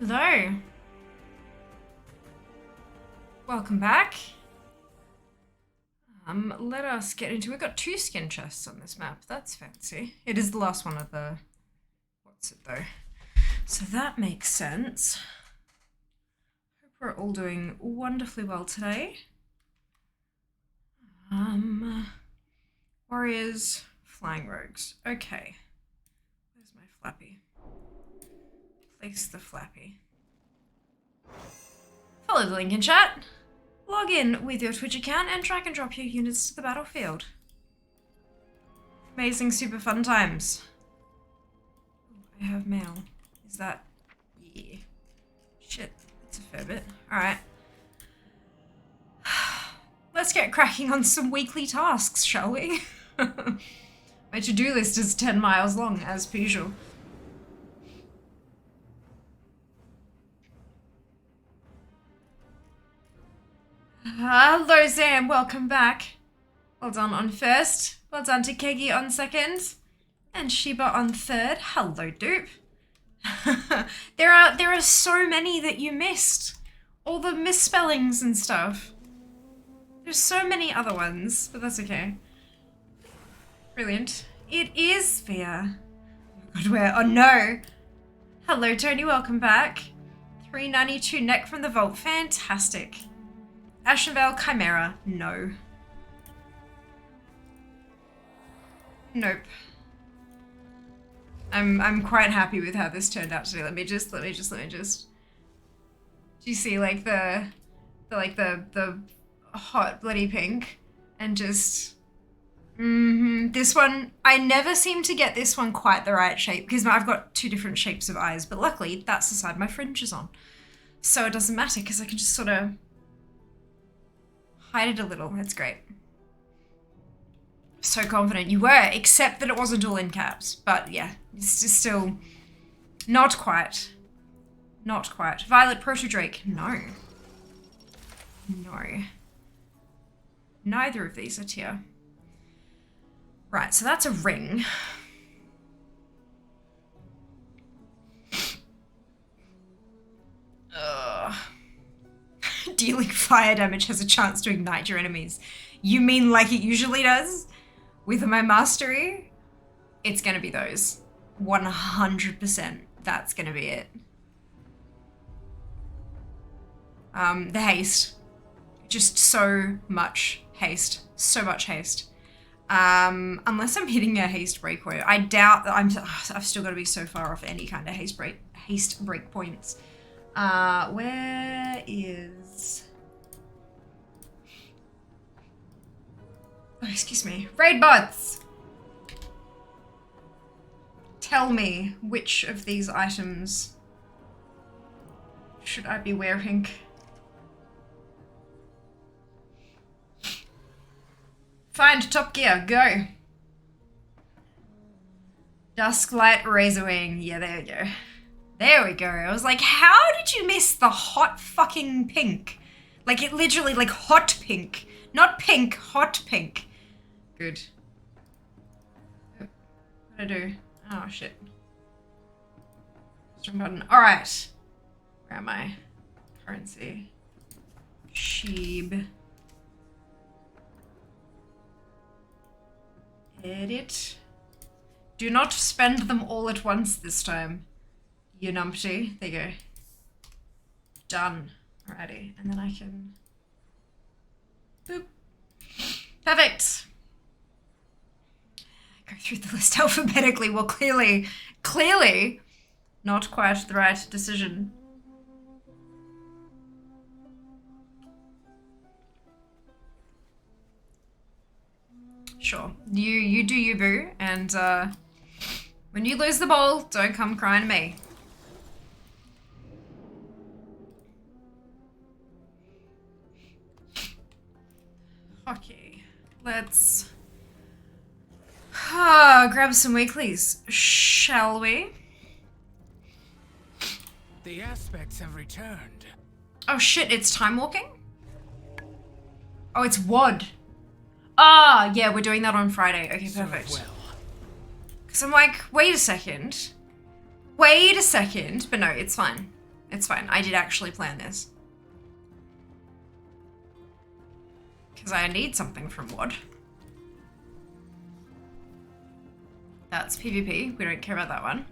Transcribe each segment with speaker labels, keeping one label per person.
Speaker 1: Hello. Welcome back. Let us get into it. We've got 2 skin chests on this map. That's fancy. It is the last one of the... What's it though? So that makes sense. Hope we're all doing wonderfully well today. Warriors, flying rogues. Okay. Where's my flappy? Place the flappy. Follow the link in chat. Log in with your Twitch account and drag and drop your units to the battlefield. Amazing, super fun times. Ooh, I have mail. Is that... Yeah. Shit, that's a fair bit. Alright. Let's get cracking on some weekly tasks, shall we? My to-do list is 10 miles long, as per usual. Hello Sam, welcome back. Well done on first. Well done to Kegi on second. And Shiba on third. Hello dupe. There are so many that you missed. All the misspellings and stuff. There's so many other ones, but that's okay. Brilliant. It is Via. Oh my god, where? Oh no. Hello Tony, welcome back. 392 neck from the vault. Fantastic. Ashenvale Chimera. No. Nope. I'm quite happy with how this turned out today. Let me just. Do you see like the hot bloody pink and just this one, I never seem to get this one quite the right shape because I've got 2 different shapes of eyes, but luckily that's the side my fringe is on. So it doesn't matter because I can just sort of hide it a little. That's great. So confident you were, except that it wasn't all in caps. But yeah, it's just still not quite. Not quite. Violet Proto Drake. No. No. Neither of these are tier. Right, so that's a ring. Ugh. Dealing fire damage has a chance to ignite your enemies. You mean like it usually does? With my mastery, it's gonna be those. 100%. That's gonna be it. The haste. Just so much haste. So much haste. Unless I'm hitting a haste breakpoint. I doubt that I've still got to be so far off any kind of haste break points. Where is... Oh, excuse me. Raid bots! Tell me which of these items should I be wearing? Find Top Gear, go! Dusklight Razorwing. Yeah, there we go. There we go. I was like, how did you miss the hot fucking pink? Like, it literally, like, hot pink. Not pink, hot pink. Good. What did I do? Oh, shit. Strong button. Alright. Where am I? Currency. Sheeb. Edit. Do not spend them all at once this time. You numpty. There you go. Done. Alrighty. And then I can... Boop. Perfect. Go through the list alphabetically. Well, clearly not quite the right decision. Sure. You do you, boo. And when you lose the ball, don't come crying to me. Okay. Let's grab some weeklies, shall we?
Speaker 2: The aspects have returned.
Speaker 1: Oh shit, it's time walking? Oh, it's WOD. Ah, yeah, we're doing that on Friday. Okay, perfect.
Speaker 2: Well.
Speaker 1: Because I'm like, wait a second. But no, it's fine. It's fine. I did actually plan this. Because I need something from WOD. That's PvP. We don't care about that one.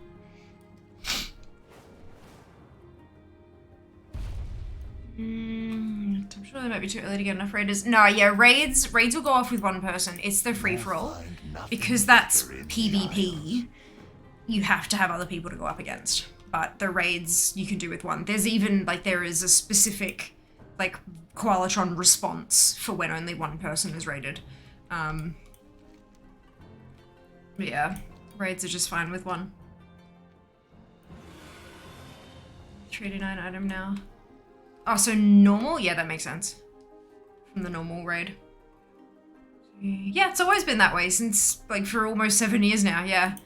Speaker 1: I'm sure they might be too early to get enough raiders. No, yeah, raids will go off with one person. It's the free-for-all. Because that's PvP, you have to have other people to go up against. But the raids you can do with one. There's even, like, there is a specific, like, Koalatron response for when only one person is raided. Yeah, raids are just fine with one. 389 item now. Oh, so normal? Yeah, that makes sense. From the normal raid. Yeah, it's always been that way since, like, for almost 7 years now, yeah.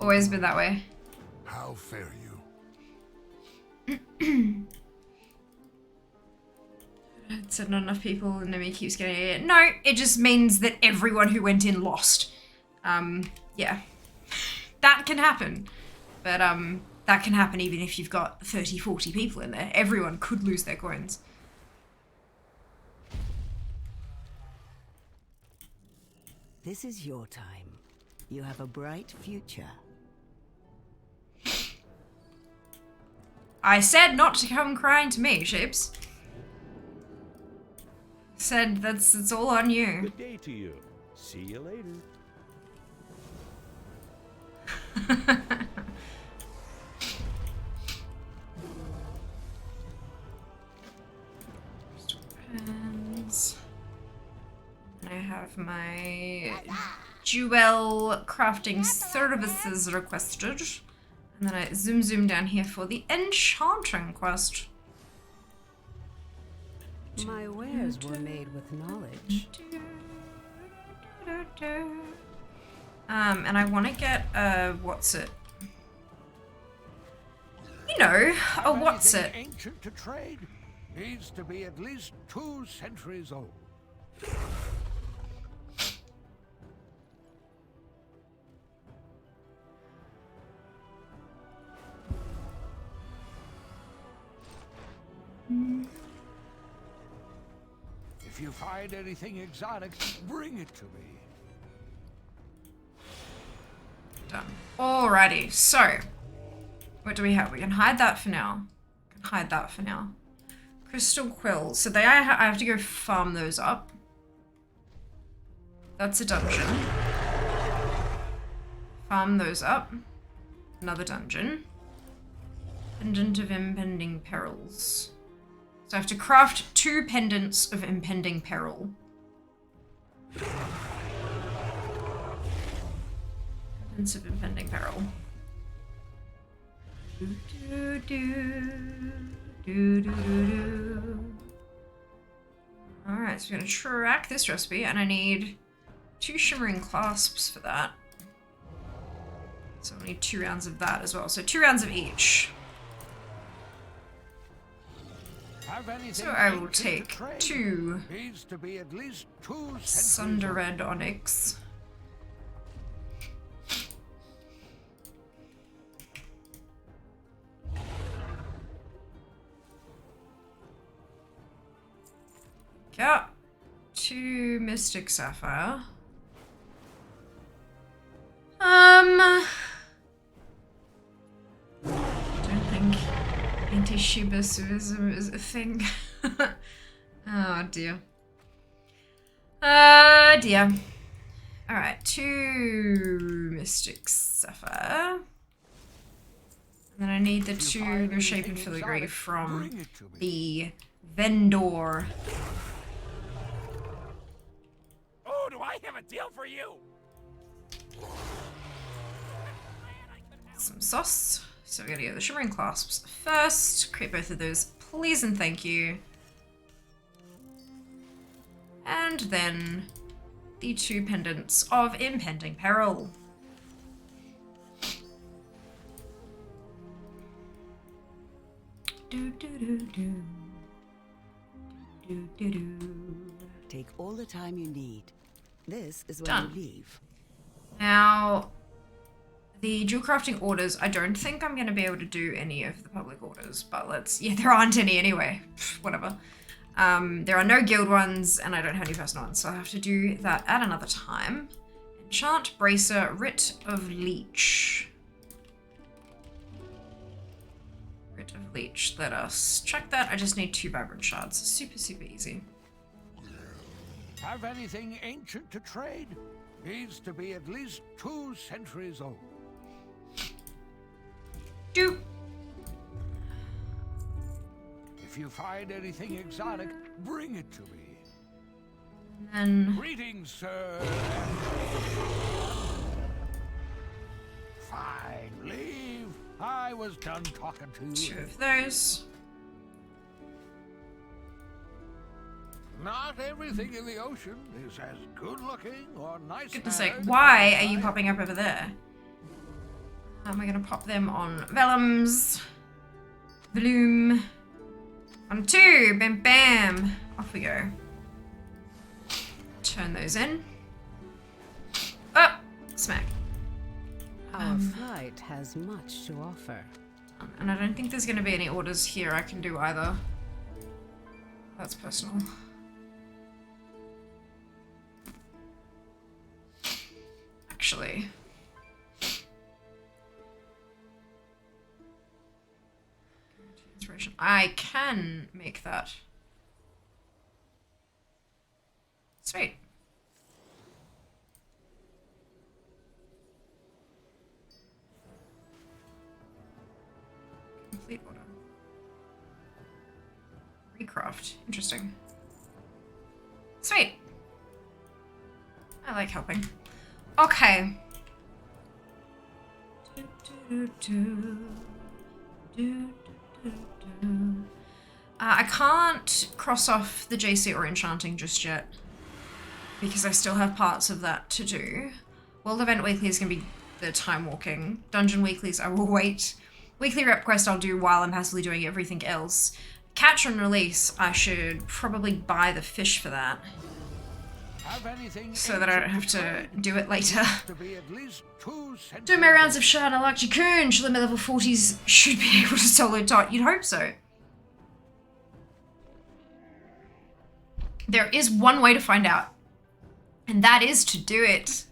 Speaker 1: Always been that way.
Speaker 3: How fare you?
Speaker 1: It said not enough people, and Nemi keeps getting it. No, it just means that everyone who went in lost. Yeah. That can happen. But, that can happen even if you've got 30, 40 people in there. Everyone could lose their coins.
Speaker 4: This is your time. You have a bright future.
Speaker 1: I said not to come crying to me, Shapes. Said it's all on you.
Speaker 5: Good day to you. See you later. I have my jewel crafting services requested. And then I zoom down here for the enchanting quest.
Speaker 4: My wares were made with knowledge.
Speaker 1: And I want to get what's it? You know, a what's it?
Speaker 3: Ancient to trade needs to be at least 2 centuries old. If you find anything exotic, bring it to me.
Speaker 1: Done. Alrighty, so what do we have? We can hide that for now. We can hide that for now. Crystal quills. So I have to go farm those up. That's a dungeon. Farm those up. Another dungeon. Pendant of impending perils. So I have to craft 2 pendants of impending peril. Pendants of impending peril. Alright, so we're gonna track this recipe, and I need 2 shimmering clasps for that. So I need 2 rounds of that as well. So 2 rounds of each. So I will take 2 Sunder Red Onyx. Yeah. 2 Mystic Sapphire. Don't think anti-Shibasuism is a thing. Oh dear. Dear. Alright, 2 Mystic Sapphire. And then I need the 2 Misshapen Filigree from the vendor.
Speaker 2: Oh, do I have a deal for you?
Speaker 1: Some sauce. So we're gonna get the shimmering clasps first. Create both of those, please and thank you. And then the 2 pendants of impending peril.
Speaker 4: Take all the time you need. This is when
Speaker 1: Done.
Speaker 4: you leave.
Speaker 1: Now,
Speaker 5: The dual crafting orders, I don't think I'm going to be able to do any of the public orders, but yeah, there aren't any anyway. Whatever. There are no guild ones, and I don't have any personal ones, so I'll have to do that at another time. Enchant, Bracer, Writ of Leech. Writ of Leech. Let us check that. I just need 2 vibrant shards. Super, super easy.
Speaker 3: Have anything ancient to trade? Needs to be at least 2 centuries old.
Speaker 5: Do.
Speaker 3: If you find anything exotic, bring it to me.
Speaker 5: And then
Speaker 3: Greetings, sir. Fine, leave. I was done talking to you.
Speaker 5: 2 of those.
Speaker 3: Not everything in the ocean is as good looking or nice.
Speaker 5: Goodness sake, why are you popping up over there? Am I gonna pop them on vellums? Bloom. On 2, bam bam. Off we go. Turn those in. Oh, smack.
Speaker 4: Our flight has much to offer.
Speaker 5: And I don't think there's gonna be any orders here I can do either. That's personal. Actually. Inspiration. I can make that. Sweet. Complete order. Recraft. Interesting. Sweet. I like helping. Okay. I can't cross off the JC or enchanting just yet because I still have parts of that to do. World Event Weekly is going to be the time walking. Dungeon Weeklies I will wait. Weekly rep quest I'll do while I'm passively doing everything else. Catch and release, I should probably buy the fish for that. So that I don't have to do it later. Do my rounds of Shard, I like Cocoon. Surely my level 40s should be able to solo dot. You'd hope so. There is one way to find out. And that is to do it.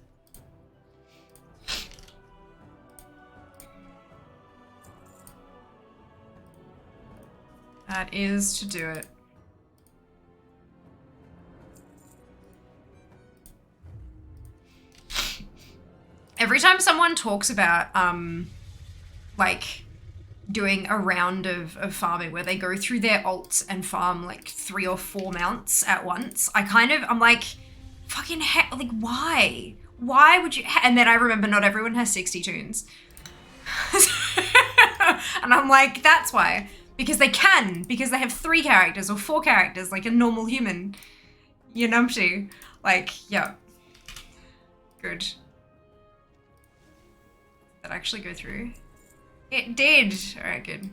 Speaker 5: That is to do it. Every time someone talks about, like, doing a round of farming where they go through their alts and farm, like, 3 or 4 mounts at once, I'm like, fucking heck, like, why? Why would you? And then I remember not everyone has 60 tunes. And I'm like, that's why. Because they can. Because they have 3 characters or 4 characters like a normal human. You numpty. Like, yeah. Good. That actually go through? It did. Alright, good.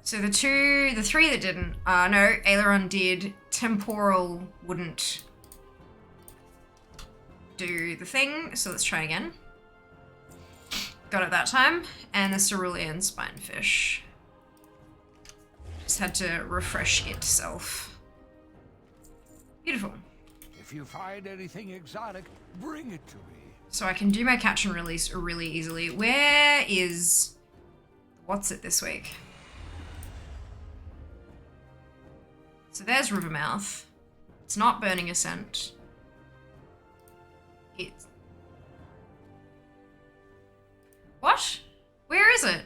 Speaker 5: So the 3 that didn't. No, Aileron did. Temporal wouldn't do the thing, so let's try again. Got it that time. And the Cerulean Spinefish. Just had to refresh itself. Beautiful.
Speaker 3: If you find anything exotic, bring it to me.
Speaker 5: So I can do my catch and release really easily. Where is... What's it this week? So there's Rivermouth. It's not Burning Ascent. It's... What? Where is it?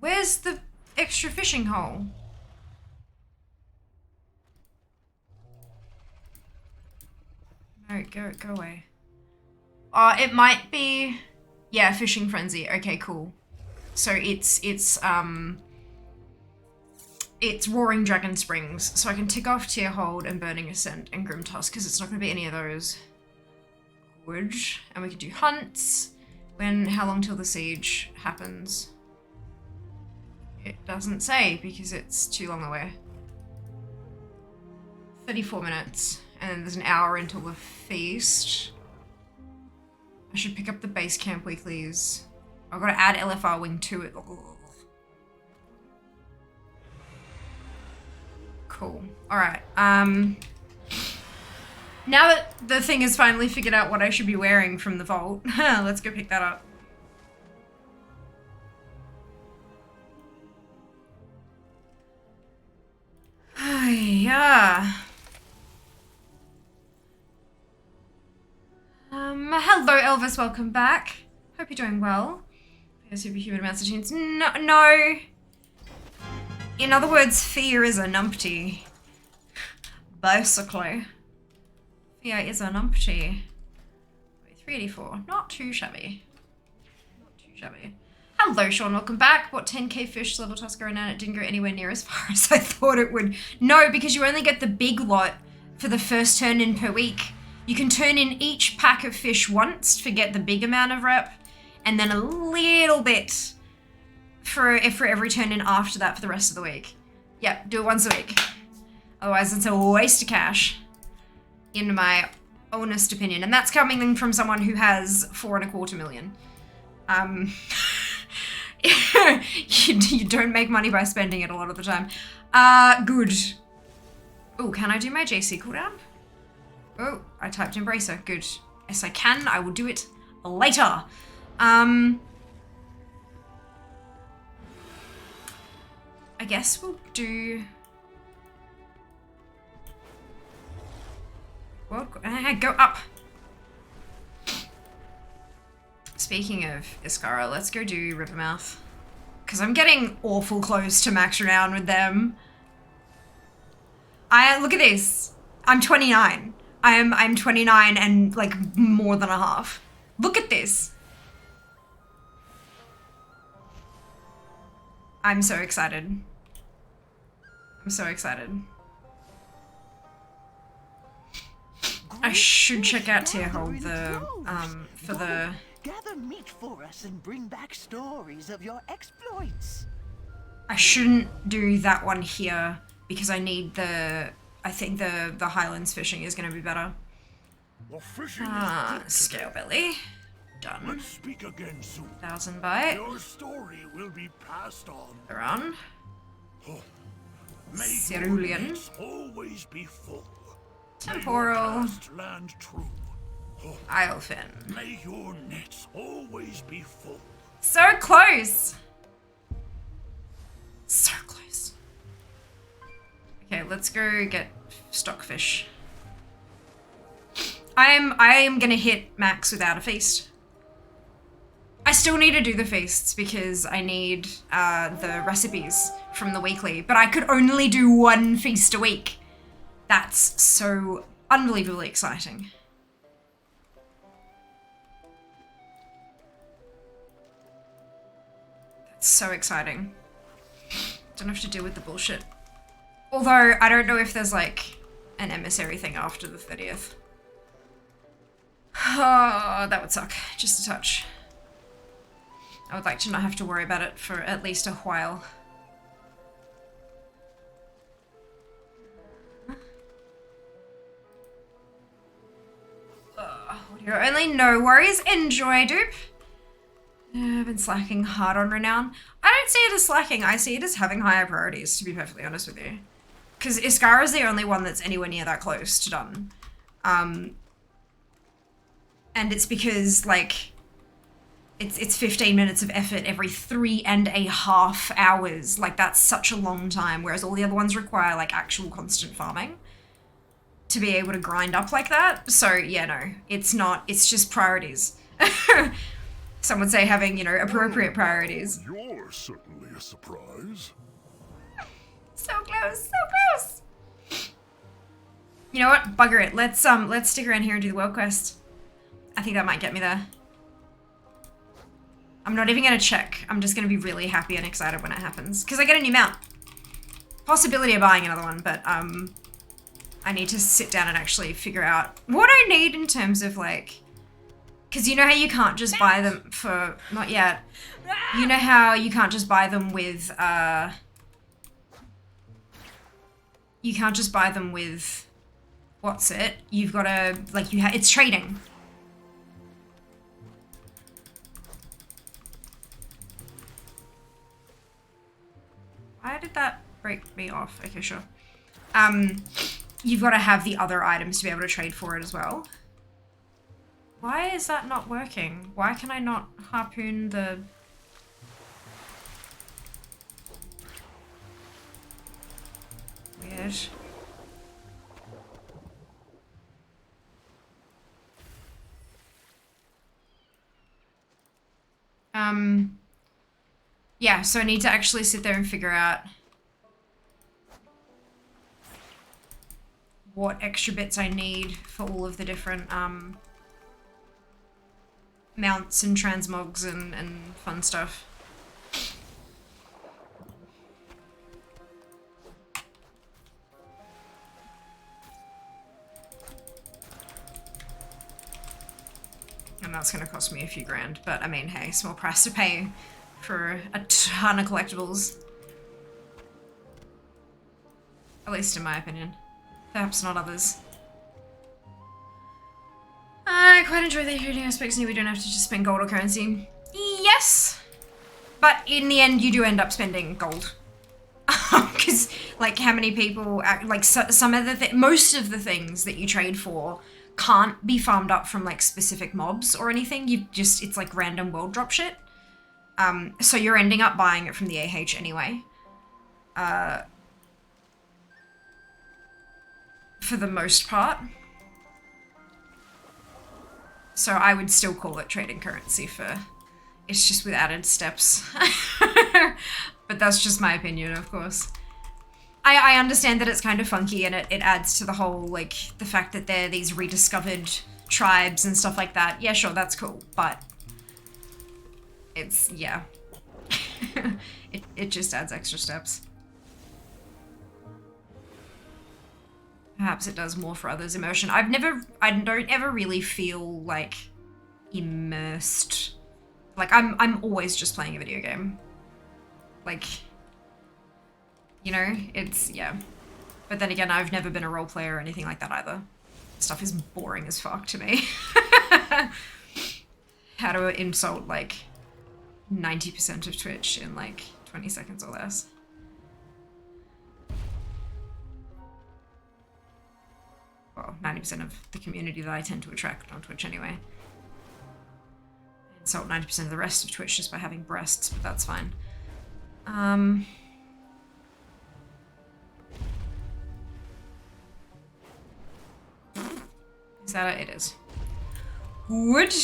Speaker 5: Where's the extra fishing hole? No, go away. It might be... Yeah, Fishing Frenzy. Okay, cool. So it's Roaring Dragon Springs. So I can tick off Tearhold and Burning Ascent and Grim Tusk because it's not going to be any of those. Good. And we could do hunts. How long till the siege happens? It doesn't say because it's too long away. 34 minutes. And then there's an hour until the feast. I should pick up the base camp weeklies. I've got to add LFR wing to it. Ugh. Cool. Alright. Now that the thing has finally figured out what I should be wearing from the vault, let's go pick that up. Yeah. Hello Elvis, welcome back. Hope you're doing well. Superhuman amounts of tunes. No. In other words, fear is a numpty. Basically. Fear is a numpty. 384. Not too shabby. Not too shabby. Hello, Sean. Welcome back. What 10k fish level Tusker and it didn't go anywhere near as far as I thought it would. No, because you only get the big lot for the first turn in per week. You can turn in each pack of fish once to get the big amount of rep, and then a little bit for every turn in after that for the rest of the week. Yep, do it once a week. Otherwise, it's a waste of cash, in my honest opinion. And that's coming from someone who has 4.25 million. You don't make money by spending it a lot of the time. Good. Oh, can I do my JC cooldown? Oh, I typed Embracer. Good. Yes, I can. I will do it later. I guess we'll do... Well, go up. Speaking of Iskara, let's go do Rivermouth. Because I'm getting awful close to max renown with them. Look at this. I'm 29. I'm 29 and like more than a half. Look at this. I'm so excited. I'm so excited. I should check out Tierhold for the...
Speaker 6: Gather meat for us and bring back stories of your exploits.
Speaker 5: I shouldn't do that one here because I need the... I think the Highlands fishing is going to be better. Scale belly. Done.
Speaker 3: Let's speak again soon.
Speaker 5: 1,000 bite.
Speaker 3: Your story will be passed on.
Speaker 5: They're on.
Speaker 3: May
Speaker 5: Cerulean.
Speaker 3: your nets always be full.
Speaker 5: Temporal.
Speaker 3: May your past land true.
Speaker 5: Islefin.
Speaker 3: May your nets always be full.
Speaker 5: So close. So close. Okay, let's go get stockfish. I am gonna hit max without a feast. I still need to do the feasts because I need the recipes from the weekly, but I could only do one feast a week. That's so unbelievably exciting. That's so exciting. Don't have to deal with the bullshit. Although, I don't know if there's like an emissary thing after the 30th. Oh, that would suck. Just a touch. I would like to not have to worry about it for at least a while. Audio only, no worries. Enjoy, dupe. I've been slacking hard on renown. I don't see it as slacking. I see it as having higher priorities, to be perfectly honest with you. Because Iskara is the only one that's anywhere near that close to done. And it's because, like, it's 15 minutes of effort every 3.5 hours. Like, that's such a long time, whereas all the other ones require, like, actual constant farming to be able to grind up like that. So, yeah, no, it's not. It's just priorities. Some would say having, you know, appropriate priorities.
Speaker 3: You're certainly a surprise.
Speaker 5: So close, so close. You know what? Bugger it. Let's stick around here and do the world quest. I think that might get me there. I'm not even gonna check. I'm just gonna be really happy and excited when it happens. Because I get a new mount. Possibility of buying another one, but I need to sit down and actually figure out what I need in terms of like, because you know how you can't just buy them for, not yet. You know how you can't just buy them with, you can't just buy them with
Speaker 1: what's it, you've got to, like, it's trading. Why did that break me off? Okay, sure. You've got to have the other items to be able to trade for it as well. Why is that not working? Why can I not harpoon the... Weird. Yeah, so I need to actually sit there and figure out what extra bits I need for all of the different mounts and transmogs and fun stuff. And that's going to cost me a few grand, but I mean, hey, small price to pay for a ton of collectibles. At least in my opinion. Perhaps not others. I quite enjoy the shooting aspects and we don't have to just spend gold or currency. Yes! But in the end, you do end up spending gold. Because, like, how many people, like, some of the, most of the things that you trade for can't be farmed up from, like, specific mobs or anything. It's like random world drop shit. So you're ending up buying it from the AH anyway. For the most part. So I would still call it trading currency for... It's just with added steps. But that's just my opinion, of course. I understand that it's kind of funky and it adds to the whole, like, the fact that they're these rediscovered tribes and stuff like that. Yeah, sure, that's cool, but... It's, yeah. it just adds extra steps. Perhaps it does more for others' immersion. I don't ever really feel, like, immersed. Like, I'm always just playing a video game. Like, you know, it's, yeah. But then again, I've never been a role player or anything like that either. Stuff is boring as fuck to me. How to insult, like, 90% of Twitch in, like, 20 seconds or less. Well, 90% of the community that I tend to attract on Twitch anyway. Insult 90% of the rest of Twitch just by having breasts, but that's fine. Is that it? It is. Good.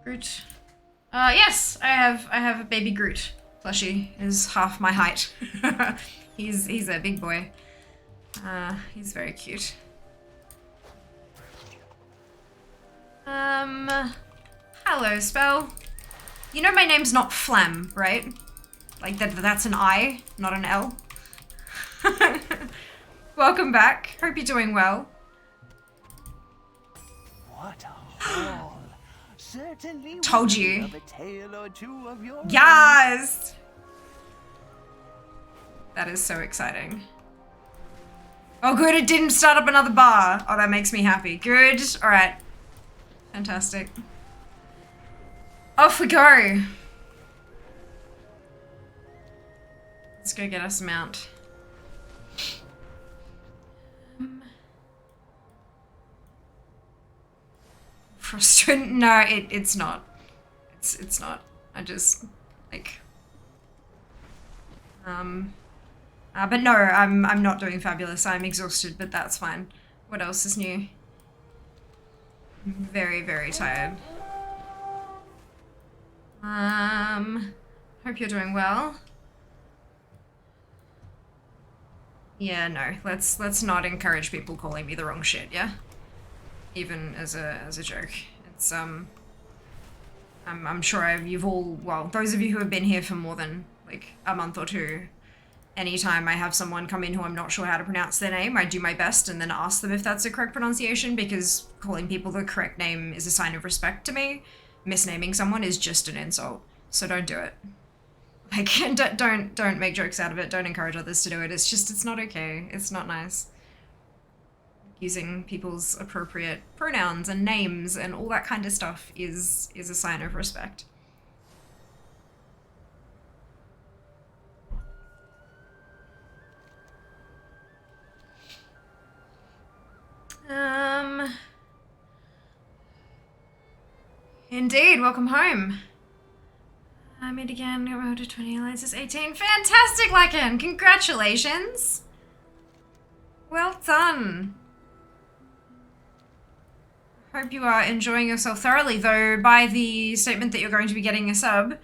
Speaker 1: Groot. Yes, I have a baby Groot plushie. Is half my height. he's a big boy. He's very cute. Hello, Spell. You know my name's not Flam, right? Like that's an I, not an L. Welcome back. Hope you're doing well.
Speaker 6: What a haul. Certainly
Speaker 1: Told you.
Speaker 6: of a tale or two of your
Speaker 1: Yes! That is so exciting. Oh good, it didn't start up another bar. Oh, that makes me happy. Good. Alright. Fantastic. Off we go. Let's go get us a mount. Frustrating? No, it's not. It's not. I just like. But no, I'm not doing fabulous. I'm exhausted, but that's fine. What else is new? I'm very, very tired. Hope you're doing well. Yeah, no, let's not encourage people calling me the wrong shit, yeah? Even as a joke. It's I'm sure you've all, well, those of you who have been here for more than like a month or two
Speaker 5: anytime I have someone come in who I'm not sure how to pronounce their name, I do my best and then ask them if that's the correct pronunciation, because calling people the correct name is a sign of respect to me. Misnaming someone is just an insult, so don't do it. Like, don't make jokes out of it. Don't encourage others to do it. It's not okay. It's not nice. Using people's appropriate pronouns and names and all that kind of stuff is a sign of respect. Indeed, welcome home. I meet again, got rolled to 20, Alliance 18. Fantastic, Lycan! Congratulations! Well done. Hope you are enjoying yourself thoroughly, though by the statement that you're going to be getting a sub,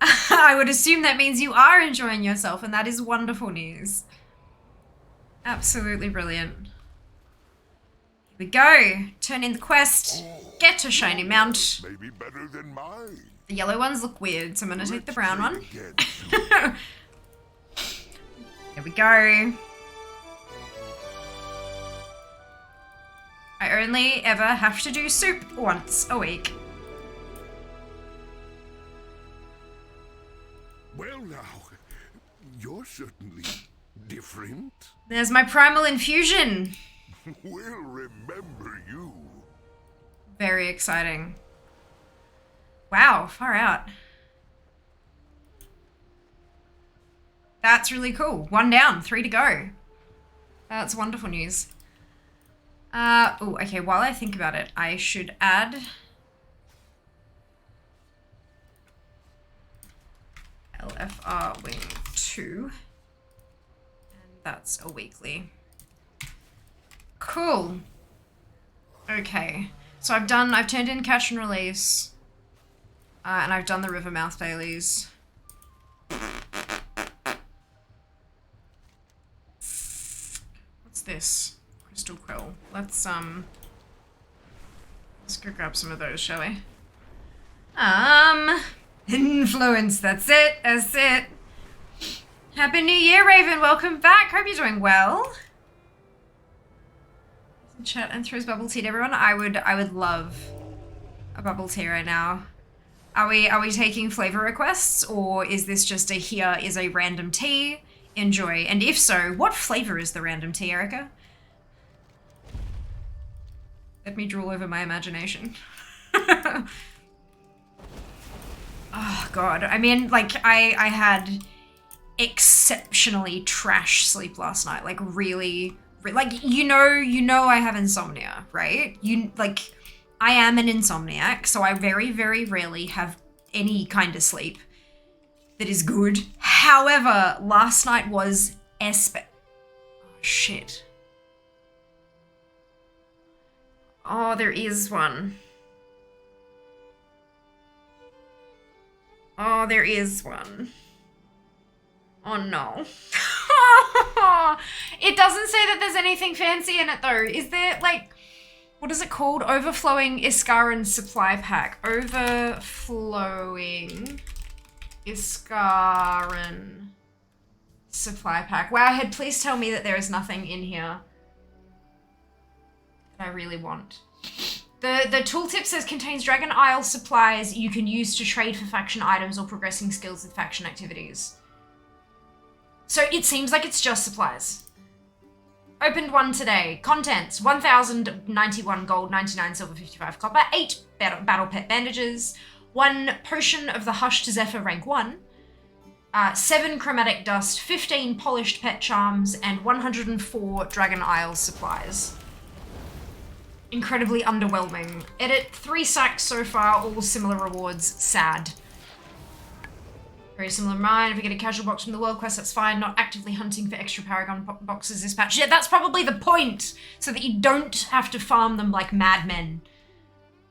Speaker 5: I would assume that means you are enjoying yourself, and that is wonderful news. Absolutely brilliant. Here we go. Turn in the quest. Get to Shiny Mount.
Speaker 7: Maybe better than mine.
Speaker 5: The yellow ones look weird, so I'm gonna take the brown one. Here we go. I only ever have to do soup once a week.
Speaker 7: Well now, you're certainly different.
Speaker 5: There's my primal infusion.
Speaker 7: We'll remember you.
Speaker 5: Very exciting. Wow, far out. That's really cool. 1 down, 3 to go. That's wonderful news. Oh, okay, while I think about it, I should add LFR Wing 2. And that's a weekly. Cool. Okay. So I've turned in Catch and Release. And I've done the Rivermouth dailies. What's this? Crystal Quill. Let's go grab some of those, shall we? Influence, that's it, that's it. Happy New Year, Raven, welcome back. Hope you're doing well. Chat and throws bubble tea to everyone. I would love a bubble tea right now. Are we taking flavor requests, or is this just a here is a random tea? Enjoy. And if so, what flavor is the random tea, Erica? Let me drool over my imagination. Oh god. I mean, like, I had exceptionally trash sleep last night. Like, really, like, you know I have insomnia, right? I am an insomniac, so I very, very rarely have any kind of sleep that is good. However, last night was oh, shit. Oh, there is one. Oh, there is one. Oh no. It doesn't say that there's anything fancy in it though. Is there, like, what is it called? Overflowing Iskaran supply pack. Overflowing Iskaran supply pack. Wowhead, please tell me that there is nothing in here that I really want. The tooltip says contains Dragon Isle supplies you can use to trade for faction items or progressing skills with faction activities. So it seems like it's just supplies. Opened one today. Contents: 1,091 gold, 99 silver, 55 copper, 8 battle pet bandages, 1 potion of the Hush to Zephyr rank 1, 7 chromatic dust, 15 polished pet charms, and 104 Dragon Isle supplies. Incredibly underwhelming. Edit: 3 sacks so far, all similar rewards. Sad. Very similar to mine. If we get a casual box from the world quest, that's fine. Not actively hunting for extra Paragon boxes this patch. Yeah, that's probably the point, so that you don't have to farm them like madmen.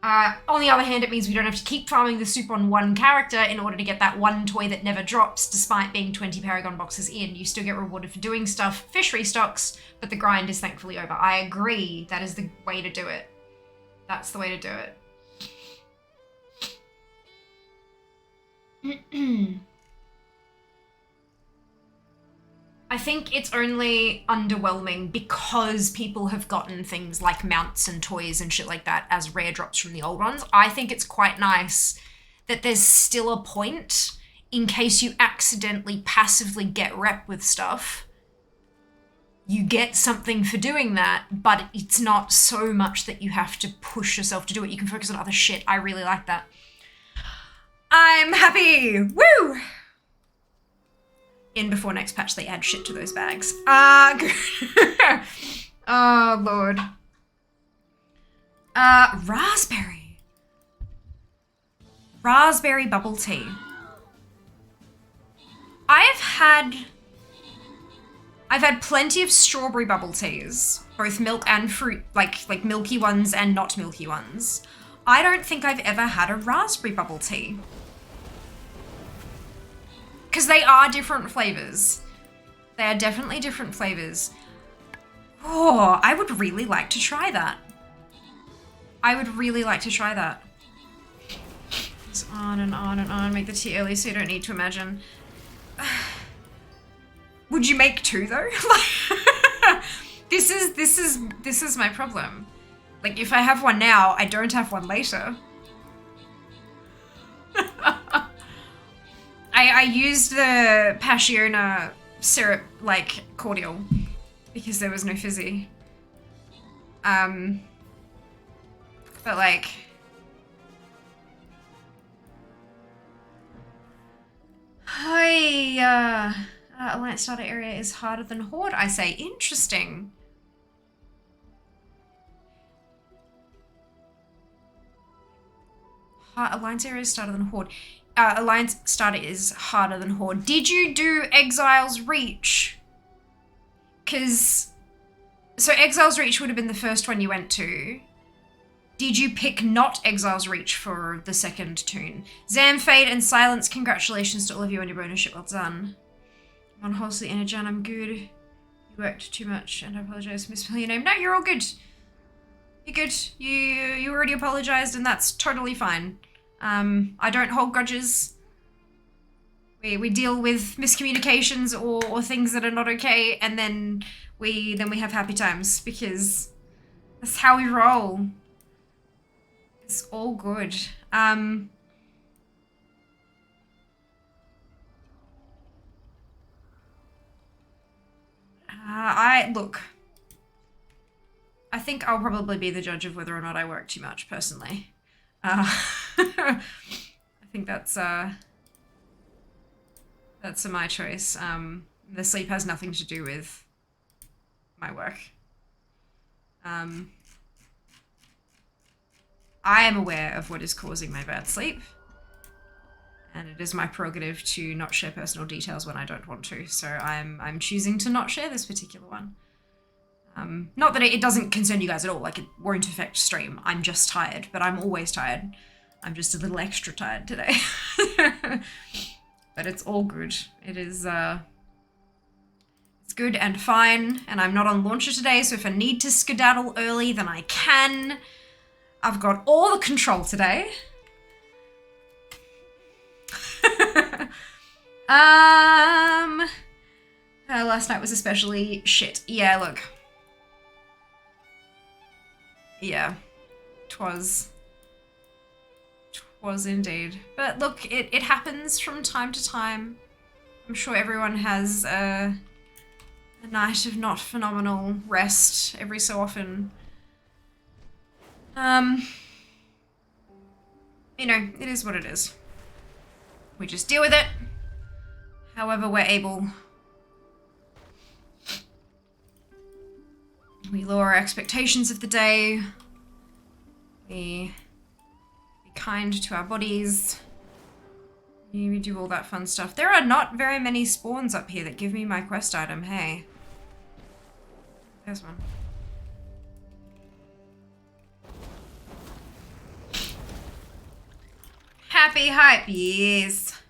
Speaker 5: On the other hand, it means we don't have to keep farming the soup on one character in order to get that one toy that never drops, despite being 20 Paragon boxes in. You still get rewarded for doing stuff. Fish restocks, but the grind is thankfully over. I agree. That is the way to do it. That's the way to do it.
Speaker 1: I think it's only underwhelming because people have gotten things like mounts and toys and shit like that as rare drops from the old ones. I think it's quite nice that there's still a point in case you accidentally passively get rep with stuff. You get something for doing that, but it's not so much that you have to push yourself to do it. You can focus on other shit. I really like that. I'm happy. Woo! In before next patch, they add shit to those bags. Oh, Lord. Raspberry. Raspberry bubble tea. I've had plenty of strawberry bubble teas, both milk and fruit, like milky ones and not milky ones. I don't think I've ever had a raspberry bubble tea. Because they are different flavors. They are definitely different flavors. Oh, I would really like to try that. I would really like to try that. Just on and on and on. Make the tea early so you don't need to imagine. Would you make two though? This is my problem. Like if I have one now, I don't have one later. I used the Passiona syrup like cordial because there was no fizzy. But like Alliance starter area is harder than Horde, I say. Interesting. Alliance area is harder than Horde. Alliance starter is harder than Horde. Did you do Exile's Reach? So Exile's Reach would have been the first one you went to. Did you pick not Exile's Reach for the second tune? Zamfade and Silence, congratulations to all of you on your bonus ship. Well done. On Halsey and Jan, I'm good. You worked too much and I apologize for misspelling your name. No, you're all good. You're good. You already apologized and that's totally fine. I don't hold grudges. We deal with miscommunications or things that are not okay, and then we have happy times because that's how we roll. It's all good. Look. I think I'll probably be the judge of whether or not I work too much, personally. I think that's my choice. The sleep has nothing to do with my work. I am aware of what is causing my bad sleep, and it is my prerogative to not share personal details when I don't want to. So I'm choosing to not share this particular one. Not that it doesn't concern you guys at all. Like it won't affect stream. I'm just tired, but I'm always tired. I'm just a little extra tired today. But it's all good. It is, it's good and fine, and I'm not on launcher today, so if I need to skedaddle early, then I can. I've got all the control today. Last night was especially shit. Yeah, look. Yeah. 'Twas indeed. But look, it happens from time to time. I'm sure everyone has a night of not phenomenal rest every so often. You know, it is what it is. We just deal with it however we're able. We lower our expectations of the day. We be kind to our bodies. We do all that fun stuff. There are not very many spawns up here that give me my quest item, hey. There's one. Happy hype, yes.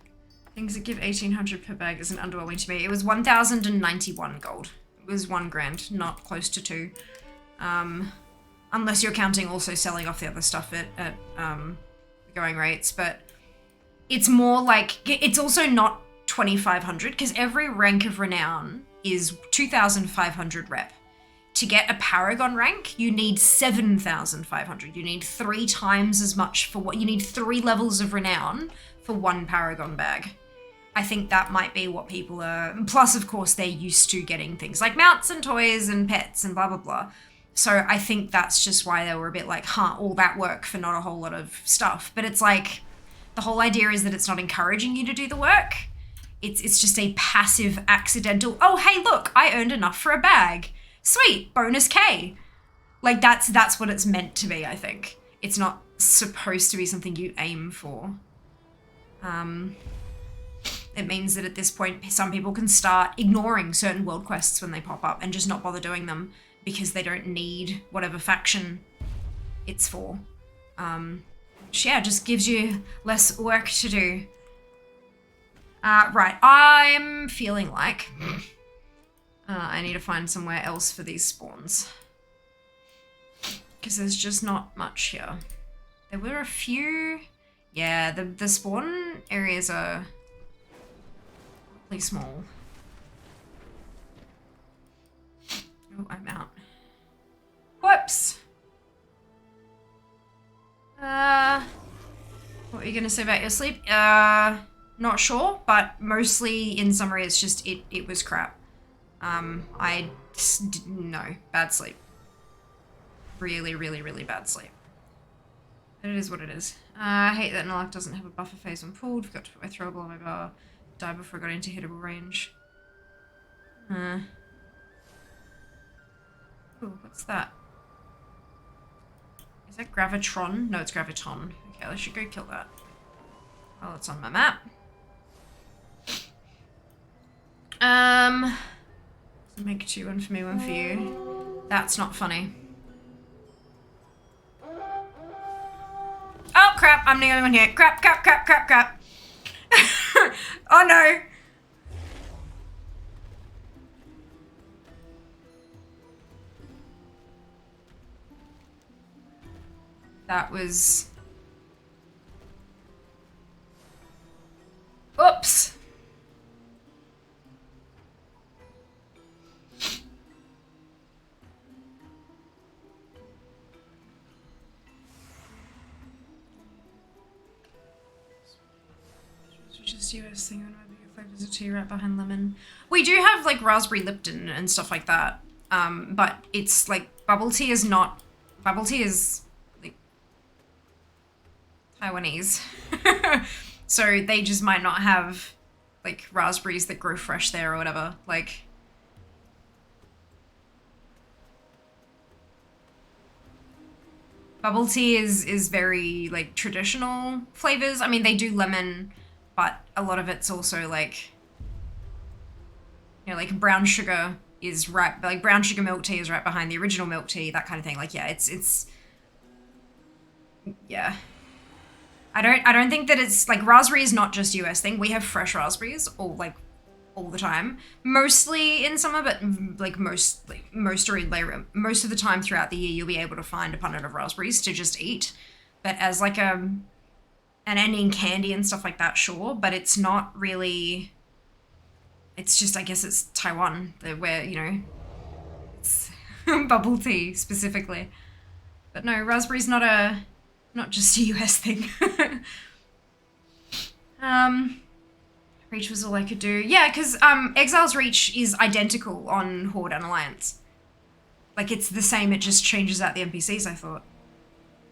Speaker 1: Things that give 1,800 per bag isn't underwhelming to me. It was 1,091 gold. It was 1 grand, not close to 2. Unless you're counting also selling off the other stuff at the going rates, but it's more like, it's also not 2,500 because every rank of renown is 2,500 rep. To get a Paragon rank, you need 7,500. You need 3 times as much for what you need 3 levels of renown for 1 Paragon bag. I think that might be what people are. Plus, of course, they're used to getting things like mounts and toys and pets and blah, blah, blah. So I think that's just why they were a bit like, huh, all that work for not a whole lot of stuff. But it's like, the whole idea is that it's not encouraging you to do the work. It's just a passive, accidental, oh, hey, look, I earned enough for a bag. Sweet, bonus K. Like, that's what it's meant to be, I think. It's not supposed to be something you aim for. It means that at this point, some people can start ignoring certain world quests when they pop up and just not bother doing them because they don't need whatever faction it's for. Which, yeah, just gives you less work to do. Right, I'm feeling like I need to find somewhere else for these spawns. Because there's just not much here. There were a few... Yeah, the spawn areas are really small. Oh, I'm out. Whoops! What are you gonna say about your sleep? Not sure, but mostly in summary it's just it was crap. No, bad sleep. Really, really, really bad sleep. But it is what it is. I hate that Nalak doesn't have a buffer phase when pulled. Forgot to put my throw blah blah blah. Die before I got into hittable range. Ooh, what's that? Is that Gravitron? No, it's Graviton. Okay, I should go kill that. Oh, it's on my map. Make 2, 1 for me, 1 for you. That's not funny. Oh crap, I'm the only one here. Crap, crap, crap, crap, crap. Oh no. That was... Oops. Just US thing on maybe flavors of tea right behind lemon. We do have like raspberry Lipton and stuff like that. But it's like bubble tea is not... Bubble tea is like Taiwanese. So they just might not have like raspberries that grow fresh there or whatever. Like... Bubble tea is very like traditional flavors. I mean, they do lemon, but a lot of it's also like, you know, like brown sugar is right, like brown sugar milk tea is right behind the original milk tea, that kind of thing. Like, yeah, it's, yeah. I don't think that it's, like, raspberry is not just US thing. We have fresh raspberries all the time. Mostly in summer, but like most of the time throughout the year, you'll be able to find a punnet of raspberries to just eat. But as like an ending candy and stuff like that, sure. But it's not really, it's just, I guess it's Taiwan where, you know, it's bubble tea specifically. But no, raspberry's not just a US thing. Reach was all I could do. Yeah, because Exile's Reach is identical on Horde and Alliance. Like, it's the same, it just changes out the NPCs, I thought.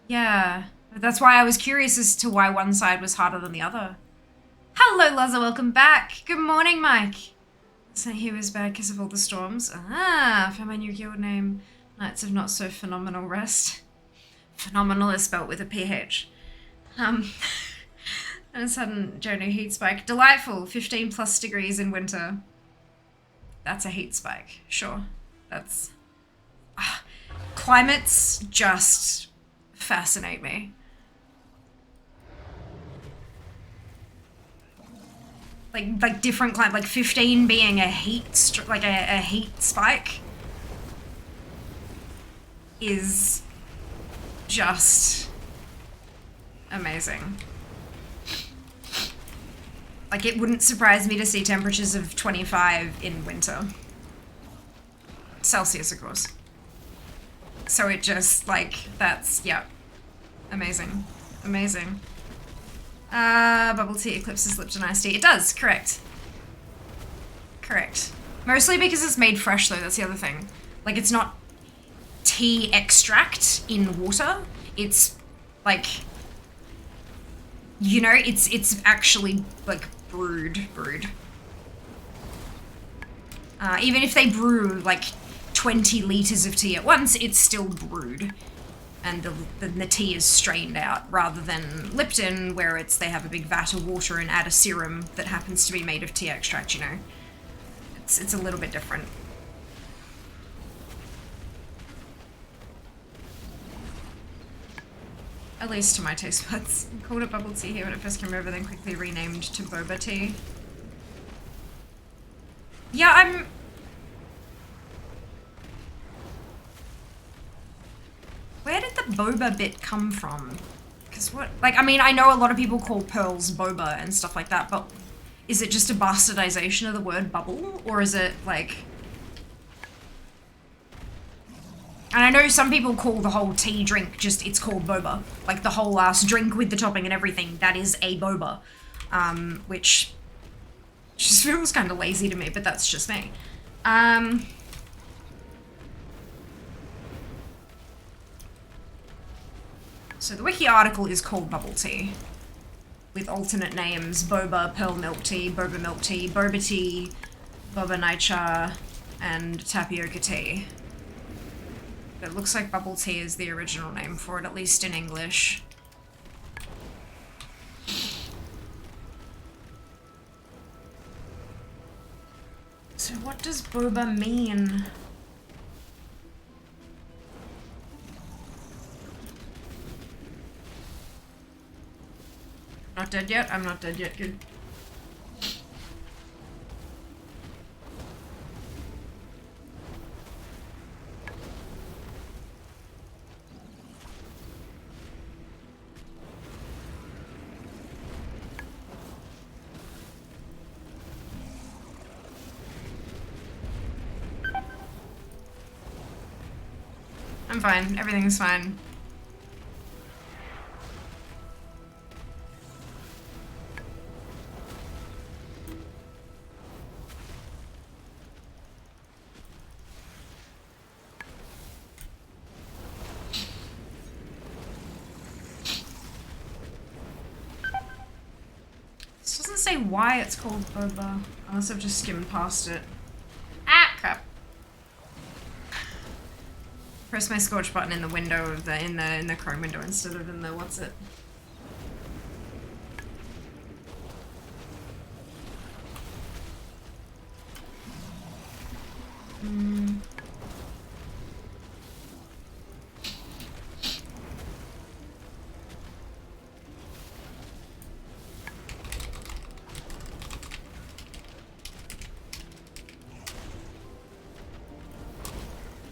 Speaker 1: Yeah, that's why I was curious as to why one side was harder than the other. Hello, Laza, welcome back. Good morning, Mike. So he was bad because of all the storms. Ah, found my new guild name. Knights of Not So Phenomenal Rest. Phenomenal is spelt with a PH. And a sudden Jono heat spike. Delightful, 15 plus degrees in winter. That's a heat spike, sure. That's... climates just fascinate me. Like different climate, like 15 being a heat, like a heat spike is just amazing. Like, it wouldn't surprise me to see temperatures of 25 in winter.
Speaker 5: Celsius, of course. So it just, like, that's, yeah. Amazing. Amazing. Bubble tea eclipses Lipton iced tea. It does, correct. Correct. Mostly because it's made fresh, though, that's the other thing. Like, it's not tea extract in water. It's, like, you know, it's actually, like, brewed. Even if they brew, like, 20 litres of tea at once, it's still brewed. And the tea is strained out, rather than Lipton, where they have a big vat of water and add a serum that happens to be made of tea extract, you know. It's a little bit different. At least to my taste buds. I called it bubble tea here when it first came over, then quickly renamed to boba tea. Yeah, where did the boba bit come from? Because what, like, I mean, I know a lot of people call pearls boba and stuff like that, but is it just a bastardization of the word bubble? Or is it, like... And I know some people call the whole tea drink just, it's called boba. Like, the whole last drink with the topping and everything, that is a boba. Which just feels kind of lazy to me, but that's just me. So the wiki article is called bubble tea, with alternate names: boba, pearl milk tea, boba tea, boba naicha, and tapioca tea. But it looks like bubble tea is the original name for it, at least in English. So what does boba mean? Not dead yet? I'm not dead yet, good. I'm fine. Everything's fine. This doesn't say why it's called boba, unless I've just skimmed past it. Ah, crap. Press my scorch button in the window of the in the Chrome window instead of in the what's it?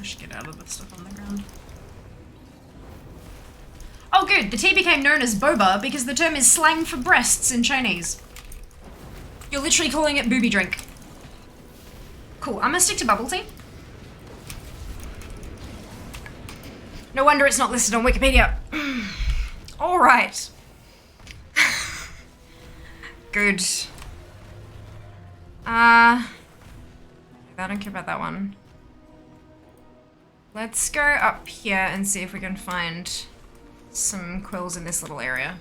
Speaker 5: I should get out of the stuff on the ground. Oh good, the tea became known as boba because the term is slang for breasts in Chinese. You're literally calling it booby drink. Cool, I'm gonna stick to bubble tea. No wonder it's not listed on Wikipedia. Alright. Good. I don't care about that one. Let's go up here and see if we can find some quills in this little area.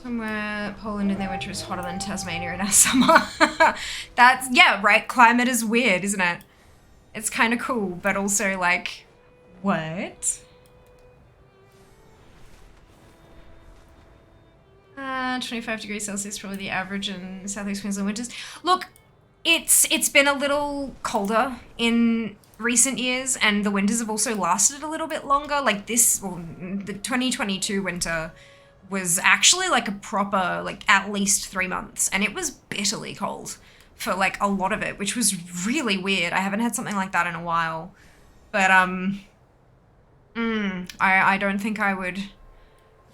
Speaker 5: Somewhere Poland in their winter is hotter than Tasmania in our summer. That's, yeah, right, climate is weird, isn't it? It's kind of cool, but also like, what? 25 degrees Celsius, probably the average in Southeast Queensland winters. Look, it's been a little colder in recent years, and the winters have also lasted a little bit longer. Like this, well, the 2022 winter was actually like a proper, like at least 3 months, and it was bitterly cold for like a lot of it, which was really weird. I haven't had something like that in a while, but I don't think I would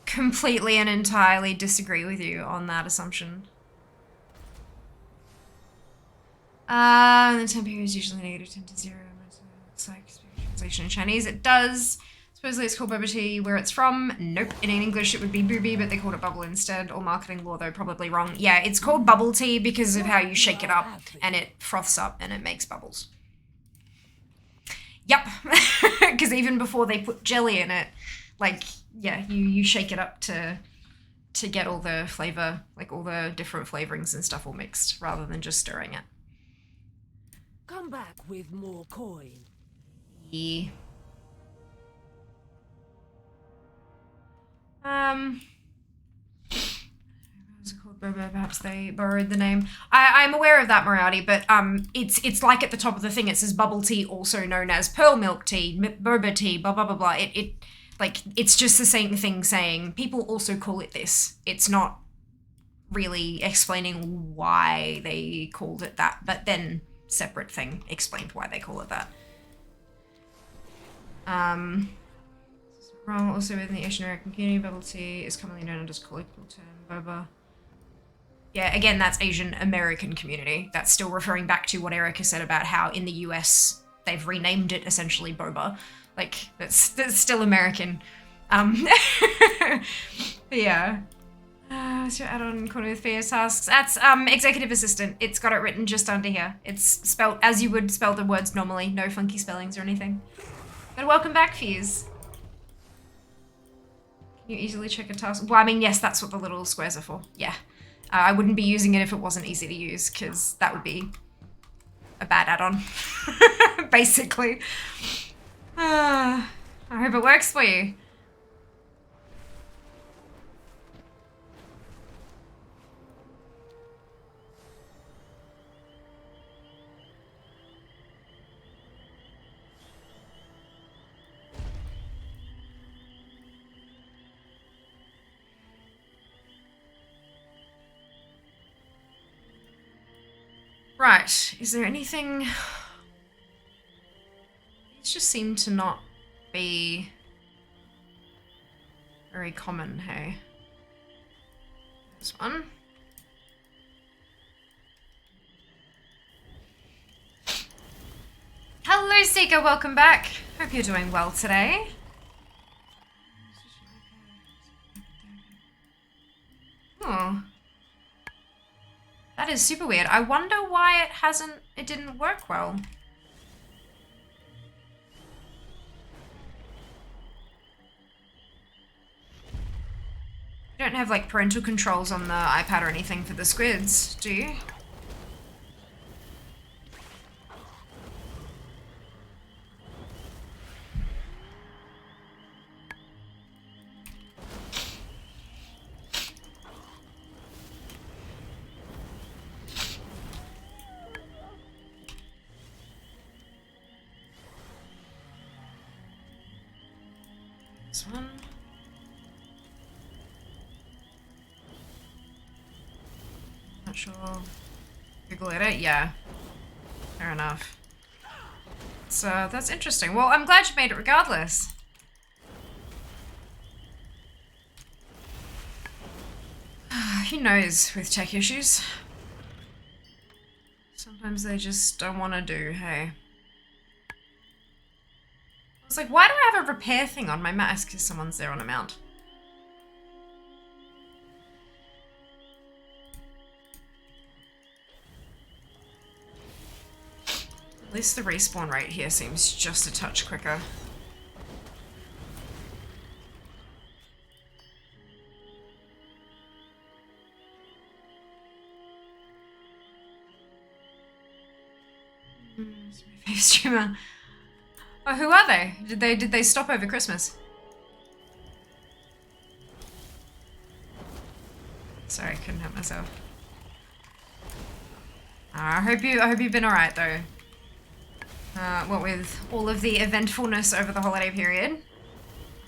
Speaker 5: completely and entirely disagree with you on that assumption.
Speaker 1: The time period is usually -10 to 0. Looks like translation in Chinese. It does. Supposedly it's called boba tea. Where it's from? Nope. In English it would be booby, but they called it bubble instead. Or marketing law, though, probably wrong. Yeah, it's called bubble tea because of how you shake it up and it froths up and it makes bubbles. Yep. Because even before they put jelly in it, like, yeah, you shake it up to get all the flavor, like all the different flavorings and stuff all mixed, rather than just stirring it.
Speaker 8: Come back with more coin.
Speaker 1: Yeah. What's it called? Boba, perhaps they borrowed the name. I'm aware of that, Moriarty, but it's like at the top of the thing it says bubble tea, also known as pearl milk tea, boba tea, blah blah blah blah. It's just the same thing saying people also call it this. It's not really explaining why they called it that, but then separate thing explained why they call it that. Wrong. Also within the Asian American community, bubble tea is commonly known as colloquial term boba. Yeah, again, that's Asian American community. That's still referring back to what Erica said about how in the US they've renamed it essentially boba. Like that's still American. Yeah. So add-on corner with various tasks. That's executive assistant. It's got it written just under here. It's spelled as you would spell the words normally. No funky spellings or anything. But welcome back, Fuse. Can you easily check a task? Well, I mean, yes, that's what the little squares are for. Yeah. I wouldn't be using it if it wasn't easy to use, because that would be a bad add-on. Basically. I hope it works for you. Right, is there anything... These just seem to not be very common, hey? This one. Hello, Seeker, welcome back. Hope you're doing well today. Oh. That is super weird. I wonder why it didn't work well. You don't have like parental controls on the iPad or anything for the squids, do you? This one. Not sure. Google it? Yeah. Fair enough. So that's interesting. Well, I'm glad you made it regardless. Who knows with tech issues? Sometimes they just don't want to do, hey. I was like, why do I have a repair thing on my mask? Because someone's there on a mount. At least the respawn rate here seems just a touch quicker. It's my favourite streamer. Oh, who are they? Did they stop over Christmas? Sorry, I couldn't help myself. I hope you've been alright though. What with all of the eventfulness over the holiday period.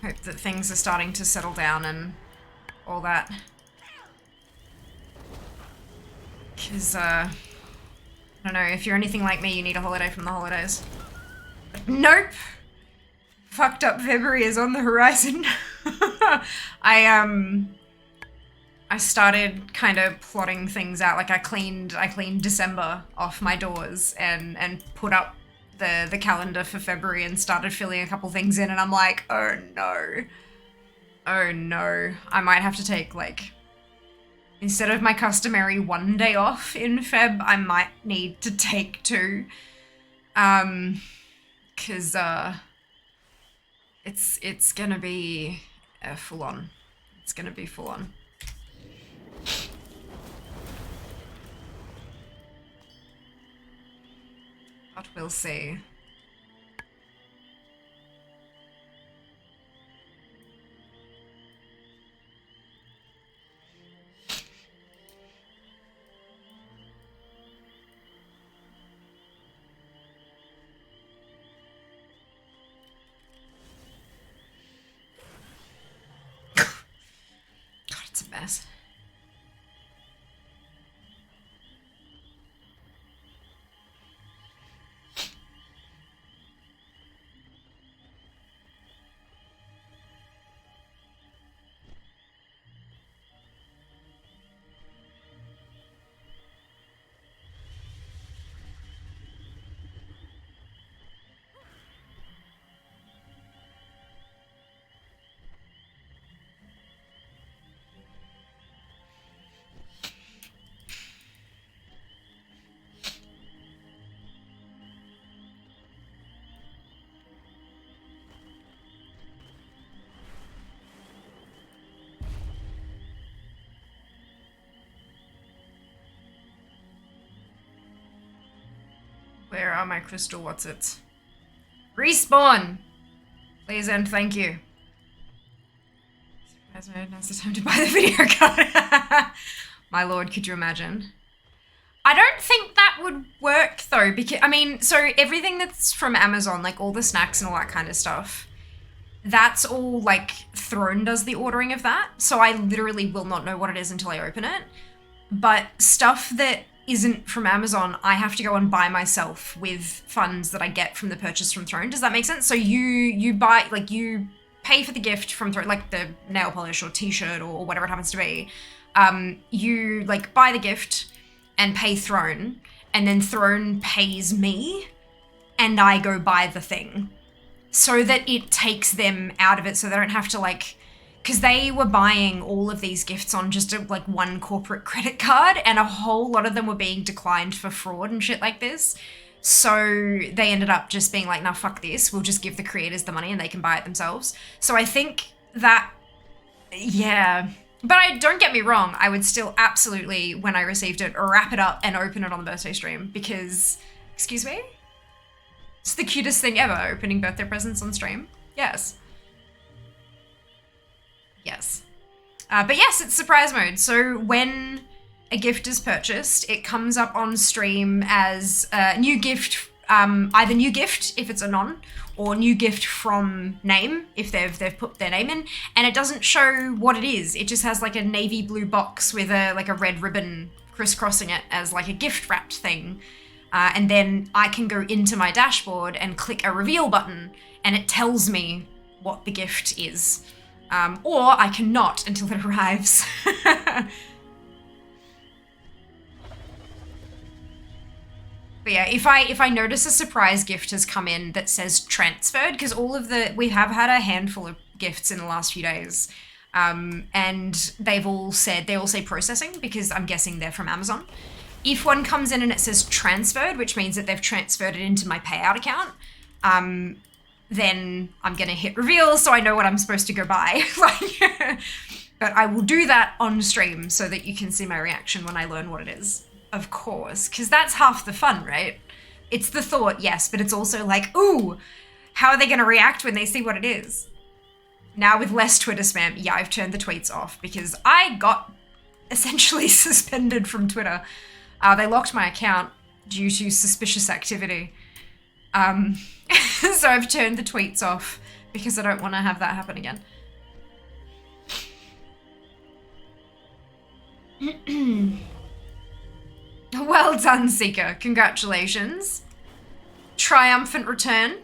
Speaker 1: Hope that things are starting to settle down and all that. Because, I don't know, if you're anything like me, you need a holiday from the holidays. But nope! Fucked up February is on the horizon.
Speaker 5: I started kind of plotting things out. Like I cleaned December off my doors and put up the calendar for February and started filling a couple things in, and I'm like, oh no. Oh no. I might have to take like, instead of my customary 1 day off in Feb, I might need to take 2. Cause it's gonna be full on. It's gonna be full on. But we'll see. God, it's a mess. Where are my crystal what's-its? Respawn! Please and thank you. Surprise mode, now's the time to buy the video card. My lord, could you imagine? I don't think that would work though, because, I mean, so everything that's from Amazon, like all the snacks and all that kind of stuff, that's all like Throne does the ordering of that. So I literally will not know what it is until I open it. But stuff that isn't from Amazon, I have to go and buy myself with funds that I get from the purchase from Throne. Does that make sense? So you buy, like you pay for the gift from Throne, like the nail polish or t-shirt or whatever it happens to be. You like buy the gift and pay Throne, and then Throne pays me and I go buy the thing so that it takes them out of it, so they don't have to like, because they were buying all of these gifts on just like one corporate credit card, and a whole lot of them were being declined for fraud and shit like this. So they ended up just being like, nah, fuck this. We'll just give the creators the money and they can buy it themselves. So I think that, yeah. But don't get me wrong, I would still absolutely, when I received it, wrap it up and open it on the birthday stream because, excuse me? It's the cutest thing ever, opening birthday presents on stream. Yes. Yes. But yes, it's surprise mode. So when a gift is purchased, it comes up on stream as a new gift, either new gift if it's a non, or new gift from name if they've put their name in, and it doesn't show what it is. It just has like a navy blue box with a red ribbon crisscrossing it as like a gift wrapped thing. And then I can go into my dashboard and click a reveal button and it tells me what the gift is. Or I cannot until it arrives. But yeah, if I notice a surprise gift has come in that says transferred, because we have had a handful of gifts in the last few days, and they all say processing, because I'm guessing they're from Amazon. If one comes in and it says transferred, which means that they've transferred it into my payout account, then I'm gonna hit reveal so I know what I'm supposed to go buy. But I will do that on stream so that you can see my reaction when I learn what it is. Of course, because that's half the fun, right? It's the thought, yes, but it's also like, ooh, how are they gonna react when they see what it is? Now with less Twitter spam, yeah, I've turned the tweets off because I got essentially suspended from Twitter. They locked my account due to suspicious activity. So I've turned the tweets off because I don't want to have that happen again. Well done, Seeker. Congratulations. Triumphant return.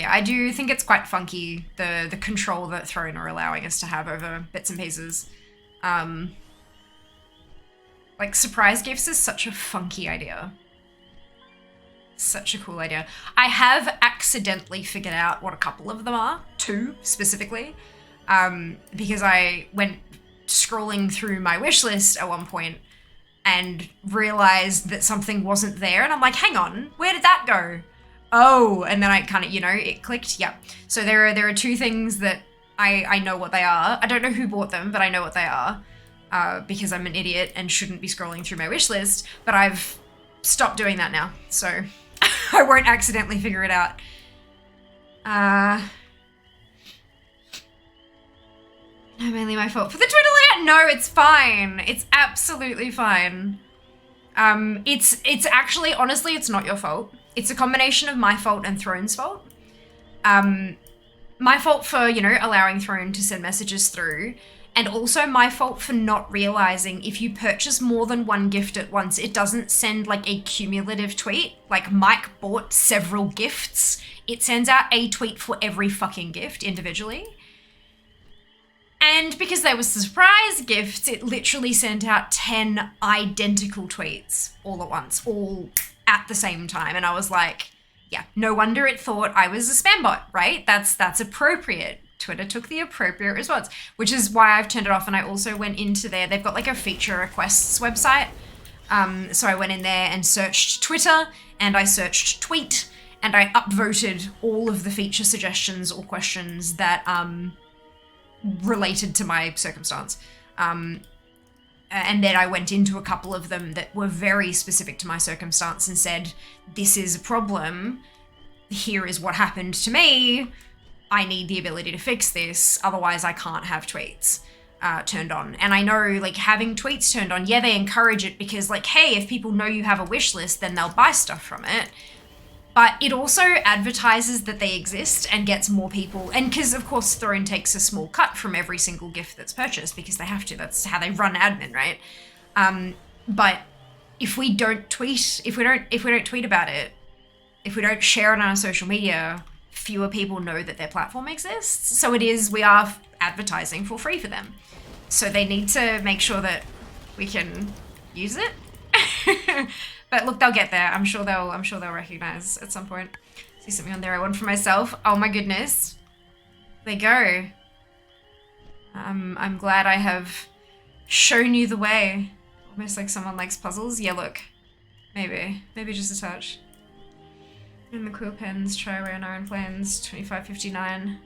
Speaker 5: yeah, I do think it's quite funky, the control that Throne are allowing us to have over bits and pieces. Like, surprise gifts is such a funky idea. Such a cool idea. I have accidentally figured out what a couple of them are, 2 specifically, because I went scrolling through my wish list at one point and realized that something wasn't there, and I'm like, hang on, where did that go? Oh, and then I kind of, you know, it clicked. Yeah. So there are 2 things that I know what they are. I don't know who bought them, but I know what they are, because I'm an idiot and shouldn't be scrolling through my wish list, but I've stopped doing that now, so I won't accidentally figure it out. No, mainly my fault for the Twitter layout. No, it's fine. It's absolutely fine. It's actually, honestly, it's not your fault. It's a combination of my fault and Throne's fault. My fault for, you know, allowing Throne to send messages through, and also my fault for not realizing if you purchase more than 1 gift at once, it doesn't send like a cumulative tweet. Like Mike bought several gifts. It sends out a tweet for every fucking gift individually. And because they were surprise gifts, it literally sent out 10 identical tweets all at once, all at the same time. And I was like, yeah, no wonder it thought I was a spam bot, right? That's appropriate. Twitter took the appropriate response, which is why I've turned it off. And I also went into there. They've got like a feature requests website. So I went in there and searched Twitter, and I searched tweet, and I upvoted all of the feature suggestions or questions that related to my circumstance. And then I went into a couple of them that were very specific to my circumstance and said, this is a problem. Here is what happened to me. I need the ability to fix this. Otherwise, I can't have tweets turned on. And I know, like, having tweets turned on, yeah, they encourage it because, like, hey, if people know you have a wish list, then they'll buy stuff from it. But it also advertises that they exist and gets more people. And because, of course, Throne takes a small cut from every single gift that's purchased because they have to. That's how they run admin, right? But if we don't tweet, if we don't tweet about it, if we don't share it on our social media, fewer people know that their platform exists. So we are advertising for free for them. So they need to make sure that we can use it. But look, they'll get there. I'm sure they'll recognize at some point. See something on there I want for myself. Oh my goodness. There you go. I'm glad I have shown you the way. Almost like someone likes puzzles. Yeah, look. Maybe just a touch. In the quill pens, try away on iron planes, 2559.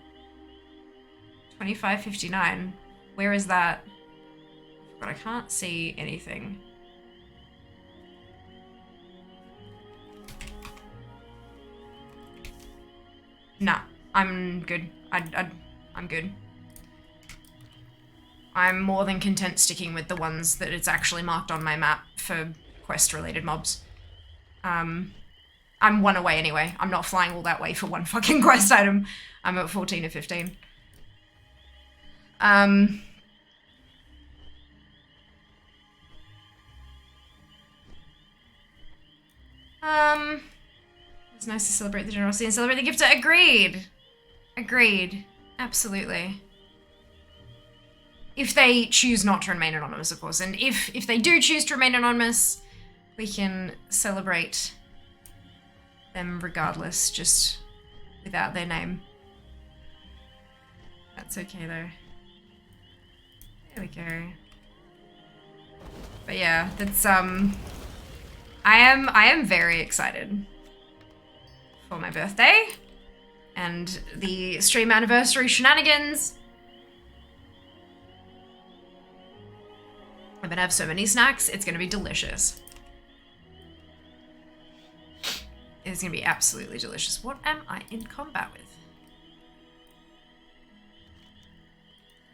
Speaker 5: 2559. Where is that? But I can't see anything. Nah, I'm good. I'm good. I'm more than content sticking with the ones that it's actually marked on my map for quest-related mobs. I'm 1 away anyway. I'm not flying all that way for 1 fucking quest item. I'm at 14 or 15. It's nice to celebrate the generosity and celebrate the gifter. Agreed. Absolutely. If they choose not to remain anonymous, of course. And if they do choose to remain anonymous, we can celebrate them regardless, just without their name. That's okay though. There we go. But yeah, that's I am very excited for my birthday and the stream anniversary shenanigans. I'm gonna have so many snacks, it's gonna be delicious. It's gonna be absolutely delicious. What am I in combat with?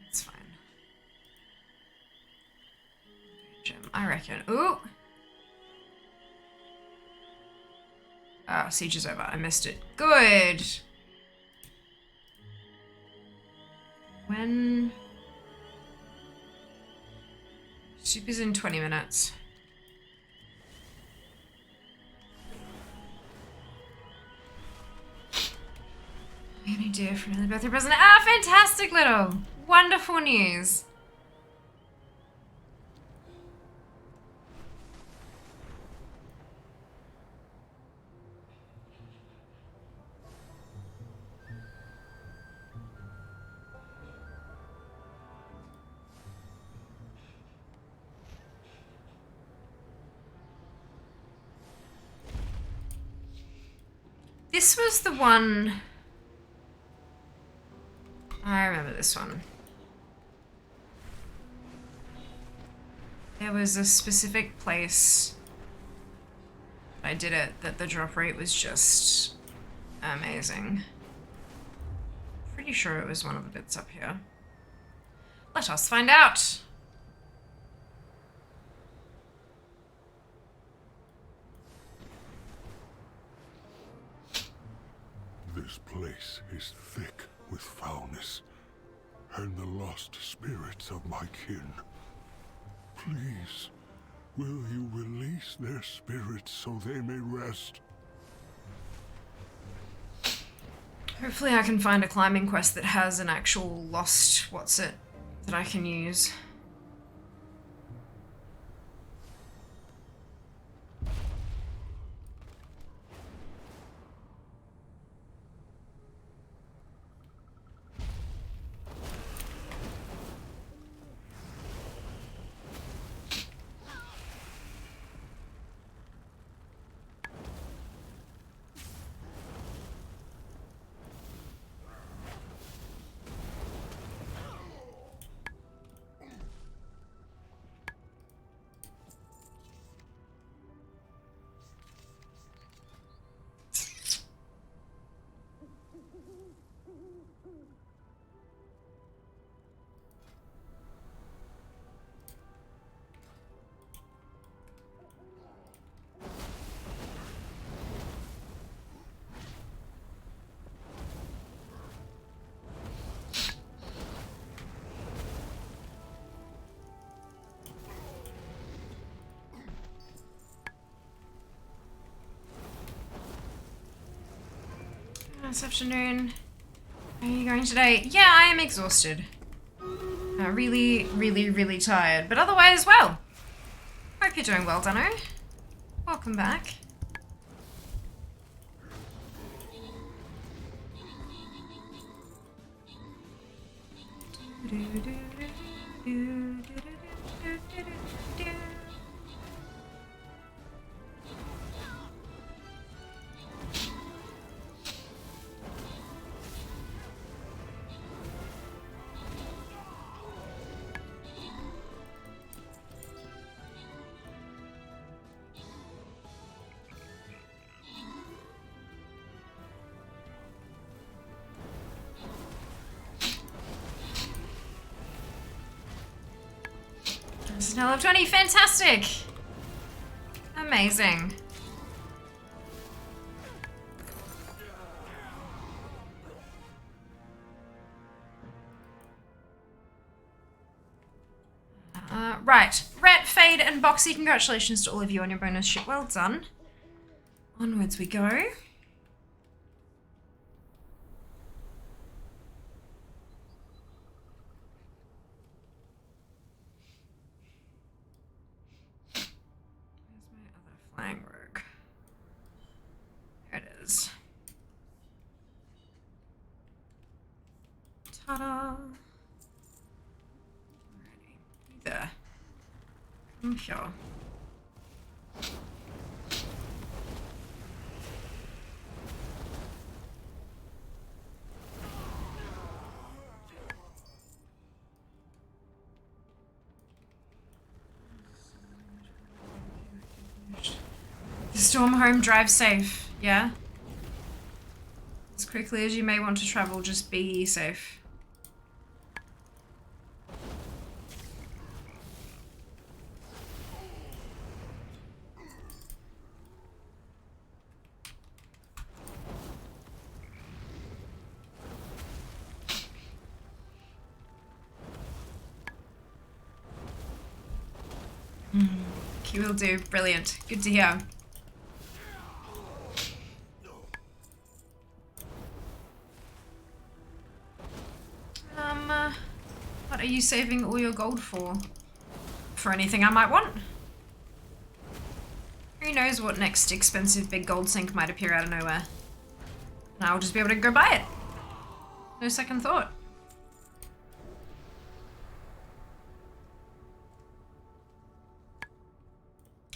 Speaker 5: It's fine. Gem, I reckon. Ooh! Ah, siege is over. I missed it. Good! When... Soup is in 20 minutes. Any idea for another birthday present? Ah, fantastic, little! Wonderful news. This was the one... I remember this one. There was a specific place I did it that the drop rate was just amazing. Pretty sure it was one of the bits up here. Let us find out.
Speaker 7: This place is thick with foulness, and the lost spirits of my kin. Please, will you release their spirits so they may rest?
Speaker 5: Hopefully I can find a climbing quest that has an actual lost what's-it that I can use. This afternoon. How are you going today? Yeah, I am exhausted. Really, really, really tired. But otherwise, well. Hope you're doing well, Dunno. Welcome back. Snail of 20, fantastic! Amazing. Right, Rat, Fade, and Boxy, congratulations to all of you on your bonus ship. Well done. Onwards we go. Flying rogue. There it is. Ta-da! Alrighty. There. Come here. Storm home, drive safe, yeah? As quickly as you may want to travel, just be safe. You will do. Brilliant. Good to hear. are you saving all your gold for? For anything I might want? Who knows what next expensive big gold sink might appear out of nowhere. And I'll just be able to go buy it. No second thought.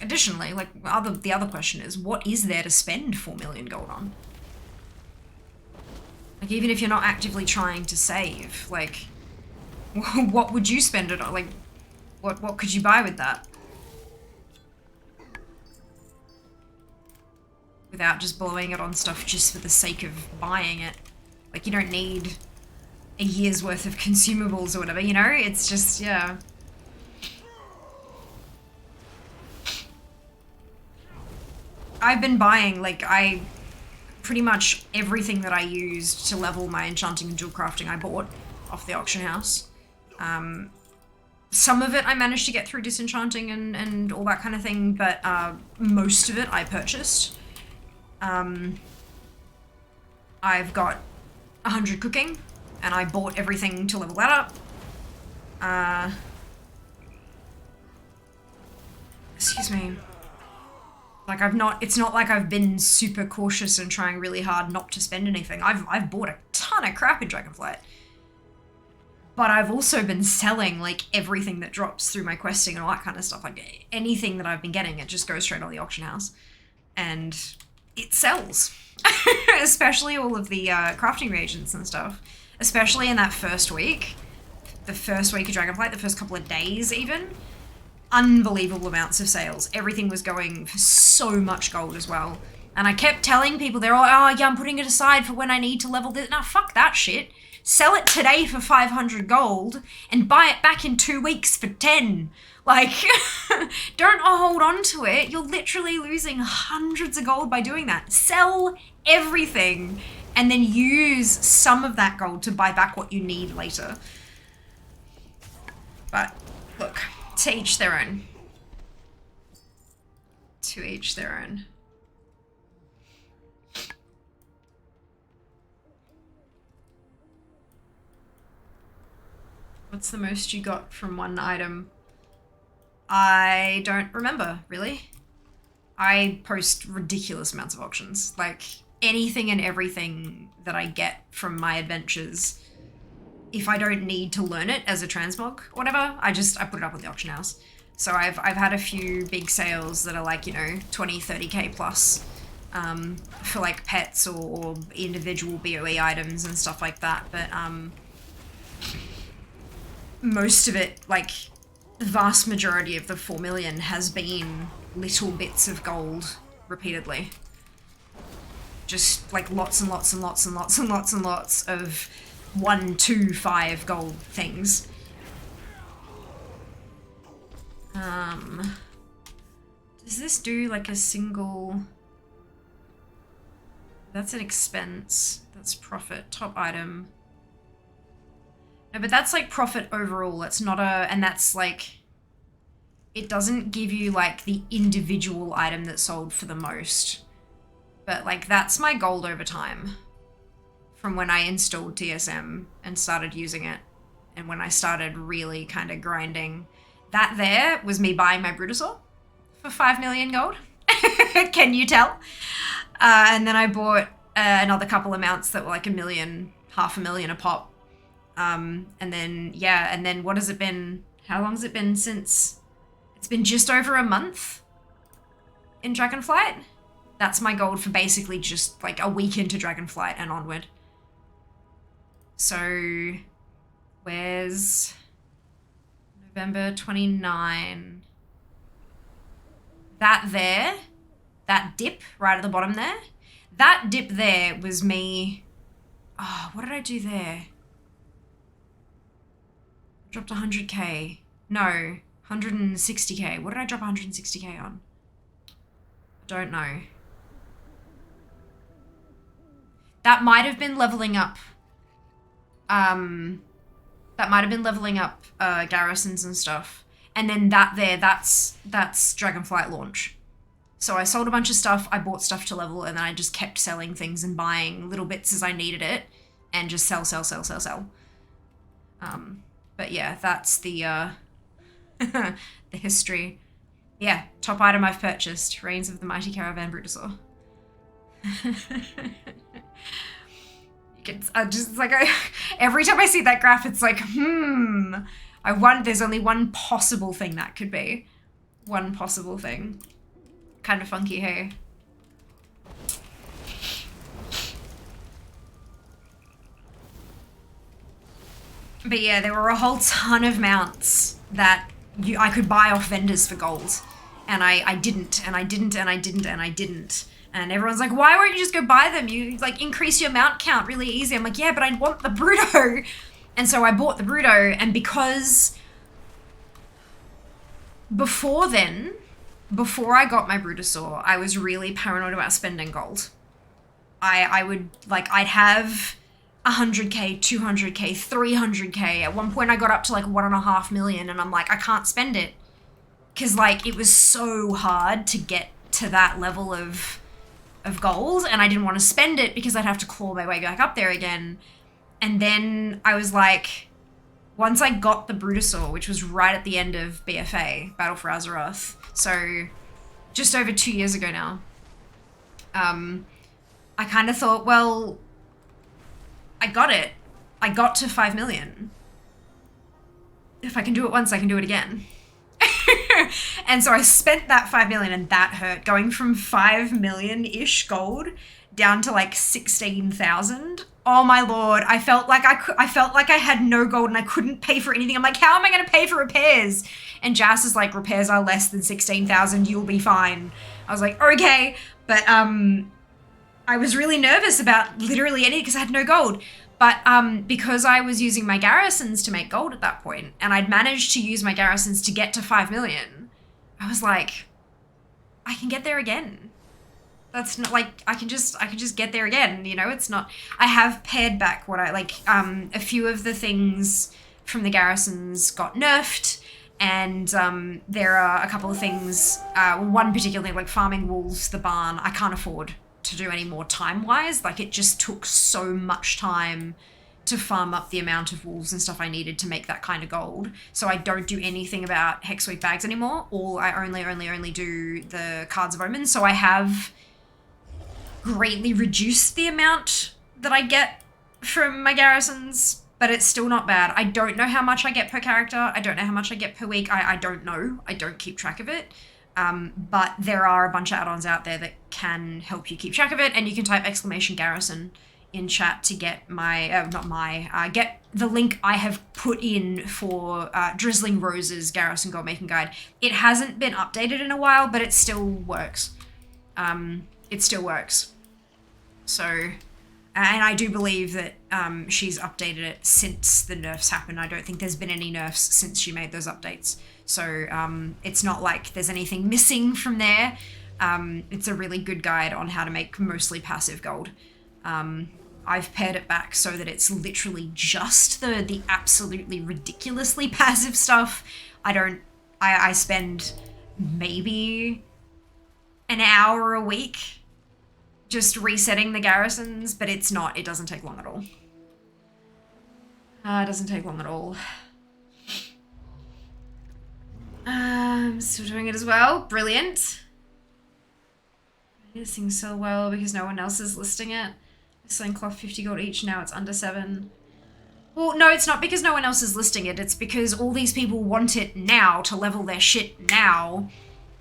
Speaker 5: Additionally, like, the other question is, what is there to spend 4 million gold on? Like, even if you're not actively trying to save, like, what would you spend it on? Like, what could you buy with that? Without just blowing it on stuff just for the sake of buying it. Like, you don't need a year's worth of consumables or whatever, you know? It's just, yeah. I've been buying, like, pretty much everything that I used to level my enchanting and dual crafting I bought off the auction house. Some of it I managed to get through disenchanting and all that kind of thing, but most of it I purchased. I've got 100 cooking, and I bought everything to level that up. Excuse me. Like, it's not like I've been super cautious and trying really hard not to spend anything. I've bought a ton of crap in Dragonflight. But I've also been selling, like, everything that drops through my questing and all that kind of stuff. Like, anything that I've been getting, it just goes straight on the auction house. And it sells. Especially all of the crafting reagents and stuff. Especially in that first week. The first week of Dragonflight, the first couple of days even. Unbelievable amounts of sales. Everything was going for so much gold as well. And I kept telling people, they're all, oh yeah, I'm putting it aside for when I need to level this. Now fuck that shit. Sell it today for 500 gold and buy it back in 2 weeks for 10. Like, don't hold on to it. You're literally losing hundreds of gold by doing that. Sell everything and then use some of that gold to buy back what you need later. But look, to each their own. To each their own. What's the most you got from one item? I don't remember, really. I post ridiculous amounts of auctions. Like, anything and everything that I get from my adventures, if I don't need to learn it as a transmog or whatever, I put it up on the auction house. So I've had a few big sales that are like, you know, 20, 30k plus for like pets or individual BOE items and stuff like that. But most of it, like the vast majority of the 4 million has been little bits of gold repeatedly. Just like lots and lots and lots and lots and lots and lots of 1, 2, 5 gold things. Does this do like a single... That's an expense. That's profit. Top item. No, but that's like profit overall. It's not a... And that's like... It doesn't give you like the individual item that sold for the most. But like that's my gold over time. From when I installed TSM and started using it. And when I started really kind of grinding. That there was me buying my Brutosaur for 5 million gold. Can you tell? And then I bought another couple amounts that were like 1 million, 500,000 a pop. And then, yeah, and then what has it been? How long has it been since? It's been just over a month in Dragonflight. That's my gold for basically just like a week into Dragonflight and onward. So, where's November 29? That there, that dip right at the bottom there, that dip there was me. Oh, what did I do there? I dropped 100k. No, 160k. What did I drop 160k on? I don't know. That might have been leveling up. That might have been leveling up garrisons and stuff. And then that there, that's Dragonflight launch. So I sold a bunch of stuff, I bought stuff to level, and then I just kept selling things and buying little bits as I needed it, and just sell. But yeah, that's the the history. Yeah, top item I've purchased, Reigns of the Mighty Caravan Brutosaur. It's like every time I see that graph, it's like, there's only one possible thing that could be. One possible thing. Kind of funky, hey? But yeah, there were a whole ton of mounts that I could buy off vendors for gold. And I didn't, and I didn't, and I didn't, and I didn't. And everyone's like, why won't you just go buy them? You like increase your mount count really easy. I'm like, yeah, but I want the Bruto. And so I bought the Bruto, and because before then, before I got my Brutosaur, I was really paranoid about spending gold. I would, like, I'd have 100k, 200k, 300k. At one point I got up to like 1.5 million, and I'm like, I can't spend it. Cause like, it was so hard to get to that level of gold, and I didn't want to spend it because I'd have to claw my way back up there again. And then I was like, once I got the Brutosaur, which was right at the end of BFA, Battle for Azeroth, so just over 2 years ago now, I kind of thought, well, I got it. I got to 5 million. If I can do it once, I can do it again. And so I spent that 5 million, and that hurt. Going from 5 million-ish gold down to like 16,000. Oh my lord, I felt like I had no gold and I couldn't pay for anything. I'm like, how am I going to pay for repairs? And Jas is like, repairs are less than 16,000, you'll be fine. I was like, okay, but I was really nervous about literally anything because I had no gold. But because I was using my garrisons to make gold at that point, and I'd managed to use my garrisons to get to 5 million, I was like, I can get there again. That's not like, I can just get there again, you know? It's not, I have pared back what I, like, a few of the things from the garrisons got nerfed, and there are a couple of things, one particular thing, like farming wolves, the barn, I can't afford to do any more time-wise. Like, it just took so much time to farm up the amount of wolves and stuff I needed to make that kind of gold. So I don't do anything about Hexweek bags anymore. I only do the Cards of Omen. So I have greatly reduced the amount that I get from my garrisons, but it's still not bad. I don't know how much I get per character. I don't know how much I get per week. I don't know. I don't keep track of it. But there are a bunch of add-ons out there that can help you keep track of it, and you can type !garrison in chat to get my, get the link I have put in for Drizzling Rose's Garrison Gold Making Guide. It hasn't been updated in a while, but it still works. It still works. So, and I do believe that she's updated it since the nerfs happened. I don't think there's been any nerfs since she made those updates. So it's not like there's anything missing from there. It's a really good guide on how to make mostly passive gold. I've pared it back so that it's literally just the absolutely ridiculously passive stuff. I spend maybe an hour a week just resetting the garrisons, but it doesn't take long at all. It doesn't take long at all. I'm still doing it as well. Brilliant. Listing so well because no one else is listing it. Selling cloth 50 gold each, now it's under 7. Well, no, it's not because no one else is listing it. It's because all these people want it now to level their shit now,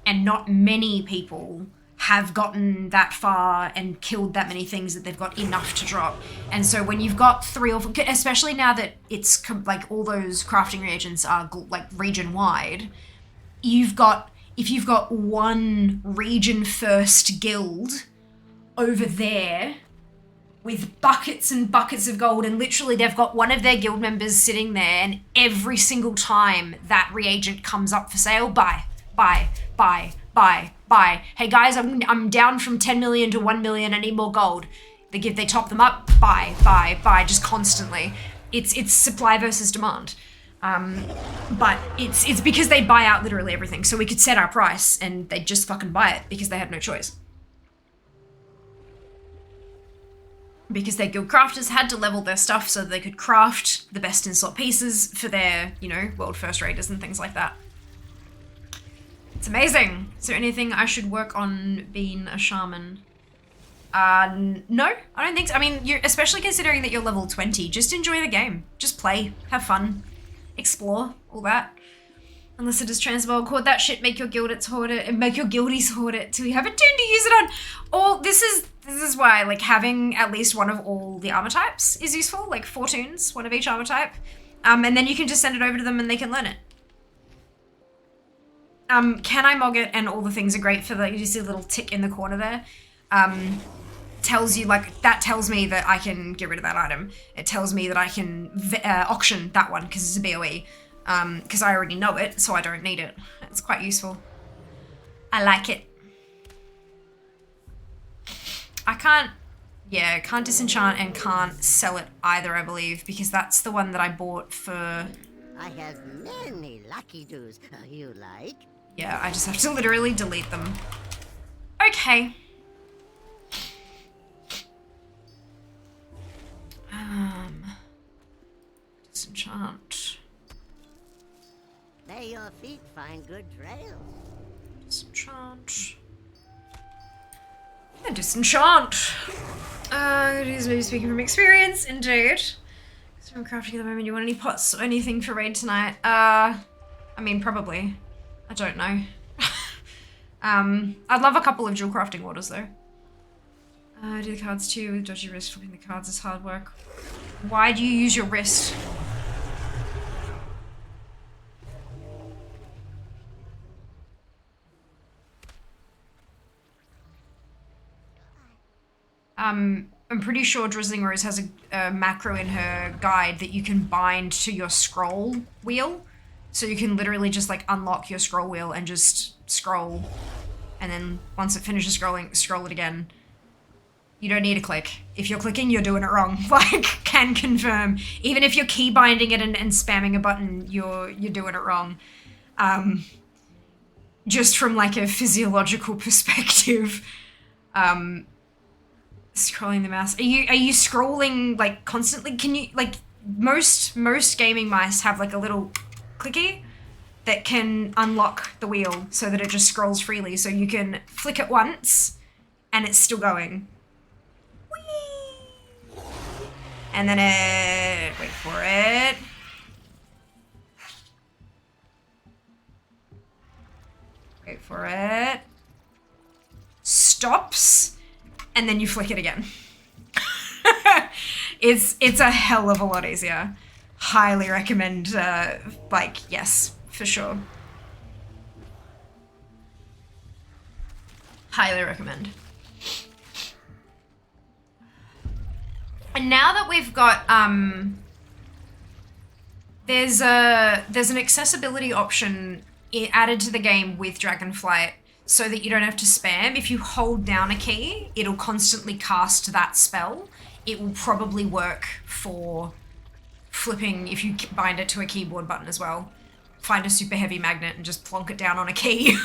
Speaker 5: and not many people have gotten that far and killed that many things that they've got enough to drop. And so when you've got 3 or 4, especially now that it's like all those crafting reagents are like region wide, if you've got one region first guild over there with buckets and buckets of gold, and literally they've got one of their guild members sitting there, and every single time that reagent comes up for sale, buy. Hey guys, I'm down from 10 million to 1 million, I need more gold. They top them up, buy, just constantly. It's supply versus demand. But it's because they buy out literally everything. So we could set our price and they'd just fucking buy it because they had no choice. because their guild crafters had to level their stuff so they could craft the best in slot pieces for their, you know, world first raiders and things like that. It's amazing. Is there anything I should work on being a shaman? No, I don't think so. I mean, you're, especially considering that you're level 20, just enjoy the game. Just play, have fun, explore, all that. Unless it is transmog, hoard that shit, make your guildies hoard it, and make your guildies hoard it till you have a tune to use it on. Or this is why, like, having at least one of all the armor types is useful, like 4 tunes, one of each armor type. And then you can just send it over to them and they can learn it. Can I mog it? And all the things are great for the, you see a little tick in the corner there. Tells you, like, that tells me that I can get rid of that item. It tells me that I can auction that one because it's a BOE. Because I already know it, so I don't need it. It's quite useful. I like it. I can't disenchant and can't sell it either, I believe, because that's the one that I bought for...
Speaker 9: I have many lucky doos you like.
Speaker 5: Yeah, I just have to literally delete them. Okay. Disenchant.
Speaker 9: May your feet find good trails.
Speaker 5: Disenchant. And disenchant. It is maybe speaking from experience, indeed. So I'm crafting at the moment. You want any pots or anything for raid tonight? I mean, probably. I don't know. I'd love a couple of dual crafting orders though. Do the cards too with dodgy wrist. Flipping the cards is hard work. Why do you use your wrist? I'm pretty sure Drizzling Rose has a macro in her guide that you can bind to your scroll wheel. So you can literally just like unlock your scroll wheel and just scroll. And then once it finishes scrolling, scroll it again. You don't need to click. If you're clicking, you're doing it wrong. Like, can confirm. Even if you're key binding it and spamming a button, you're doing it wrong. Just from like a physiological perspective. Scrolling the mouse. Are you scrolling like constantly? Can you like most gaming mice have like a little clicky that can unlock the wheel so that it just scrolls freely, so you can flick it once and it's still going. Whee! And then wait for it. Wait for it. Stops. And then you flick it again. It's a hell of a lot easier. Highly recommend, like, yes, for sure. Highly recommend. And now that we've got, there's an accessibility option added to the game with Dragonflight, so that you don't have to spam. If you hold down a key, it'll constantly cast that spell. It will probably work for flipping if you bind it to a keyboard button as well. Find a super heavy magnet and just plonk it down on a key.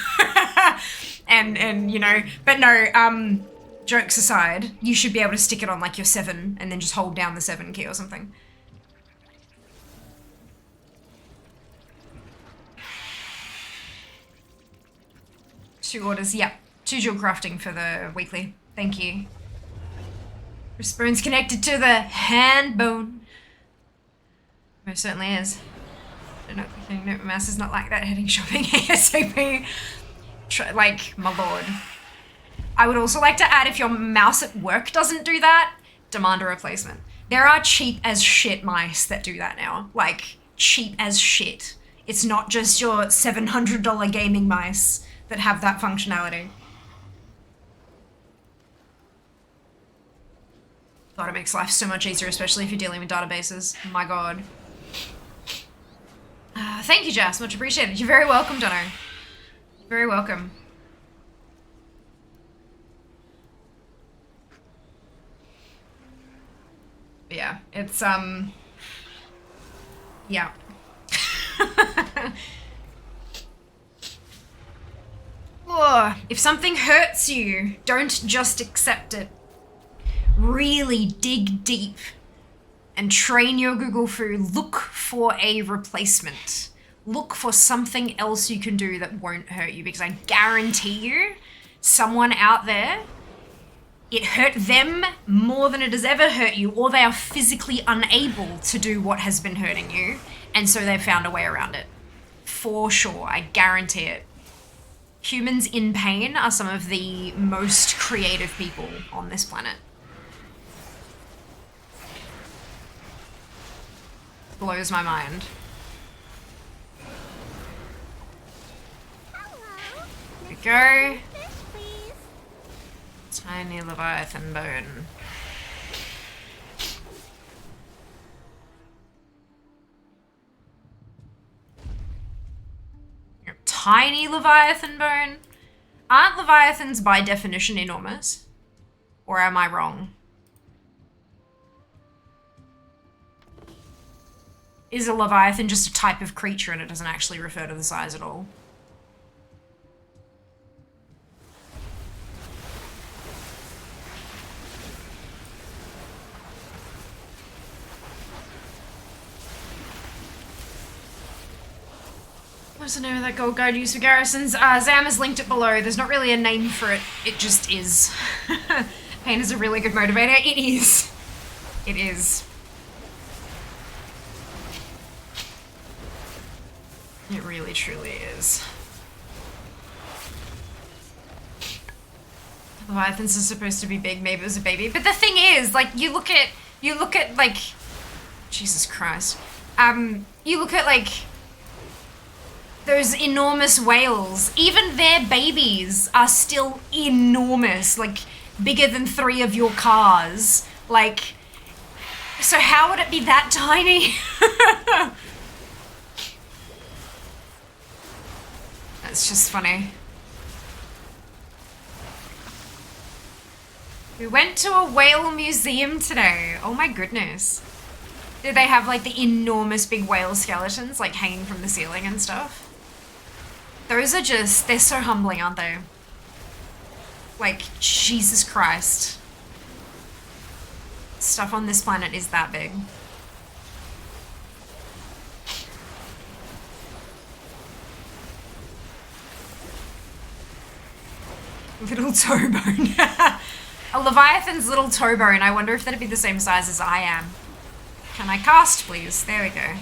Speaker 5: and you know, but no, jokes aside, you should be able to stick it on like your 7 and then just hold down the 7 key or something. Two orders, yep. 2 dual crafting for the weekly. Thank you. Wrist bone's connected to the hand bone. Most certainly is. I don't know, clicking no, my mouse is not like that. Heading shopping ASAP. Like, my lord. I would also like to add, if your mouse at work doesn't do that, demand a replacement. There are cheap as shit mice that do that now. Like, cheap as shit. It's not just your $700 gaming mice that have that functionality. God, it makes life so much easier, especially if you're dealing with databases. My god. Thank you, Jess. Much appreciated. You're very welcome, Dono. You're very welcome. But yeah, it's, yeah. Oh, if something hurts you, don't just accept it.
Speaker 1: really dig deep and train your Google Fu, look for a replacement. Look for something else you can do that won't hurt you, because I guarantee you, someone out there, it hurt them more than it has ever hurt you, or they are physically unable to do what has been hurting you, and so they've found a way around it. For sure, I guarantee it. Humans in pain are some of the most creative people on this planet. Blows my mind. Here we go. Tiny Leviathan bone. Tiny Leviathan bone? Aren't Leviathans by definition enormous? Or am I wrong? Is a Leviathan just a type of creature and it doesn't actually refer to the size at all? What's the name of that gold guide used for garrisons? Zam has linked it below. There's not really a name for it. It just is. Pain is a really good motivator. It is. It is. It really, truly is. Leviathans are supposed to be big. Maybe it was a baby. But the thing is, like, you look at like, Jesus Christ. You look at like those enormous whales. Even their babies are still enormous, like bigger than 3 of your cars. Like, so how would it be that tiny? That's just funny. We went to a whale museum today. Oh my goodness. Did they have like the enormous big whale skeletons like hanging from the ceiling and stuff? Those are just, they're so humbling, aren't they? Like, Jesus Christ. Stuff on this planet is that big. Little toe bone. A Leviathan's little toe bone. I wonder if that'd be the same size as I am. Can I cast, please? There we go.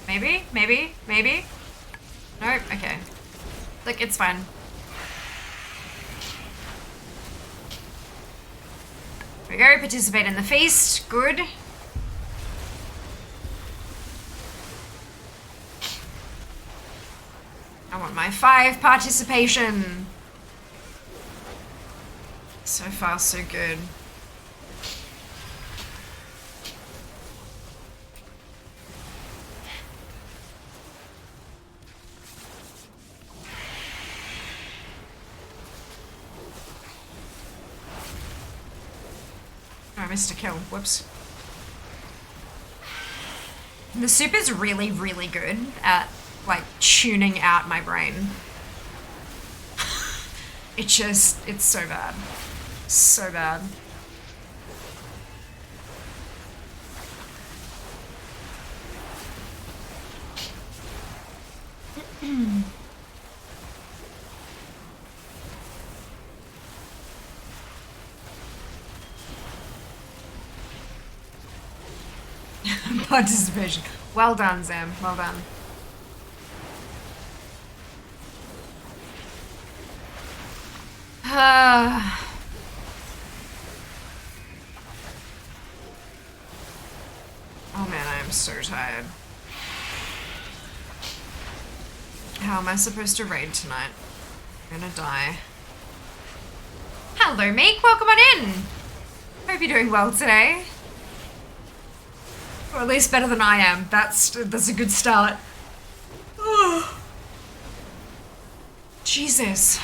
Speaker 1: Maybe? Maybe? Maybe? Nope. Okay. Look, it's fine. There we go. Participate in the feast. Good. I want my 5 participation. So far, so good. Oh, I missed a kill. Whoops. The soup is really, really good at, like, tuning out my brain. It's so bad. So bad. Participation. Well done, Zam. Well done. Oh man, I am so tired. How am I supposed to raid tonight? I'm gonna die. Hello, Meek. Welcome on in. Hope you're doing well today. Or at least better than I am. That's a good start. Oh. Jesus.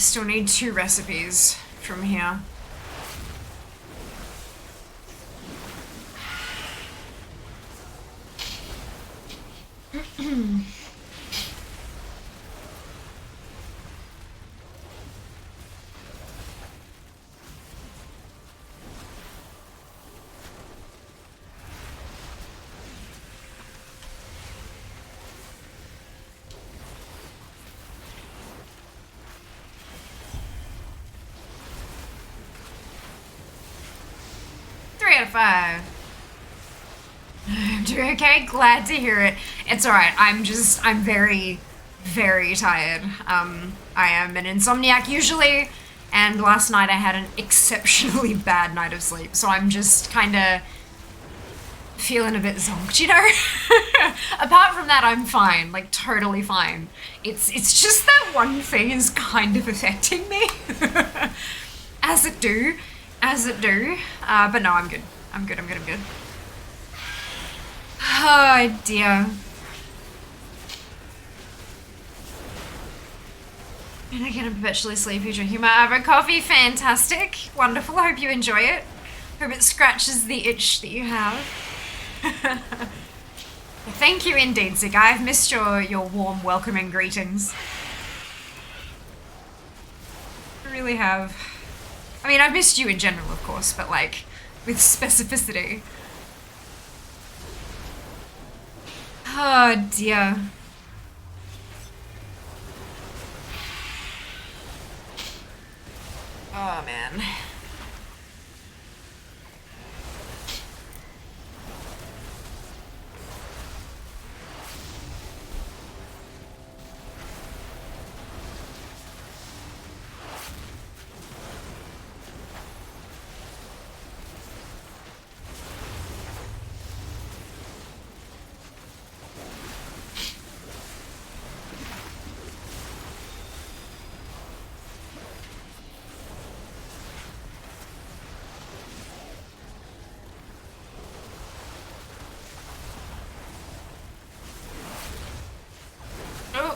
Speaker 5: still need 2 recipes from here. Five. I'm doing okay. Glad to hear it. It's alright. I'm very, very tired. I am an insomniac usually, and last night I had an exceptionally bad night of sleep, so I'm just kind of feeling a bit zonked, you know? Apart from that, I'm fine. Like, totally fine. It's just that one thing is kind of affecting me. As it do. But no, I'm good. I'm good. Oh dear. And I get perpetually sleepy drinking my Avo coffee. Fantastic. Wonderful. I hope you enjoy it. Hope it scratches the itch that you have. Thank you indeed, Zig. I've missed your warm welcoming greetings. I really have. I mean, I've missed you in general, of course, but like, with specificity. Oh dear. Oh man.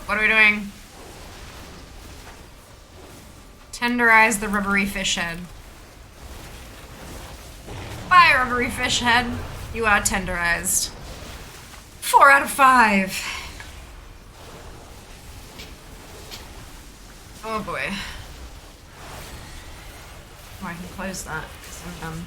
Speaker 5: What are we doing? Tenderize the rubbery fish head. Bye, rubbery fish head. You are tenderized. 4 out of 5. Oh boy. Oh, I can close that because I'm done.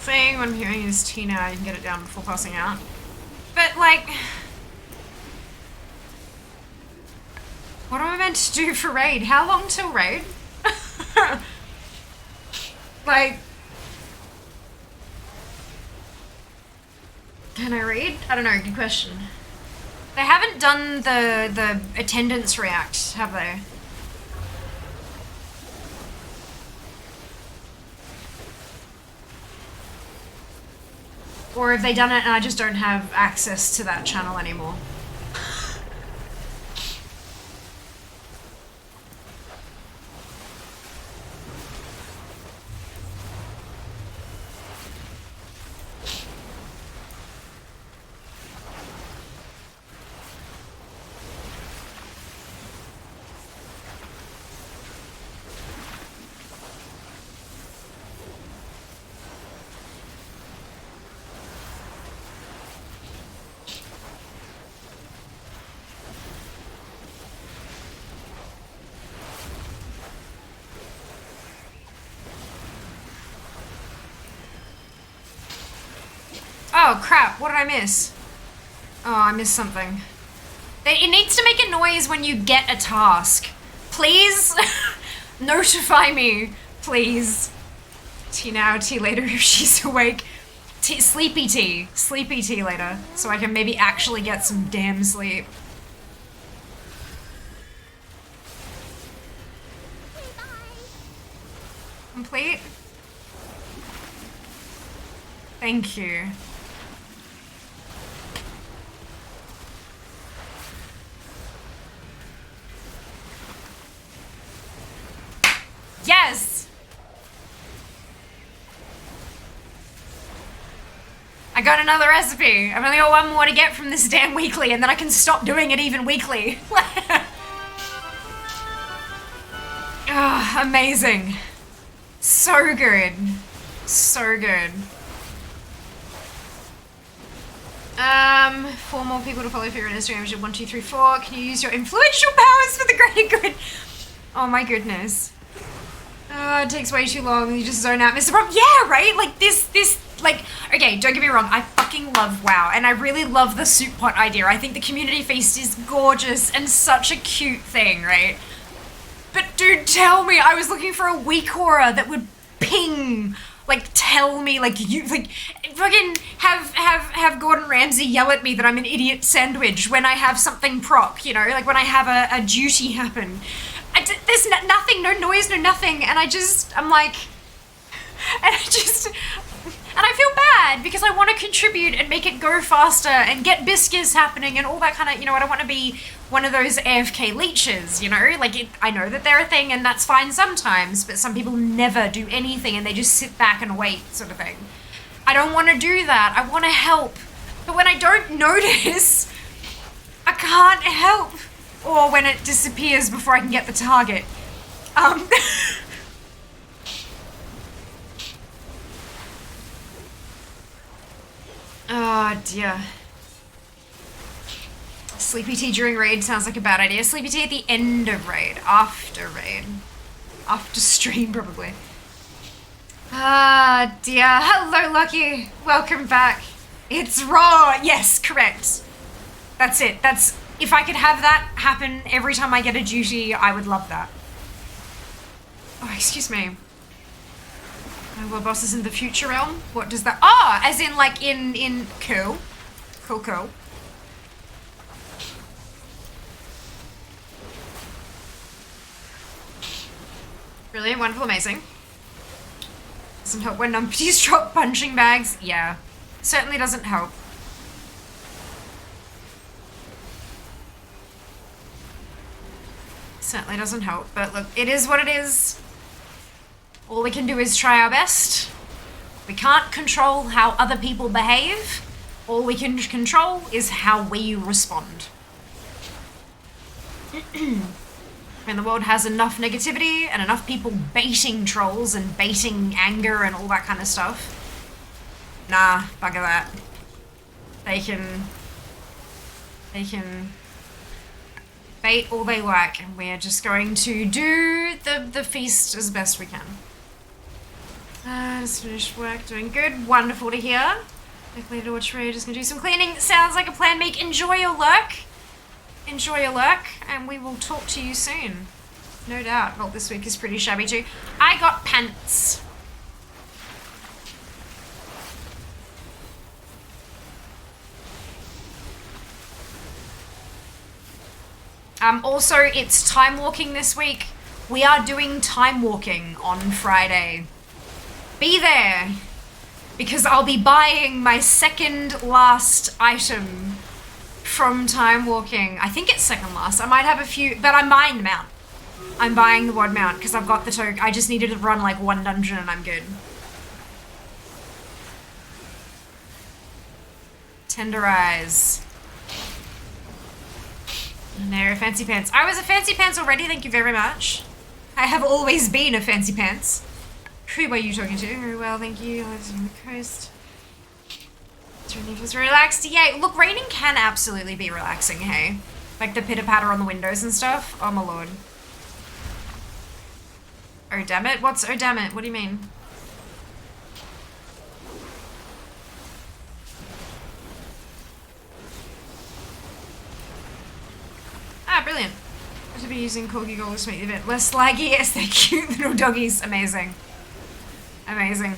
Speaker 5: Thing when I'm hearing is Tina, I can get it down before passing out. But like, what am I meant to do for raid? How long till raid? Like, can I raid? I don't know, good question. They haven't done the attendance react, have they? Or have they done it and I just don't have access to that channel anymore? Oh crap, what did I miss? Oh, I missed something. It needs to make a noise when you get a task. Please notify me, please. Tea now, tea later if she's awake. Sleepy tea later, so I can maybe actually get some damn sleep. Thank you. Yes! I got another recipe. I've only got one more to get from this damn weekly, and then I can stop doing it even weekly. Oh, amazing. So good. So good. 4 more people to follow for your Instagram. 1, 2, 3, 4. Can you use your influential powers for the greater good? Oh my goodness. Oh, it takes way too long. You just zone out. Mr. Rob, yeah, right? Like this, like, okay, don't get me wrong. I fucking love WoW, and I really love the soup pot idea. I think the community feast is gorgeous and such a cute thing, right? But dude, tell me, I was looking for a weak aura that would ping, like tell me, like you, like fucking have Gordon Ramsay yell at me that I'm an idiot sandwich when I have something proc, you know, like when I have a duty happen. There's nothing, no noise, no nothing, and I'm like, and I feel bad because I want to contribute and make it go faster and get biscuits happening and all that kind of, you know, I don't want to be one of those AFK leeches, you know, like I know that they're a thing and that's fine sometimes, but some people never do anything and they just sit back and wait sort of thing. I don't want to do that. I want to help, but when I don't notice, I can't help. Or when it disappears before I can get the target. Oh dear. Sleepy tea during raid sounds like a bad idea. Sleepy tea at the end of raid. After raid. After stream, probably. Ah, dear. Hello, Lucky. Welcome back. It's raw. Yes, correct. That's it. That's... If I could have that happen every time I get a duty, I would love that. Oh, excuse me. What boss is in the future realm? What does that... Oh, as in like in cool. Cool. Brilliant, wonderful, amazing. Doesn't help when numpties drop punching bags. Yeah, certainly doesn't help. Certainly doesn't help, but look, it is what it is. All we can do is try our best. We can't control how other people behave. All we can control is how we respond. When the world has enough negativity and enough people baiting trolls and baiting anger and all that kind of stuff, nah, bugger that. They can bait all they like, and we're just going to do the feast as best we can. Just finished work, doing good, wonderful to hear. Back later to watch raid, just gonna do some cleaning. Sounds like a plan, Meek. Enjoy your lurk. Enjoy your lurk, and we will talk to you soon. No doubt. Well, this week is pretty shabby too. I got pants. Also, it's time walking this week. We are doing time walking on Friday. Be there, because I'll be buying my second last item from time walking. I think it's second last. I might have a few, but I'm buying the mount. I'm buying the WOD mount because I've got the token. I just needed to run like one dungeon and I'm good. Tenderize. No, fancy pants. I was a fancy pants already, thank you very much. I have always been a fancy pants. Who were you talking to? Very well, thank you. I was on the coast. It was relaxed. Yeah, look, raining can absolutely be relaxing, hey? Like the pitter-patter on the windows and stuff. Oh my lord. Oh damn it? What's oh damn it? What do you mean? Ah, brilliant. I should be using corgi goggles to make the event less laggy. Yes, they're cute little doggies. Amazing. Amazing.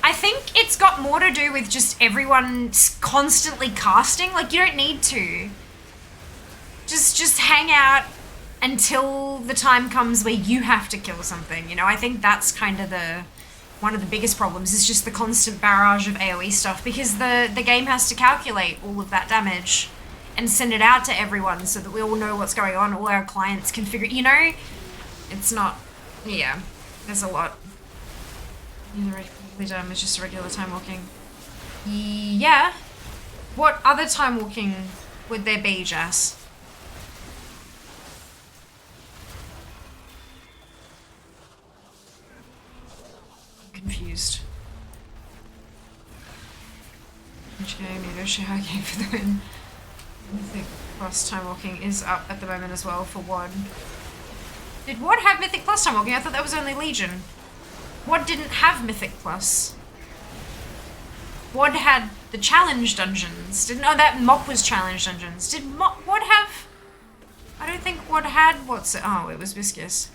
Speaker 5: I think it's got more to do with just everyone constantly casting. Like, you don't need to. Just hang out until the time comes where you have to kill something, you know? I think that's kind of the
Speaker 1: one of the biggest problems is just the constant barrage of AoE stuff, because the game has to calculate all of that damage and send it out to everyone so that we all know what's going on, all our clients can figure, you know? It's not, yeah, there's a lot. Completely dumb, it's just regular time walking. Yeah. What other time walking would there be, Jess? Confused. Which game? Maybe show how game for the win. Mythic Plus time walking is up at the moment as well for WOD. Did WOD have Mythic Plus time walking? I thought that was only Legion. WOD didn't have Mythic Plus. WOD had the challenge dungeons. Didn't know that Mop was challenge dungeons. Did WOD have? I don't think WOD had. What's it? Oh, it was Viscous.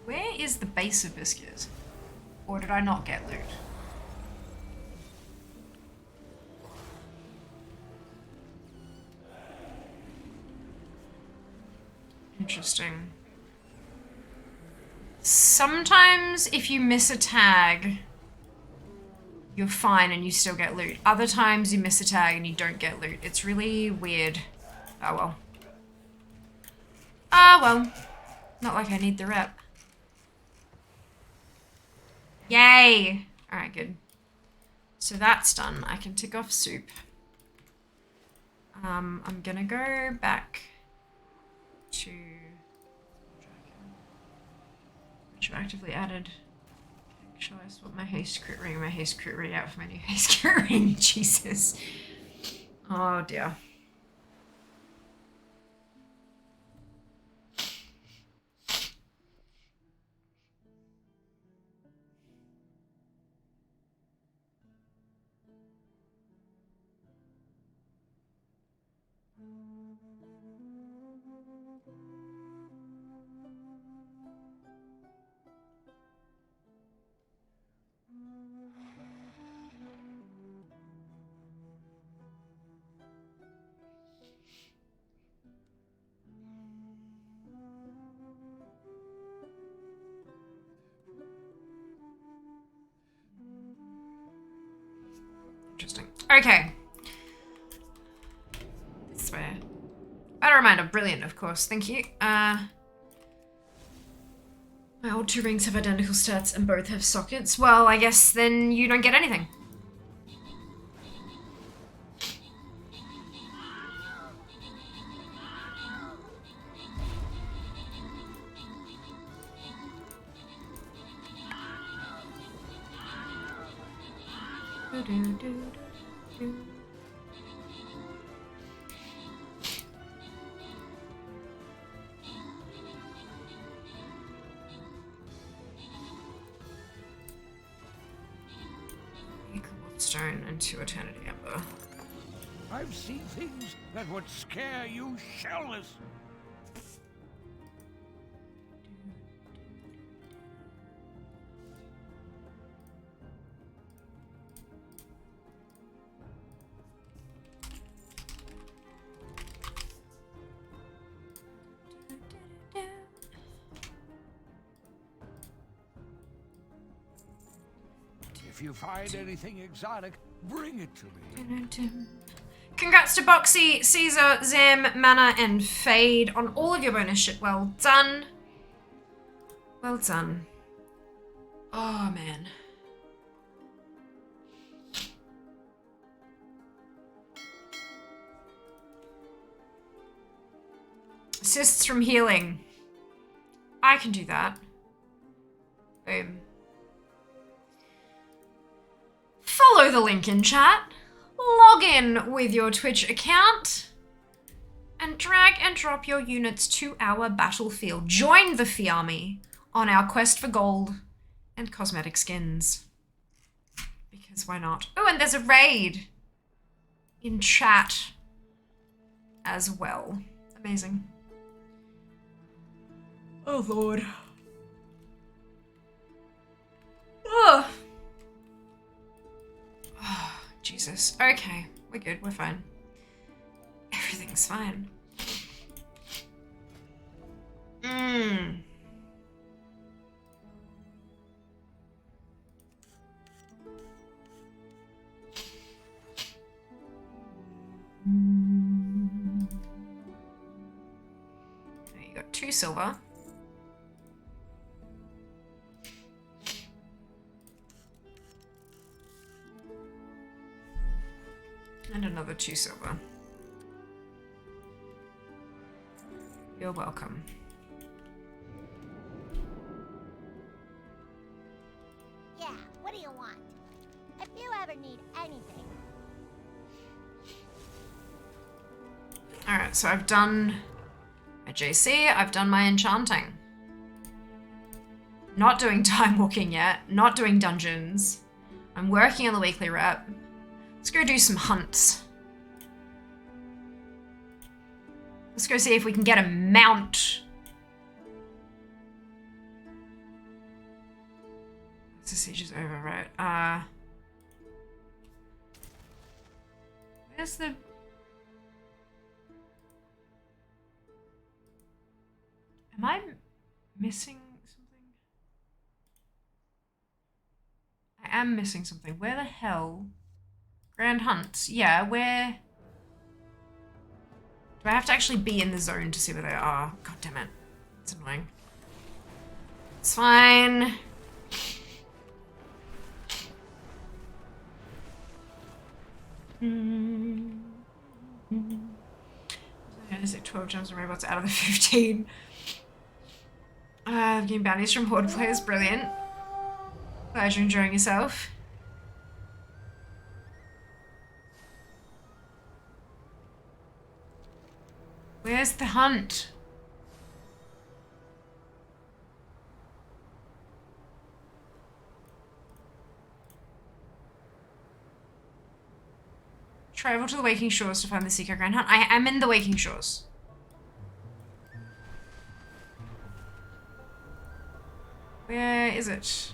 Speaker 1: Where is the base of Viscous? Or did I not get loot? Interesting. Sometimes if you miss a tag, you're fine and you still get loot. Other times you miss a tag and you don't get loot. It's really weird. Oh well. Ah well. Not like I need the rep. Yay! Alright, good. So that's done. I can tick off soup. I'm gonna go back to retroactively added. Shall I swap my haste crit ring out for my new haste crit ring? Jesus. Oh dear. Interesting. Okay. This way. Battle reminder, brilliant, of course. Thank you. My old two rings have identical stats and both have sockets. Well, I guess then you don't get anything. Stone and 2 Eternity Ember.
Speaker 3: I've seen things that would scare you shellless. If you find anything exotic, bring it to me.
Speaker 1: Congrats to Boxy, Caesar, Zam, Mana, and Fade on all of your bonus shit. Well done. Well done. Oh, man. Assists from healing. I can do that. Boom. Follow the link in chat, log in with your Twitch account, and drag and drop your units to our battlefield. Join the Fee Army on our quest for gold and cosmetic skins. Because
Speaker 5: Because why not? Oh, and there's a raid in chat as well. Amazing. Oh, Lord. Oh. Oh, Jesus. Okay, we're good. We're fine. Everything's fine. You got 2 silver. And another 2 silver. You're welcome.
Speaker 9: Yeah, what do you want? If you ever need anything.
Speaker 5: Alright, so I've done my JC, I've done my enchanting. Not doing time walking yet, not doing dungeons. I'm working on the weekly rep. Let's go do some hunts. Let's go see if we can get a mount. The siege is over, right? Where's the... Am I missing something? I am missing something. Where the hell? Grand Hunts. Yeah, where... Do I have to actually be in the zone to see where they are? God damn it. It's annoying. It's fine. Is it 12 gems and robots out of the 15? Getting bounties from Horde players, brilliant. Glad you're enjoying yourself. Where's the hunt? Travel to the Waking Shores to find the secret Grand Hunt. I am in the Waking Shores. Where is it?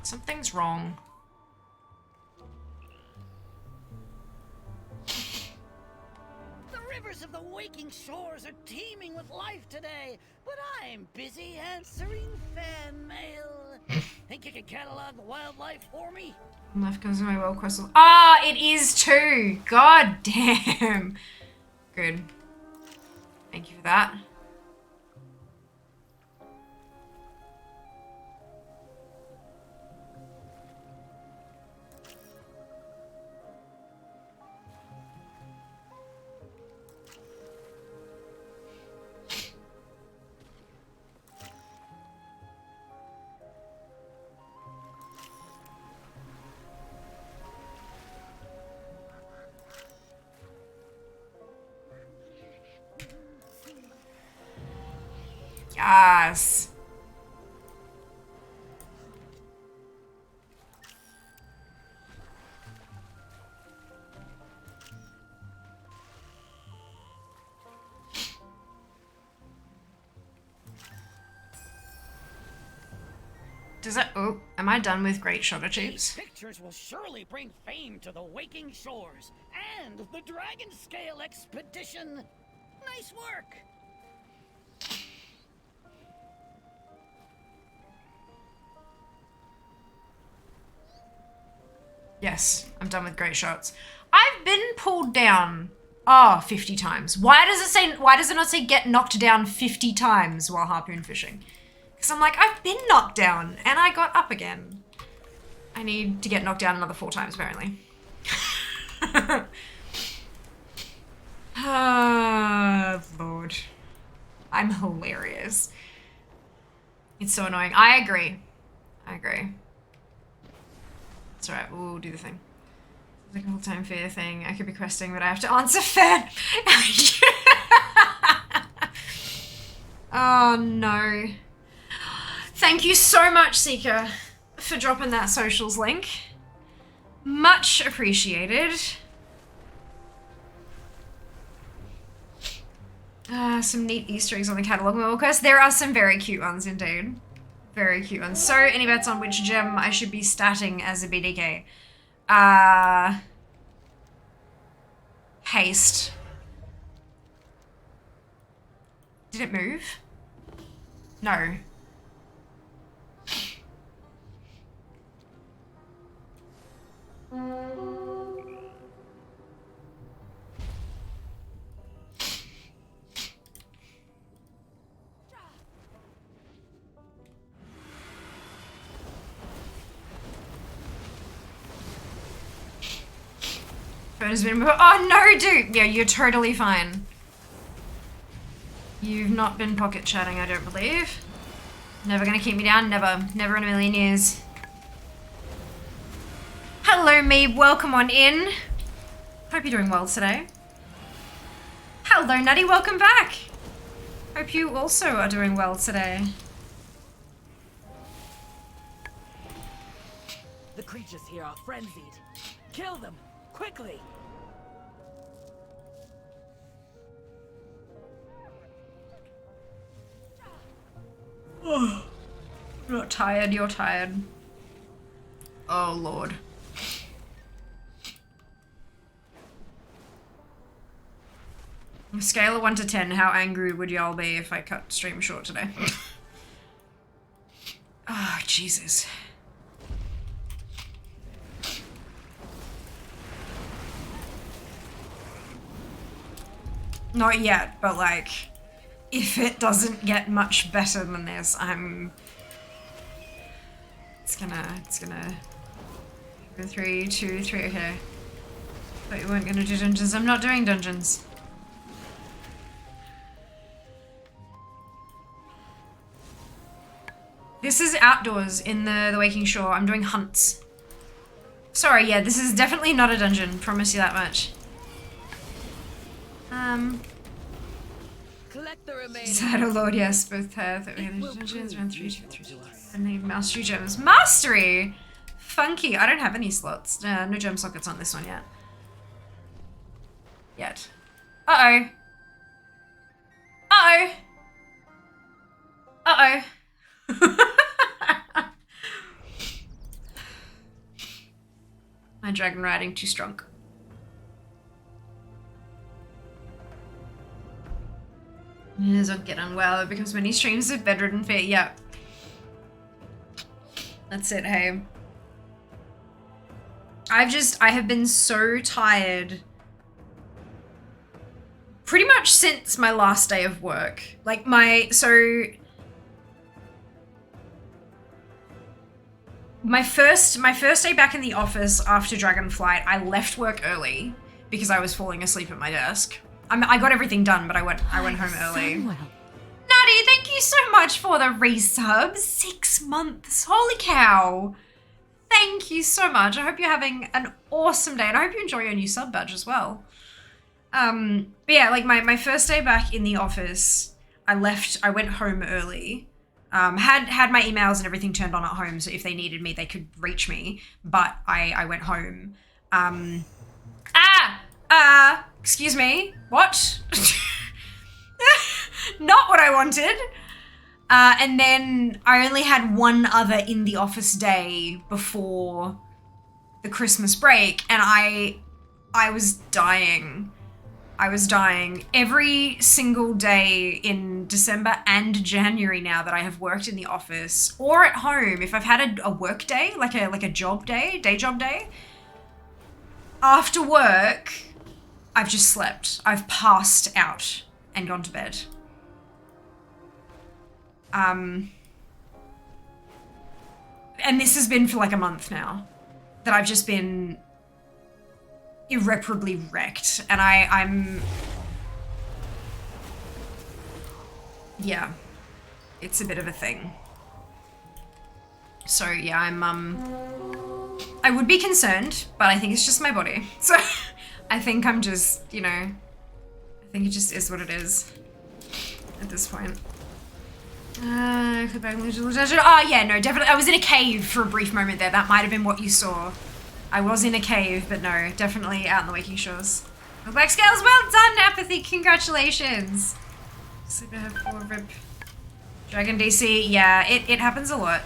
Speaker 5: Something's wrong.
Speaker 6: The rivers of the Waking Shores are teeming with life today, but I'm busy answering fan mail. Think you can catalog the wildlife for me?
Speaker 5: Left comes my well quest. Ah, it is too. God damn. Good. Thank you for that. Yes. Does that... Oh, am I done with Great Shotter
Speaker 6: These
Speaker 5: Tubes?
Speaker 6: pictures will surely bring fame to the Waking Shores and the Dragon Scale Expedition. Nice work.
Speaker 5: Yes, I'm done with great shots. I've been pulled down 50 times. Why does it not say get knocked down 50 times while harpoon fishing? Because I'm like, I've been knocked down and I got up again. I need to get knocked down another 4 times apparently. Ah, Lord. I'm hilarious. It's so annoying. I agree. It's alright, we'll do the thing. It's like a full-time fair thing. I could be questing, but I have to answer fan. Oh no.
Speaker 1: Thank you so much, Seeker, for dropping that socials link. Much appreciated. Some neat Easter eggs on the catalog quest. There are some very cute ones indeed. Very cute ones. So, any bets on which gem I should be statting as a BDK? Haste. Did it move? No. Oh no, dude! Yeah, you're totally fine. You've not been pocket chatting, I don't believe. Never gonna keep me down, never. Never in a million years. Hello, Meeb, welcome on in. Hope you're doing well today. Hello, Nutty, welcome back. Hope you also are doing well today.
Speaker 8: The creatures here are frenzied. Kill them, quickly!
Speaker 1: Oh, you're not tired, you're tired. Oh, Lord. On a scale of 1 to 10, how angry would y'all be if I cut stream short today? Oh, Jesus. Not yet, but like, if it doesn't get much better than this, It's gonna... 3, 2, 3, okay. But you weren't gonna do dungeons. I'm not doing dungeons. This is outdoors in the Waking Shore. I'm doing hunts. Sorry, yeah, this is definitely not a dungeon. Promise you that much.
Speaker 8: Collect the remaining.
Speaker 1: Shadow Lord, yes, both have that we had dungeons around 3, 2, 3, 2. And need mastery gems. Mastery! Funky. I don't have any slots. No gem sockets on this one yet. Uh-oh. Uh-oh. Uh-oh. My dragon riding too strong. It doesn't get unwell. It becomes many streams of bedridden feet. Yeah. That's it, hey. I have been so tired pretty much since my last day of work. Like my first day back in the office after Dragonflight, I left work early because I was falling asleep at my desk. I got everything done, but I went home early. Natty, thank you so much for the resub. 6 months. Holy cow. Thank you so much. I hope you're having an awesome day, and I hope you enjoy your new sub badge as well. But yeah, like my first day back in the office, I went home early. Had my emails and everything turned on at home, so if they needed me, they could reach me, but I went home. Excuse me, what? Not what I wanted. And then I only had one other in the office day before the Christmas break, and I was dying. I was dying every single day in December and January now that I have worked in the office or at home. If I've had a work day, like a job day, day job day, after work, I've just slept. I've passed out and gone to bed. And this has been for like a month now that I've just been irreparably wrecked, and I'm yeah, it's a bit of a thing. So yeah, I would be concerned, but I think it's just my body. So I think I'm just, you know, I think it just is what it is at this point. Oh yeah, no, definitely. I was in a cave for a brief moment there. That might have been what you saw. I was in a cave, but no, definitely out in the waking shores. Black Scales, well done, Apathy, congratulations. Sleep to have 4 rip. Dragon DC, yeah, it happens a lot.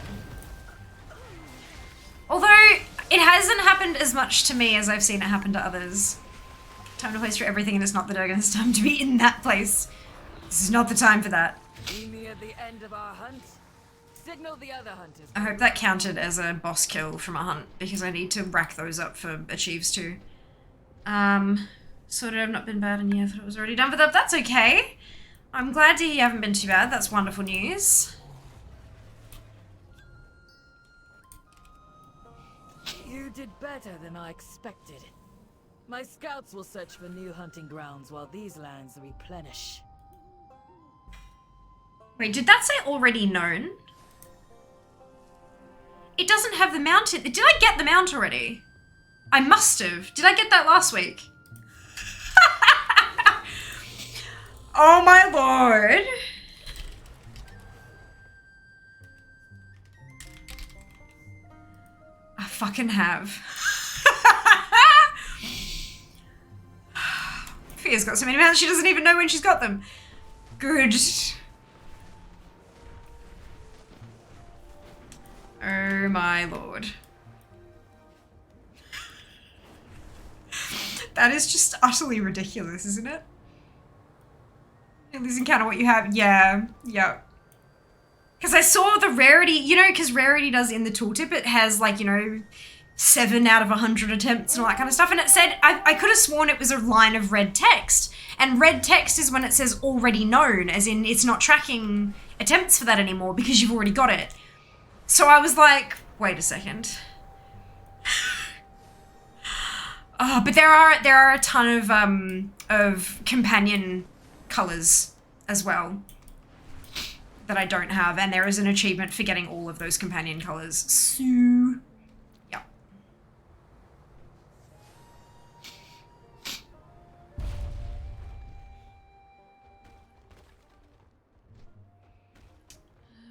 Speaker 1: Although, it hasn't happened as much to me as I've seen it happen to others. Time to place for everything and it's not the dragon, it's time to be in that place. This is not the time for that.
Speaker 8: We near the end of our hunt. Signal the other hunters.
Speaker 1: I hope that counted as a boss kill from a hunt, because I need to rack those up for achieves too. Sort of not been bad and yeah, I thought it was already done, but that's okay. I'm glad to hear you haven't been too bad, that's wonderful news.
Speaker 8: You did better than I expected. My scouts will search for new hunting grounds while these lands replenish.
Speaker 1: Wait, did that say already known? It doesn't have the mount in. Did I get the mount already? I must have. Did I get that last week? Oh my lord. I fucking have. Fia's got so many mounts she doesn't even know when she's got them. Good. Oh my lord. That is just utterly ridiculous, isn't it? At least encounter what you have. Yeah, yeah. Because I saw the rarity, you know, because rarity does in the tooltip, it has like, you know, 7 out of 100 attempts and all that kind of stuff. And it said, I could have sworn it was a line of red text. And red text is when it says already known, as in it's not tracking attempts for that anymore because you've already got it. So I was like, wait a second. Oh, but there are a ton of companion colors as well that I don't have, and there is an achievement for getting all of those companion colors. So, yeah.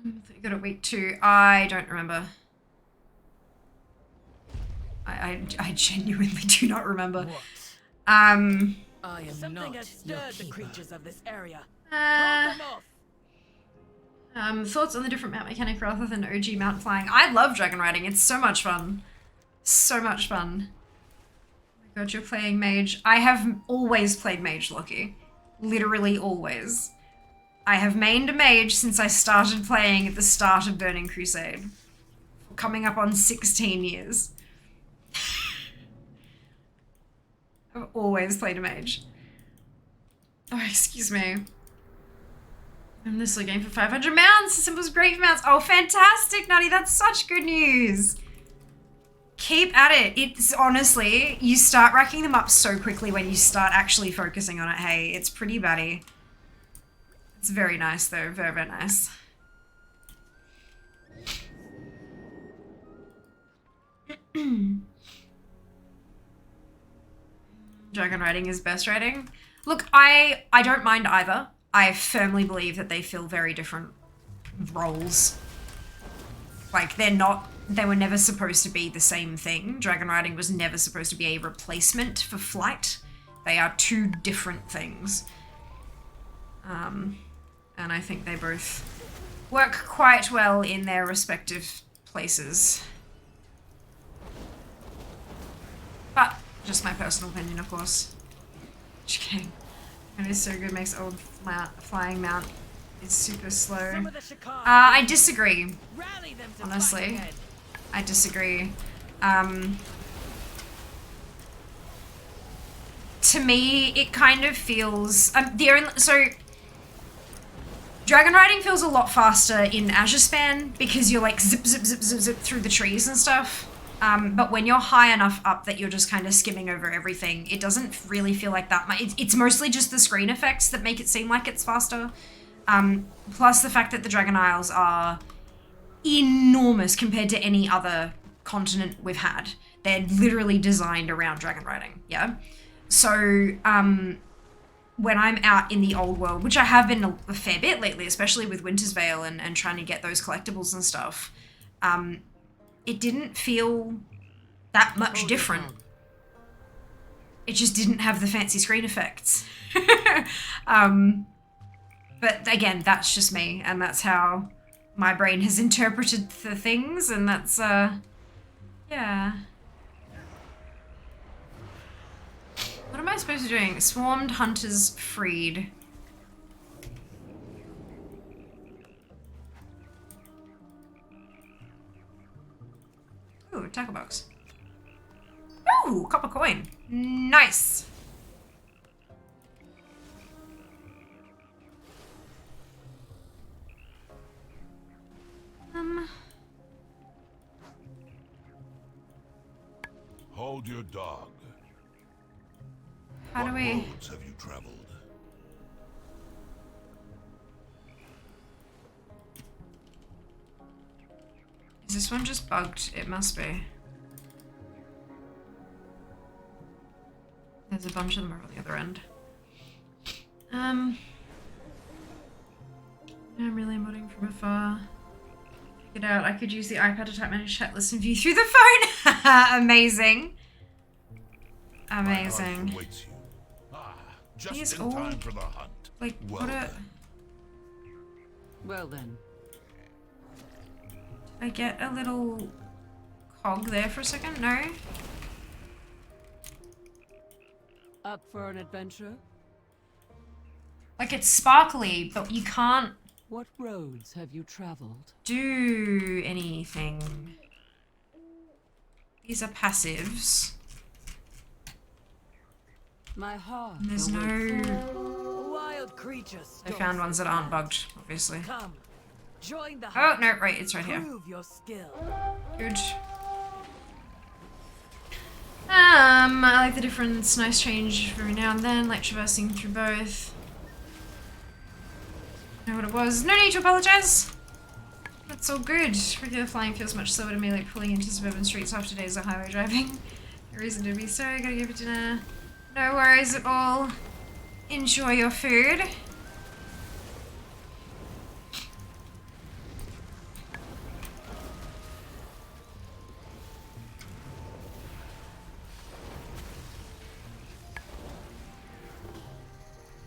Speaker 1: You got a week 2. I don't remember. I genuinely do not remember.
Speaker 8: What?
Speaker 1: I
Speaker 8: am
Speaker 6: Something
Speaker 8: not
Speaker 6: has stirred the creatures of this area.
Speaker 1: Uh,
Speaker 6: Hold them off.
Speaker 1: Thoughts on the different mount mechanic rather than OG mount flying? I love dragon riding. It's so much fun. So much fun. Oh my god, you're playing mage. I have always played mage, Lockie. Literally always. I have mained a mage since I started playing at the start of Burning Crusade. Coming up on 16 years. I've always played a mage. Oh, excuse me. I'm this game for 500 mounts. Symbol's great for mounts. Oh, fantastic, Nutty. That's such good news. Keep at it. It's honestly, you start racking them up so quickly when you start actually focusing on it. Hey, it's pretty batty. It's very nice though. Very, very nice. Dragon riding is best riding. Look, I don't mind either. I firmly believe that they fill very different roles. Like, they were never supposed to be the same thing. Dragon riding was never supposed to be a replacement for flight. They are 2 different things. And I think they both work quite well in their respective places. But, just my personal opinion, of course. Just kidding. It is so good, makes old flying mount is super slow. I disagree. Honestly. I disagree. To me, it kind of feels... Dragon riding feels a lot faster in Azure Span because you're like zip, zip, zip, zip, zip through the trees and stuff. But when you're high enough up that you're just kind of skimming over everything, it doesn't really feel like that much. It's mostly just the screen effects that make it seem like it's faster. Plus the fact that the Dragon Isles are enormous compared to any other continent we've had. They're literally designed around dragon riding, yeah? So, when I'm out in the old world, which I have been a fair bit lately, especially with Winter's Veil and trying to get those collectibles and stuff, it didn't feel that much different. It just didn't have the fancy screen effects. But again, that's just me, and that's how my brain has interpreted the things, and that's, yeah. What am I supposed to be doing? Swarmed hunters freed. Ooh, tackle box. Ooh, copper coin. Nice.
Speaker 7: Hold your dog.
Speaker 1: How do we...
Speaker 7: What roads have you traveled?
Speaker 1: Is this one just bugged? It must be. There's a bunch of them over on the other end. I'm really emoting from afar. Check it out. I could use the iPad to type manage chat, listen, view through the phone. Amazing. Amazing.
Speaker 7: Waits you. Just
Speaker 1: These
Speaker 7: in
Speaker 1: all,
Speaker 7: time for the hunt.
Speaker 1: like,
Speaker 7: Well
Speaker 1: what a...
Speaker 7: then.
Speaker 8: Well then.
Speaker 1: I get a little cog there for a second? No?
Speaker 8: Up for an adventure?
Speaker 1: Like, it's sparkly, but you can't
Speaker 8: What roads have you traveled?
Speaker 1: do anything. These are passives.
Speaker 8: My heart.
Speaker 1: And there's no...
Speaker 8: Wild creatures.
Speaker 1: I found ones that aren't bugged, obviously.
Speaker 8: Come. Join the
Speaker 1: Oh,
Speaker 8: hunt.
Speaker 1: no, right, it's right here.
Speaker 8: Prove your skill.
Speaker 1: Good. I like the difference. Nice change every now and then, like traversing through both. Know what it was. No need to apologize. That's all good. Regular flying feels much slower to me, like pulling into suburban streets after days of highway driving. No reason to be sorry, gotta go for dinner. No worries at all. Enjoy your food.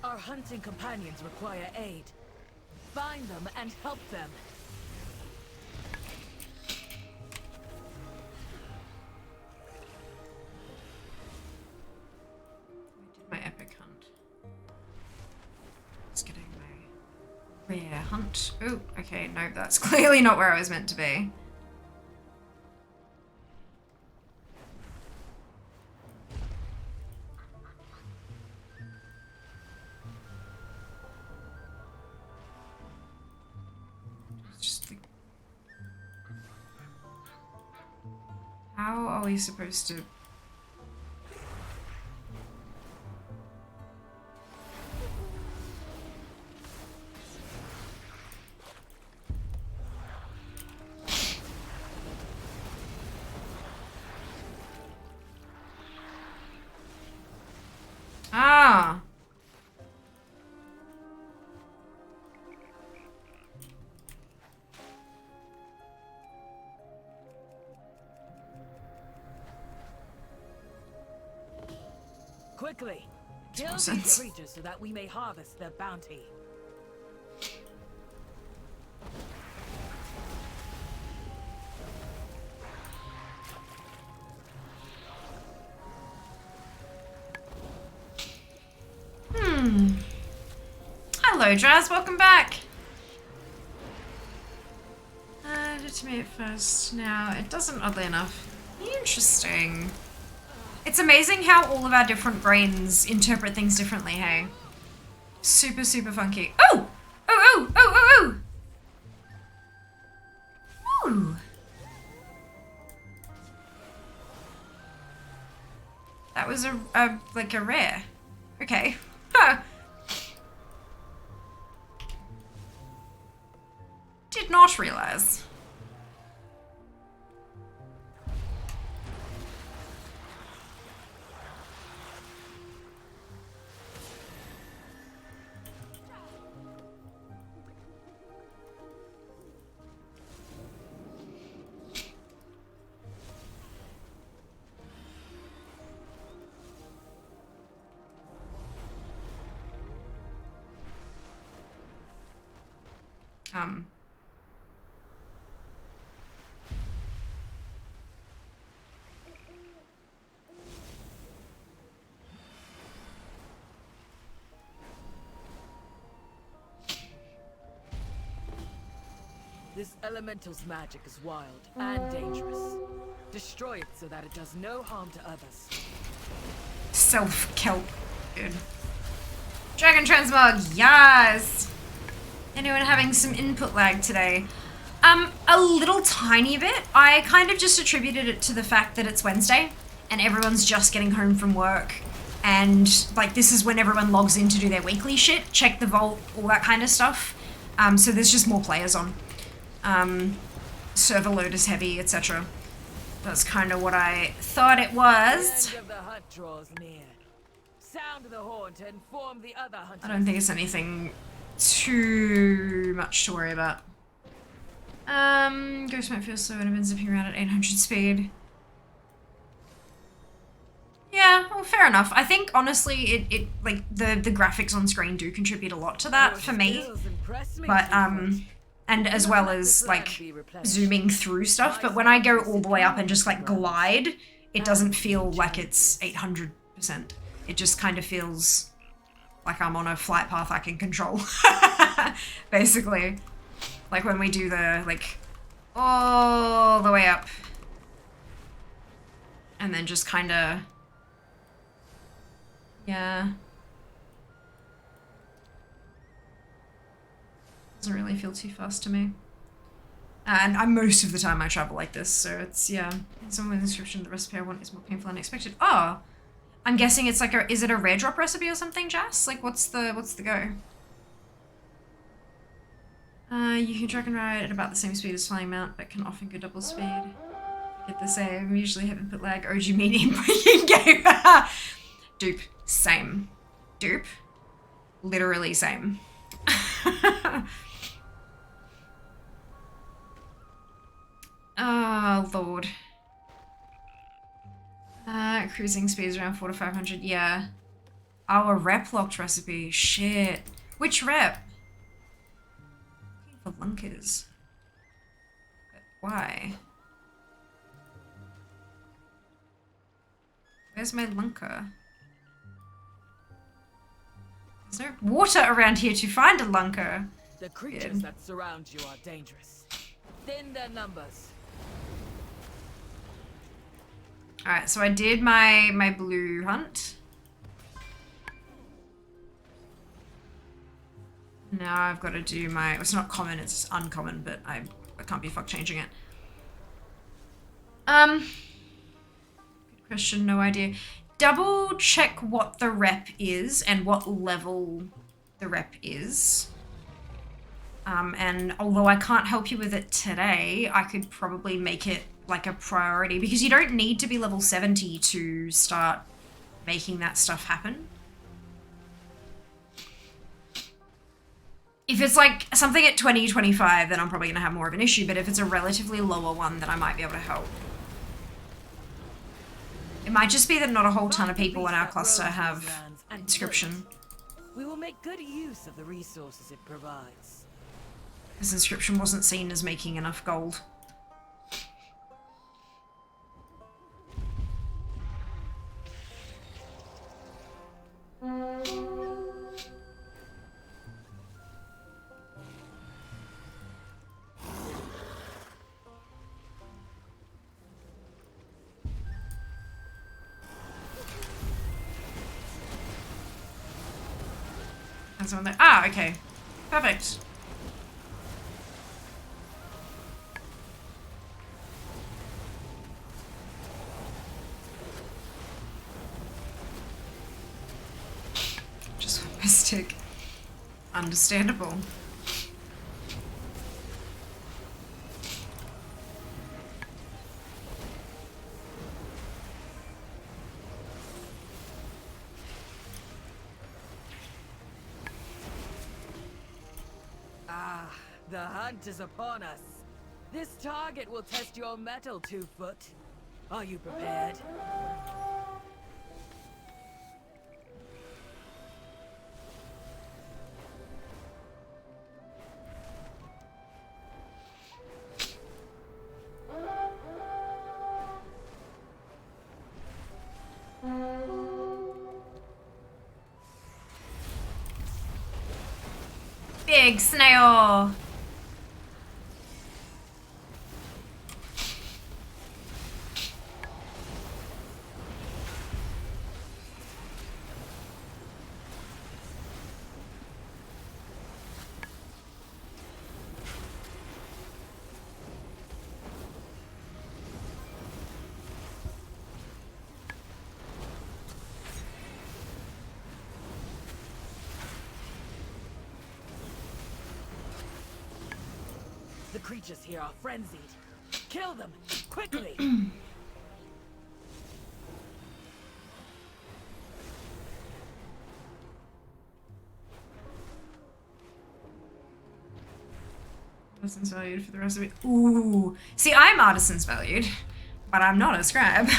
Speaker 8: Our hunting companions require aid. Find them and help them.
Speaker 1: I did my epic hunt. Just getting my rare hunt. Oh, okay, no, that's clearly not where I was meant to be. How are we supposed to... Ah!
Speaker 8: Quickly. Kill
Speaker 1: more
Speaker 8: these
Speaker 1: sense.
Speaker 8: creatures so that we may harvest their bounty.
Speaker 1: Hello, Draz, welcome back. Did it to me at first. Now, it doesn't, oddly enough. Interesting. It's amazing how all of our different brains interpret things differently, hey? Super, super funky. Oh! Oh, oh, oh, oh, oh! Ooh! That was like a rare. Okay. Huh. Did not realize.
Speaker 8: This elemental's magic is wild and dangerous. Destroy it so that it does no harm to others.
Speaker 1: Self-kelp. Good. Dragon transmog, yes! Anyone having some input lag today? A little tiny bit. I kind of just attributed it to the fact that it's Wednesday and everyone's just getting home from work, and like this is when everyone logs in to do their weekly shit, check the vault, all that kind of stuff. So there's just more players on. Server load is heavy, etc. That's kind of what I thought it was.
Speaker 8: The end of the hunt draws near. Sound the horn to inform the other hunters.
Speaker 1: I don't think it's anything too much to worry about. Ghost might feel slow and I've been zipping around at 800 speed. Yeah, well, fair enough. I think honestly, it like the graphics on screen do contribute a lot to that for me. But and as well as like zooming through stuff. But when I go all the way up and just like glide, it doesn't feel like it's 800%. It just kind of feels like I'm on a flight path I can control, basically. Like when we do the, like, all the way up. And then just kind of, yeah. Doesn't really feel too fast to me. And most of the time I travel like this, so it's, yeah. Someone with the description, the recipe I want is more painful than expected. Oh! I'm guessing it's like a, is it a rare drop recipe or something, Jas? Like, what's the go? You can drag and ride at about the same speed as flying mount, but can often go double speed. Get the same, usually have input lag, OG medium in-game. Dupe, same. Dupe, literally same. Oh, Lord. Cruising speed is around 400 to 500, yeah. Oh, a rep locked recipe, shit. Which rep? For lunkers. But why? Where's my lunker? There's no water around here to find a lunker.
Speaker 8: The creatures that surround you are dangerous. Thin their numbers.
Speaker 1: Alright, so I did my blue hunt. Now I've got to do my, it's not common, it's uncommon, but I can't be fuck changing it. Good question, no idea. Double check what the rep is and what level the rep is. And although I can't help you with it today, I could probably make it like a priority because you don't need to be level 70 to start making that stuff happen. If it's like something at 20, 25, then I'm probably going to have more of an issue, but if it's a relatively lower one, then I might be able to help. It might just be that not a whole ton of people in our cluster have inscription.
Speaker 8: We will make good use of the resources it provides.
Speaker 1: Because inscription wasn't seen as making enough gold. And someone there. Ah, okay. Perfect. Just a mistake. Understandable.
Speaker 8: Ah, the hunt is upon us. This target will test your mettle, 2-foot. Are you prepared?
Speaker 1: Big snail.
Speaker 8: The creatures here are frenzied. Kill them, quickly!
Speaker 1: Artisan's valued for the rest of it. Ooh. See, I'm artisan's valued, but I'm not a scribe.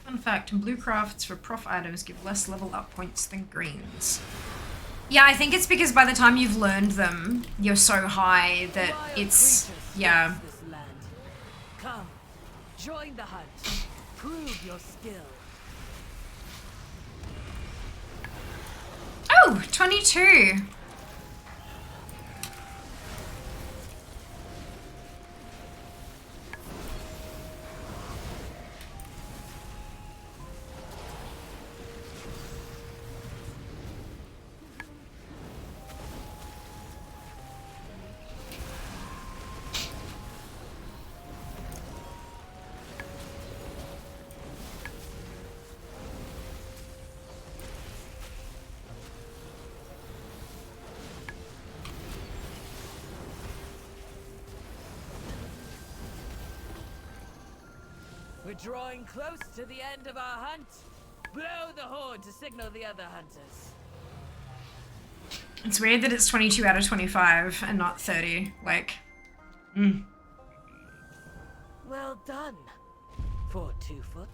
Speaker 1: Fun fact, blue crafts for prof items give less level up points than greens. Yeah, I think it's because by the time you've learned them, you're so high that it's, yeah.
Speaker 8: This land. Come, join the hunt. Prove your skill.
Speaker 1: Oh, 22.
Speaker 8: We're drawing close to the end of our hunt. Blow the horn to signal the other hunters.
Speaker 1: It's weird that it's 22 out of 25 and not 30. Like,
Speaker 8: Well done, 4-2-foot.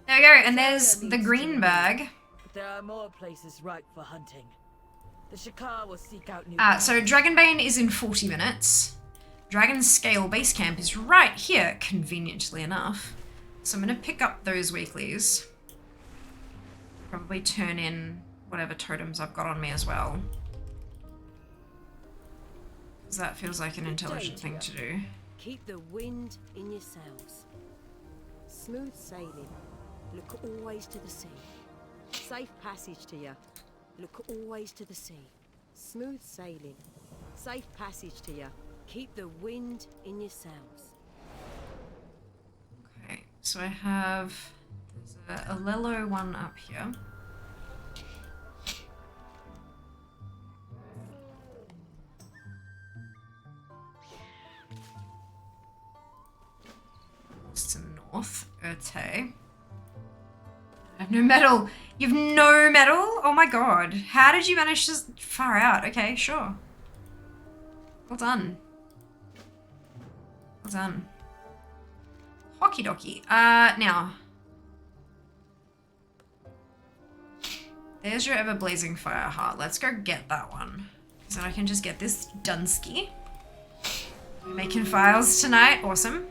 Speaker 1: There we go, and there's the green bag.
Speaker 8: But there are more places ripe for hunting. The Shakar will seek out new.
Speaker 1: So Dragonbane is in 40 minutes. Dragon Scale Base Camp is right here, conveniently enough. So I'm gonna pick up those weeklies. Probably turn in whatever totems I've got on me as well. Because that feels like an intelligent thing to do.
Speaker 10: Keep the wind in your sails. Smooth sailing. Look always to the sea. Safe passage to you. Look always to the sea. Smooth sailing. Safe passage to you. Keep the wind in your sails.
Speaker 1: Okay, so I have there's a Lello one up here. It's to the north, Urte. I have no metal. You've no metal? Oh my god. How did you manage to far out? Okay, sure. Well done. Well done. Hockey dokie. Now. There's your ever blazing fire heart. Let's go get that one. So I can just get this Dunsky. Making files tonight. Awesome.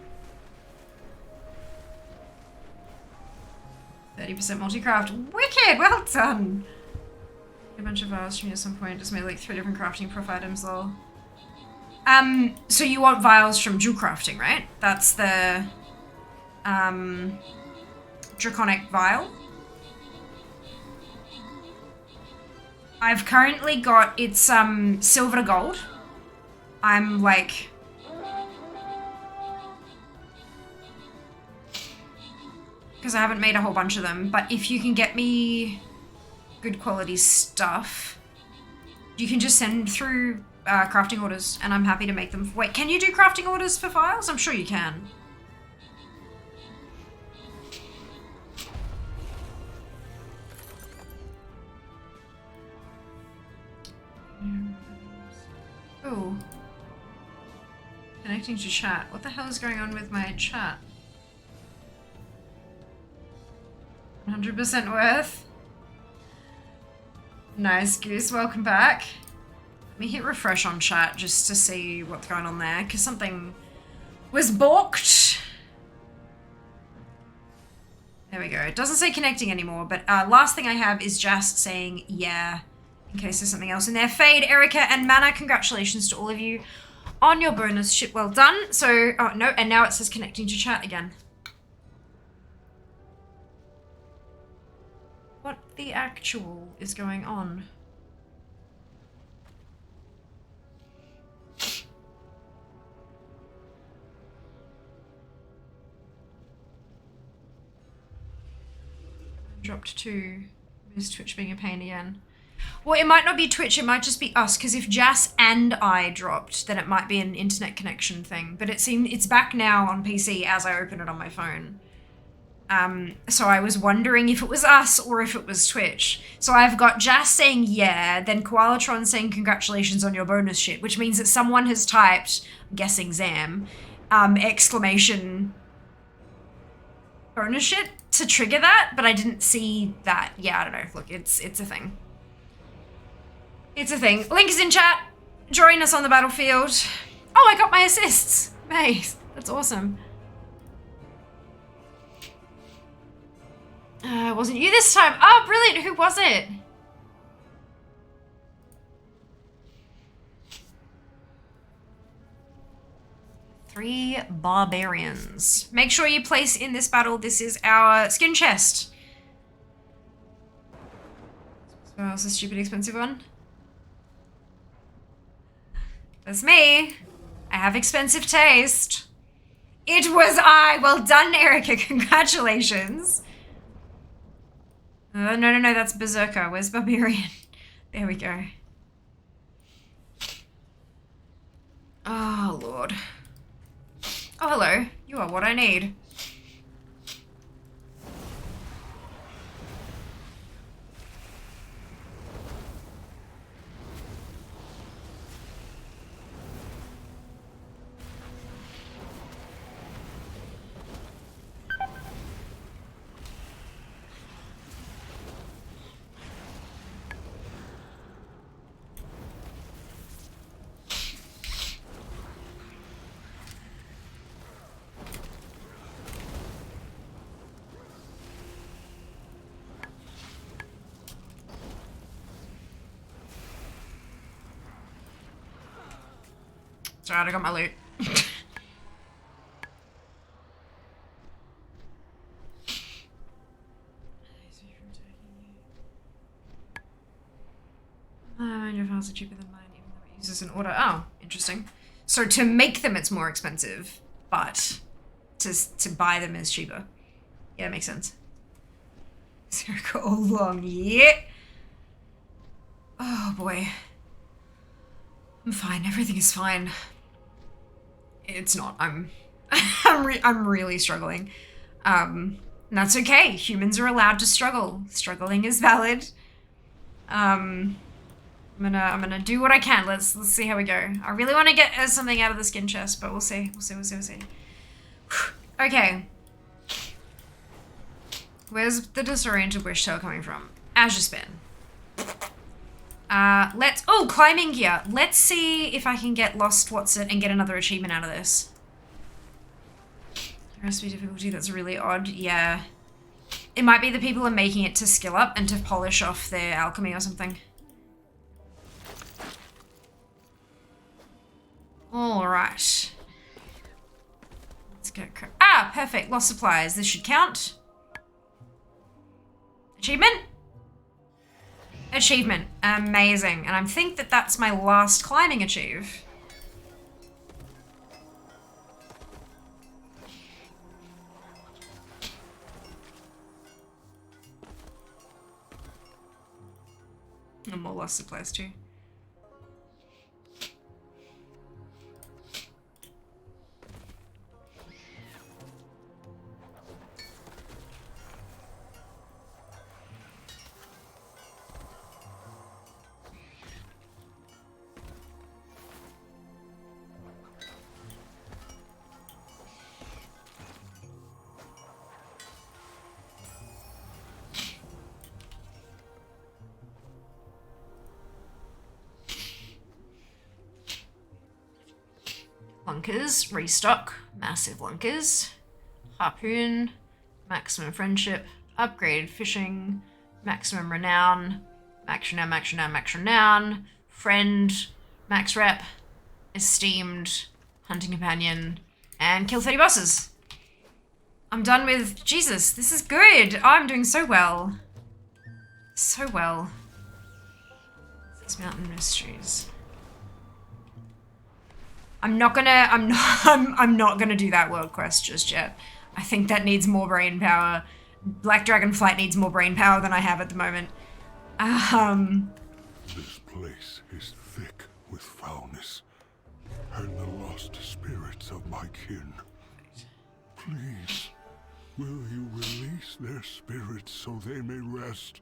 Speaker 1: 30% multi-craft. Wicked! Well done! A bunch of vials from you at some point. Just made like 3 different crafting prof items, lol. So you want vials from jewel crafting, right? That's the draconic vial. I've currently got it's silver to gold. I'm like because I haven't made a whole bunch of them, but if you can get me good quality stuff,
Speaker 5: You can just send through crafting orders, and I'm happy to make them. Wait, can you do crafting orders for files? I'm sure you can. Oh. Connecting to chat. What the hell is going on with my chat? 100% worth. Nice, Goose. Welcome back. Let me hit refresh on chat just to see what's going on there, because something was balked. There we go. It doesn't say connecting anymore, but last thing I have is just saying yeah, in case there's something else in there. Fade, Erica, and Mana, congratulations to all of you on your bonus ship. Well done. So, oh no, and now it says connecting to chat again. What the actual is going on? Dropped 2. Is Twitch being a pain again? Well, it might not be Twitch, it might just be us, because if Jas and I dropped, then it might be an internet connection thing. But it's back now on PC as I open it on my phone. So I was wondering if it was us or if it was Twitch. So I've got Jas saying yeah, then Koalatron saying congratulations on your bonus ship, which means that someone has typed, I'm guessing Zam, exclamation bonus ship to trigger that, but I didn't see that. Yeah, I don't know. Look, it's a thing. It's a thing. Link is in chat. Join us on the battlefield. Oh, I got my assists. Nice. That's awesome. Wasn't you this time? Oh, brilliant. Who was it? Three barbarians. Make sure you place in this battle. This is our skin chest. So else a stupid expensive one? That's me. I have expensive taste. It was I. Well done, Erica. Congratulations. No, that's Berserker. Where's Barbarian? There we go. Oh, Lord. Oh, hello. You are what I need. It's alright, I got my loot. Your files are cheaper than mine, even though it uses an order. Oh, interesting. So to make them, it's more expensive, but to buy them is cheaper. Yeah, makes sense. Circle all along, yeah. Oh boy. I'm fine. Everything is fine. It's not. I'm really struggling. And that's okay. Humans are allowed to struggle. Struggling is valid. I'm gonna do what I can. Let's see how we go. I really want to get something out of the skin chest, but we'll see. We'll see. Okay. Where's the disoriented wish tail coming from? Azure Spin. Oh, climbing gear. Let's see if I can get Lost What's-It and get another achievement out of this. Recipe difficulty, that's really odd. Yeah. It might be the people are making it to skill up and to polish off their alchemy or something. Alright. Let's get perfect. Lost supplies. This should count. Achievement? Achievement. Amazing. And I think that that's my last climbing achieve. And more lost supplies too. lunkers, restock, massive lunkers, harpoon, maximum friendship, upgraded fishing, maximum renown, max renown, max renown, max renown, friend, max rep, esteemed, hunting companion, and kill 30 bosses. I'm done with, Jesus, this is good. I'm doing so well. So well. These mountain mysteries. I'm not gonna do that world quest just yet. I think that needs more brain power. Black Dragon Flight needs more brain power than I have at the moment.
Speaker 7: This place is thick with foulness, and the lost spirits of my kin. Please, will you release their spirits so they may rest?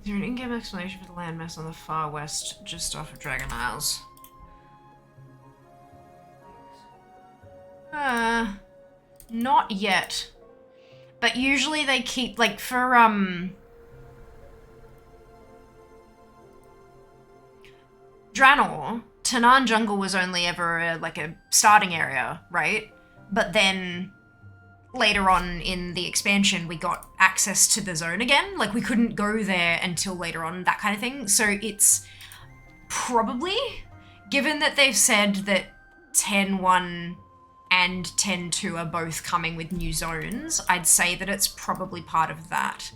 Speaker 5: Is there an in-game explanation for the landmass on the far west, just off of Dragon Isles? Not yet. But usually they keep, like, for, Draenor, Tanaan Jungle was only ever, like, a starting area, right? But then later on in the expansion, we got access to the zone again. Like, we couldn't go there until later on, that kind of thing. So it's probably, given that they've said that 10.1 and 10.2 are both coming with new zones, I'd say that it's probably part of that.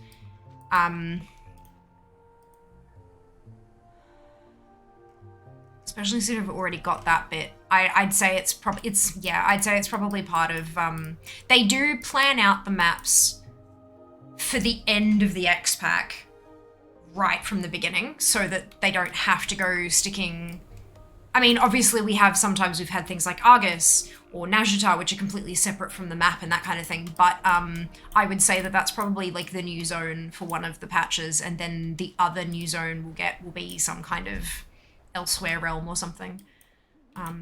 Speaker 5: Especially since we've already got that bit. I'd say it's probably part of, they do plan out the maps for the end of the X-Pack right from the beginning, so that they don't have to go sticking, I mean, obviously we've had things like Argus or Najata, which are completely separate from the map and that kind of thing, but I would say that that's probably like the new zone for one of the patches, and then the other new zone will be some kind of elsewhere realm or something.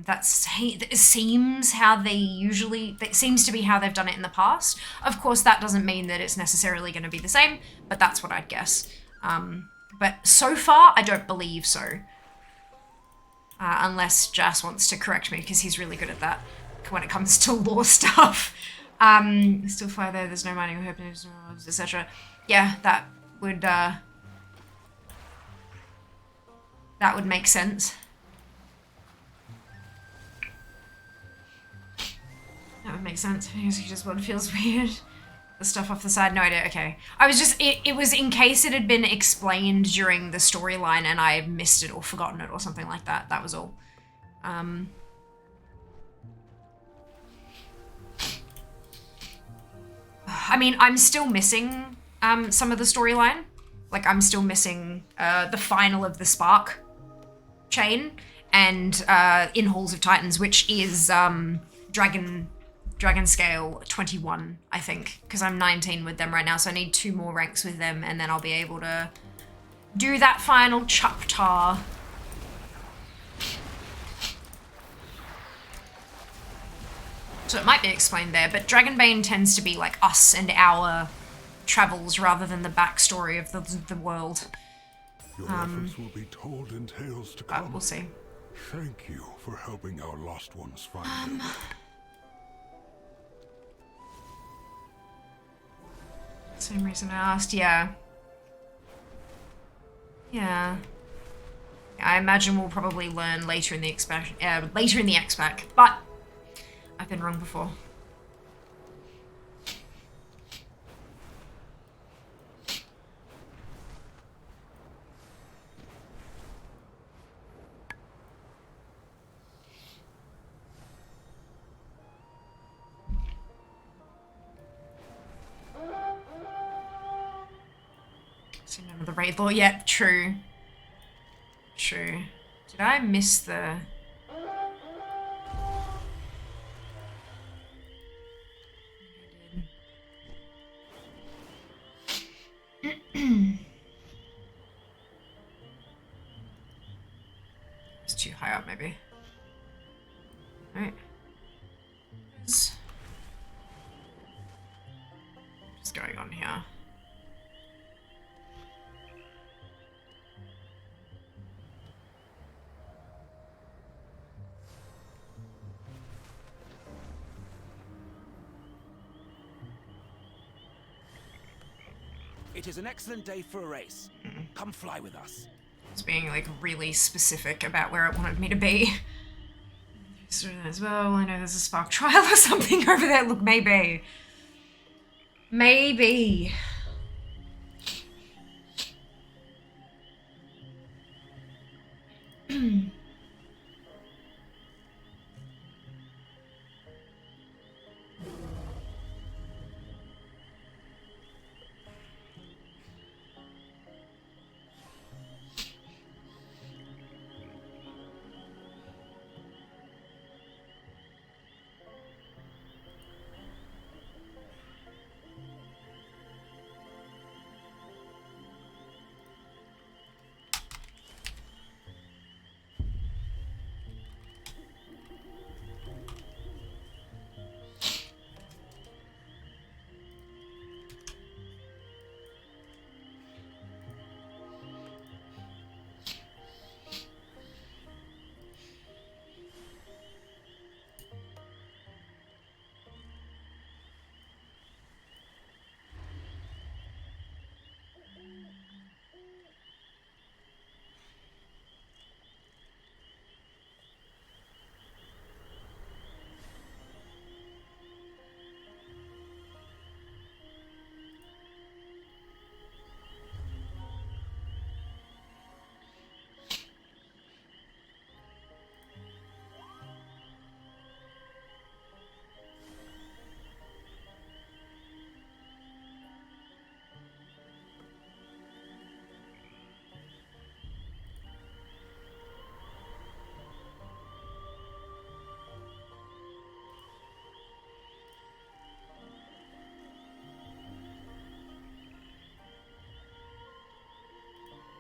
Speaker 5: That seems to be how they've done it in the past. Of course, that doesn't mean that it's necessarily going to be the same, but that's what I'd guess. But so far, I don't believe so. Unless Jas wants to correct me, because he's really good at that when it comes to lore stuff. Still fire there, there's no mining or happiness, etc. Yeah, that would make sense. That would make sense. Just what feels weird. The stuff off the side, no idea. Okay. I was just, it was in case it had been explained during the storyline and I missed it or forgotten it or something like that. That was all. I mean, I'm still missing some of the storyline. Like, I'm still missing the final of the Spark chain and in Halls of Titans, which is Dragon Scale 21, I think, because I'm 19 with them right now, so I need 2 more ranks with them, and then I'll be able to do that final chapter. So it might be explained there, but Dragonbane tends to be like us and our travels rather than the backstory of the world.
Speaker 7: Your efforts will be told in tales to come.
Speaker 5: We'll see.
Speaker 7: Thank you for helping our lost ones find their way.
Speaker 5: Same reason I asked, yeah. Yeah. I imagine we'll probably learn later in the expansion, later in the X-Pack, but I've been wrong before. None of the raid lore yet. True. True. Did I miss the... high up, maybe. Alright. What's going on here?
Speaker 2: It is an excellent day for a race. Come fly with us.
Speaker 5: It's being like really specific about where it wanted me to be. As well, I know there's a spark trial or something over there. Look, maybe. Maybe.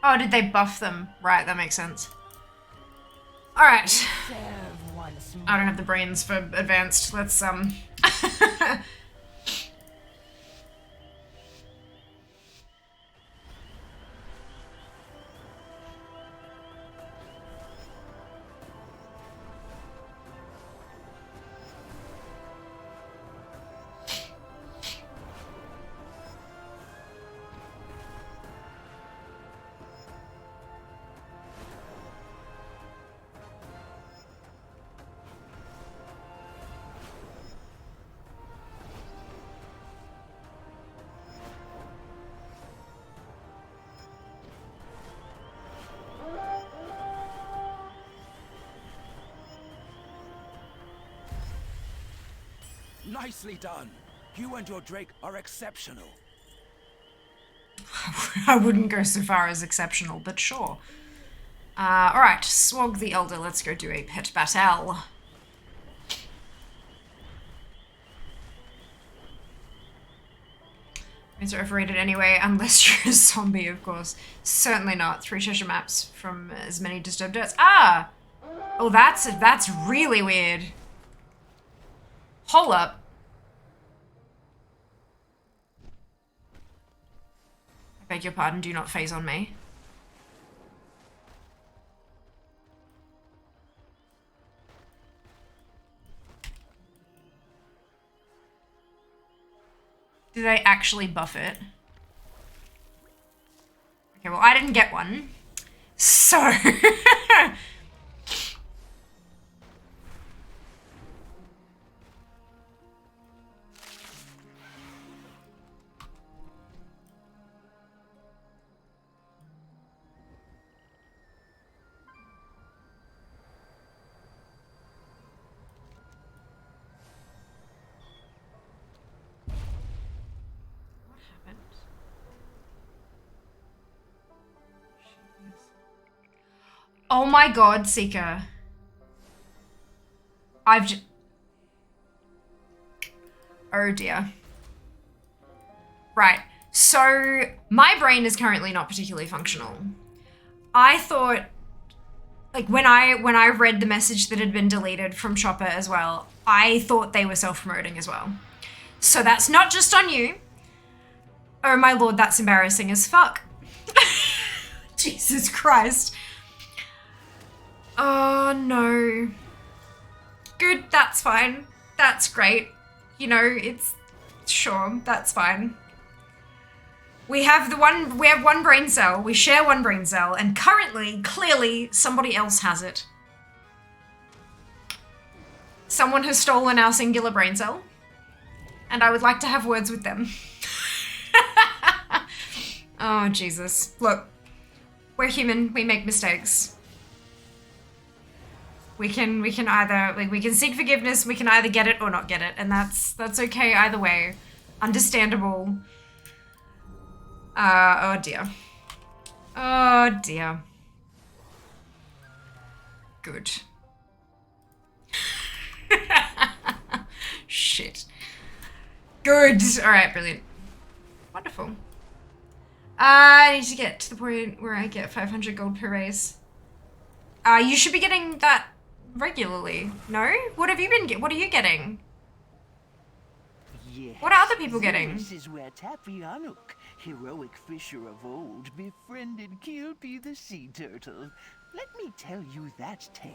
Speaker 5: Oh, did they buff them? Right, that makes sense. Alright. I don't have the brains for advanced. Let's,
Speaker 2: Nicely done. You and your Drake are exceptional.
Speaker 5: I wouldn't go so far as exceptional, but sure. Alright, Swog the Elder, let's go do a pet battle. It's overrated anyway, unless you're a zombie, of course. Certainly not. 3 treasure maps from as many disturbed earths. Ah! Oh, that's really weird. Hold up. I beg your pardon, do not phase on me. Do they actually buff it? Okay, well, I didn't get one. So... Oh my god, Seeker. Oh dear. Right, so my brain is currently not particularly functional. I thought like when I read the message that had been deleted from Chopper as well, I thought they were self-promoting as well. So that's not just on you. Oh my lord, that's embarrassing as fuck. Jesus Christ. Oh no. Good, that's fine. That's great. You know, it's sure, that's fine. We have one brain cell, we share one brain cell, and currently, clearly, somebody else has it. Someone has stolen our singular brain cell, and I would like to have words with them. Oh, Jesus. Look, we're human, we make mistakes. We can either, like, we can seek forgiveness, we can either get it or not get it, and that's okay either way. Understandable. Oh dear. Oh dear. Good. Shit. Good. Alright, brilliant. Wonderful. I need to get to the point where I get 500 gold per race. You should be getting that regularly. No? What have you been what are you getting?
Speaker 11: Yes,
Speaker 5: what are other people getting?
Speaker 11: This is where Tappy heroic fisher of old, befriended Kilpie the sea turtle. Let me tell you that tale.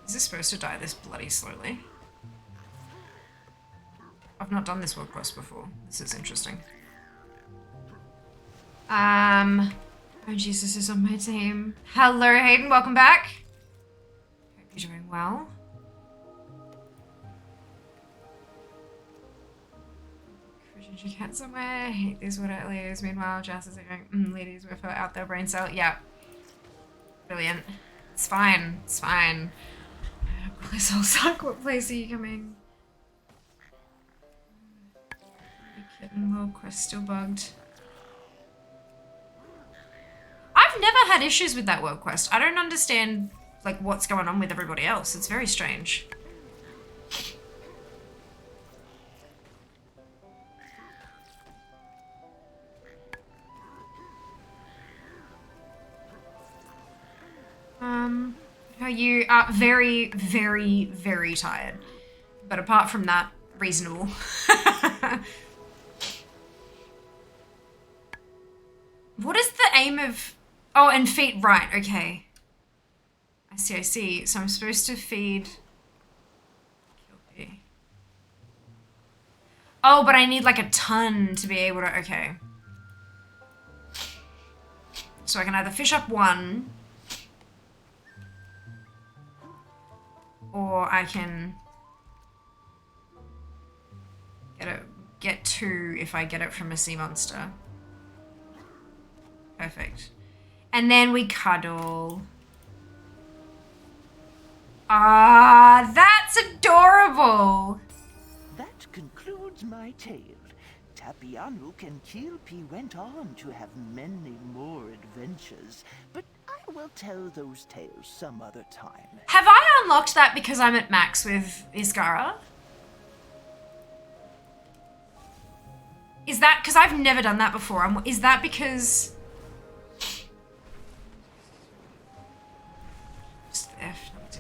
Speaker 5: Is this supposed to die this bloody slowly? I've not done this world quest before. This is interesting. Oh Jesus is on my team. Hello Hayden, welcome back. Hope you're doing well. You can't somewhere. I hate these wood ladies. Meanwhile, Jazz is going, ladies with her out there brain cell. Yeah. Brilliant. It's fine. It's fine. This all suck. What place are you coming? Kitten, world quest still bugged. I've never had issues with that world quest. I don't understand like what's going on with everybody else. It's very strange. You are very, very, very tired. But apart from that, reasonable. What is the aim of... Oh, and feed, right, okay. I see, I see. So I'm supposed to feed... Oh, but I need like a ton to be able to... Okay. So I can either fish up one... Or I can get two if I get it from a sea monster. Perfect. And then we cuddle. Ah, that's adorable.
Speaker 11: That concludes my tale. Tapianuk and Kilpie went on to have many more adventures, but I will tell those tales some other time.
Speaker 5: Have I unlocked that because I'm at max with Isgara? Is that because I've never done that before? Is that because... Just F, not D.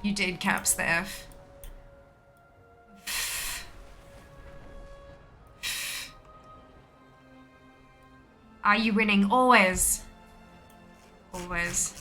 Speaker 5: You did caps the F. Are you winning? Always. Always.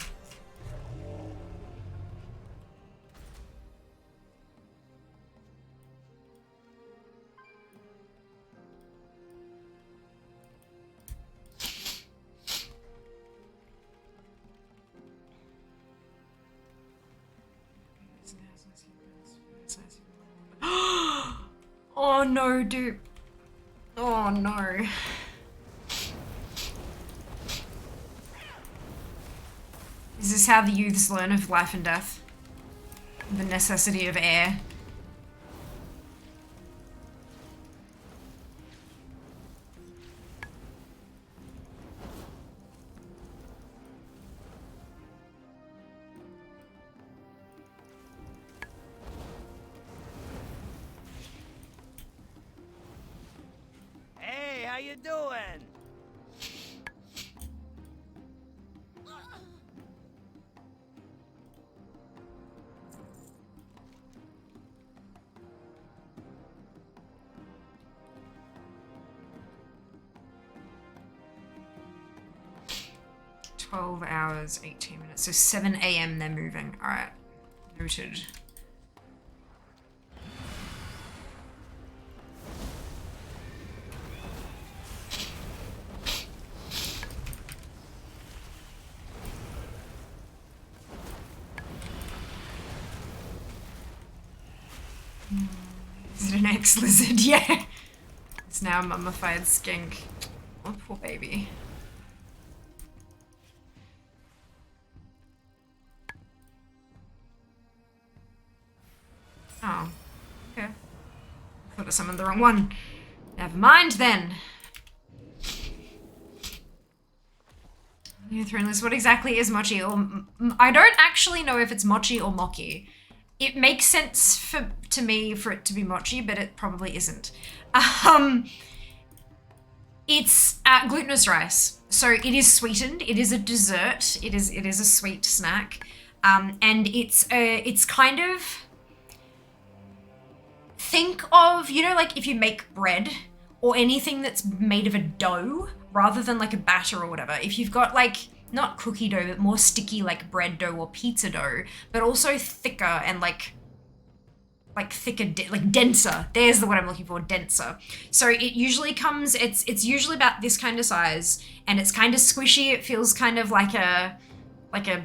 Speaker 5: Oh no, dude. Oh no. Is this how the youths learn of life and death? The necessity of air.
Speaker 6: Hey, how you doing?
Speaker 5: 12 hours, 18 minutes. So 7 a.m. they're moving. All right. Noted. Is it an ex-lizard? Yeah. It's now a mummified skink. Oh, poor baby. Oh, okay. I thought I summoned the wrong one. Never mind then. You're throneless. What exactly is mochi? Or I don't actually know if it's mochi or mochi. It makes sense to me for it to be mochi, but it probably isn't. It's glutinous rice, so it is sweetened. It is a dessert. It is a sweet snack, and it's kind of. Think of, you know, like if you make bread or anything that's made of a dough rather than like a batter or whatever. If you've got like, not cookie dough, but more sticky like bread dough or pizza dough, but also thicker and like thicker, like denser. There's the word I'm looking for, denser. So it usually comes, it's usually about this kind of size and it's kind of squishy. It feels kind of like a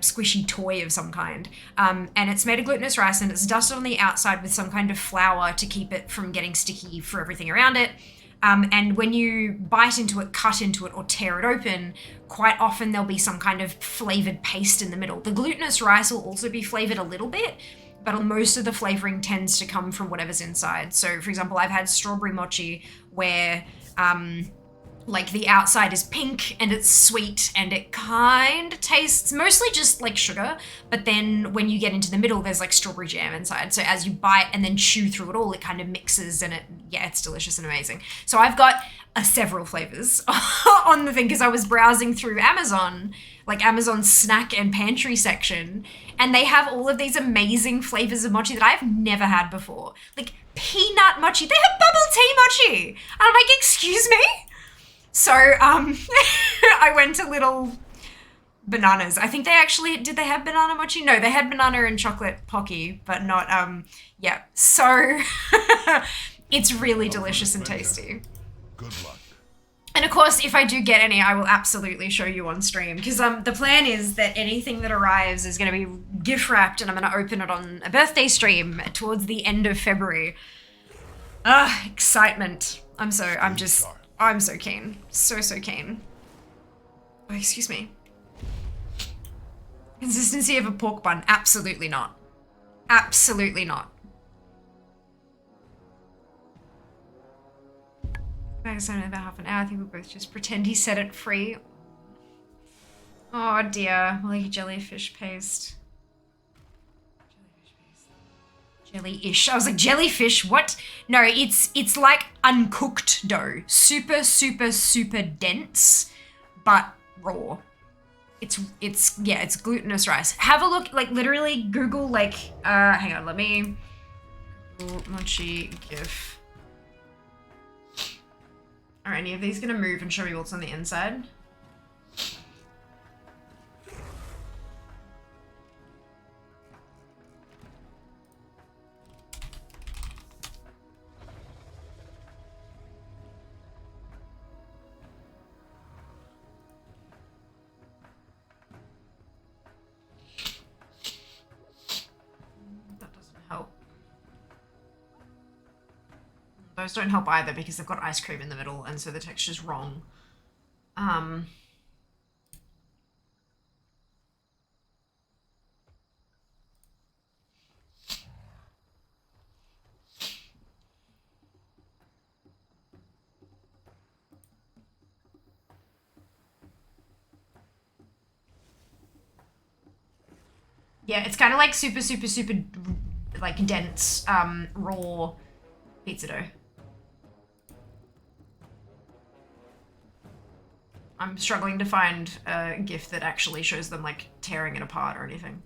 Speaker 5: squishy toy of some kind. And it's made of glutinous rice and it's dusted on the outside with some kind of flour to keep it from getting sticky for everything around it. And when you bite into it, cut into it, or tear it open, quite often there'll be some kind of flavored paste in the middle. The glutinous rice will also be flavored a little bit, but most of the flavoring tends to come from whatever's inside. So for example, I've had strawberry mochi where like the outside is pink and it's sweet and it kind of tastes mostly just like sugar, but then when you get into the middle, there's like strawberry jam inside. So as you bite and then chew through it all, it kind of mixes and it's delicious and amazing. So I've got several flavors on the thing because I was browsing through Amazon, like Amazon's snack and pantry section, and they have all of these amazing flavors of mochi that I've never had before. Like peanut mochi, they have bubble tea mochi. And I'm like, excuse me? So, I went to Little Bananas. I think did they have banana mochi? No, they had banana and chocolate pocky, but not, yeah. So, it's really delicious and tasty.
Speaker 7: Good luck.
Speaker 5: And of course, if I do get any, I will absolutely show you on stream. Because the plan is that anything that arrives is going to be gift wrapped and I'm going to open it on a birthday stream towards the end of February. Excitement. I'm so keen. So keen. Oh, excuse me. Consistency of a pork bun? Absolutely not. Absolutely not. Back in about half an hour. I think we'll both just pretend he set it free. Oh dear. Like jellyfish paste. Jelly-ish. I was like, jellyfish? What? No, it's like uncooked dough. Super, super, super dense, but raw. It's glutinous rice. Have a look, like literally Google like, hang on, let me, Google mochi gif. Are any of these gonna move and show me what's on the inside? Those don't help either because they've got ice cream in the middle and so the texture's wrong.
Speaker 1: Yeah, it's kind of like super, like dense, raw pizza dough. I'm struggling to find a GIF that actually shows them like tearing it apart or anything.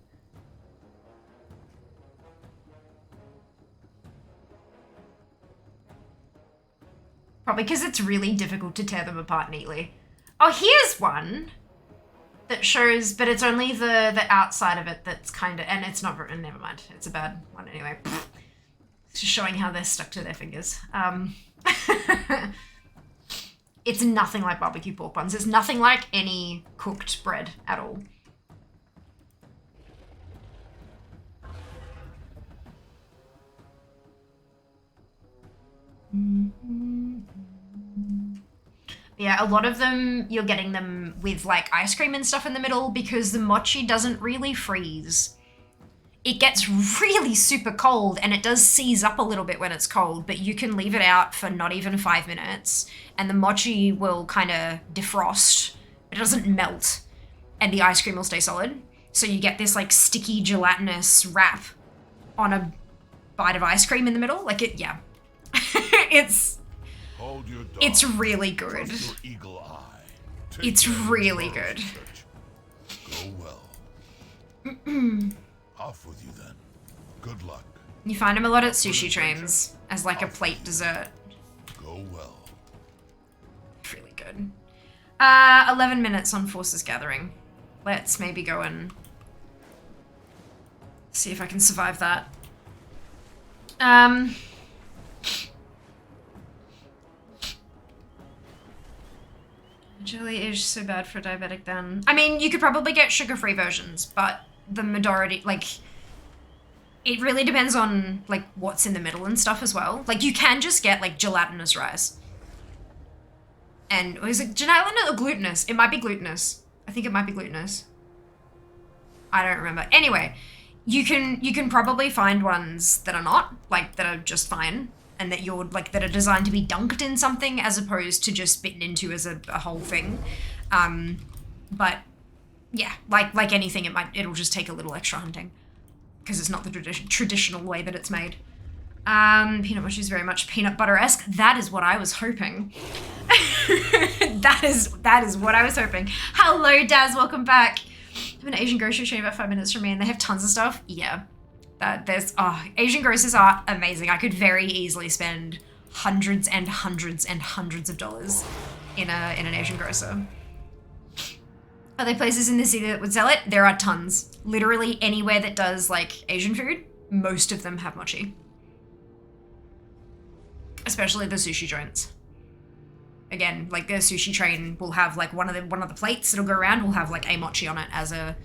Speaker 1: Probably because it's really difficult to tear them apart neatly. Oh, here's one that shows, but it's only the outside of it that's kind of, and it's not, never mind. It's a bad one anyway. It's just showing how they're stuck to their fingers. It's nothing like barbecue pork buns. It's nothing like any cooked bread at all. Yeah, a lot of them, you're getting them with like ice cream and stuff in the middle because the mochi doesn't really freeze. It gets really super cold and it does seize up a little bit when it's cold, but you can leave it out for not even 5 minutes and the mochi will kind of defrost, but it doesn't melt and the ice cream will stay solid. So you get this like sticky gelatinous wrap on a bite of ice cream in the middle. Like it, yeah. It's really good. It's really good.
Speaker 7: Go well. Off with you then. Good luck.
Speaker 1: You find them a lot at sushi trains as like a plate dessert.
Speaker 7: Go well.
Speaker 1: Really good. 11 minutes on Forces Gathering. Let's maybe go and see if I can survive that. Jelly is so bad for diabetic then. I mean, you could probably get sugar-free versions, but the majority, like, it really depends on, like, what's in the middle and stuff as well. Like, you can just get, like, gelatinous rice. And, is it gelatinous or glutinous? It might be glutinous. I think it might be glutinous. I don't remember. Anyway, you can probably find ones that are not, like, that are just fine. And that you're, like, that are designed to be dunked in something as opposed to just bitten into as a whole thing. But, yeah, like anything, it'll just take a little extra hunting. Because it's not the traditional way that it's made. Peanut mochi is very much peanut butter-esque. That is what I was hoping. that is what I was hoping. Hello, Daz, welcome back. I have an Asian grocery chain about 5 minutes from me and they have tons of stuff. Yeah. Asian grocers are amazing. I could very easily spend hundreds and hundreds and hundreds of dollars in an Asian grocer. Are there places in the city that would sell it? There are tons. Literally anywhere that does like Asian food, most of them have mochi. Especially the sushi joints. Again, like the sushi train will have like one of the plates that'll go around will have like a mochi on it as a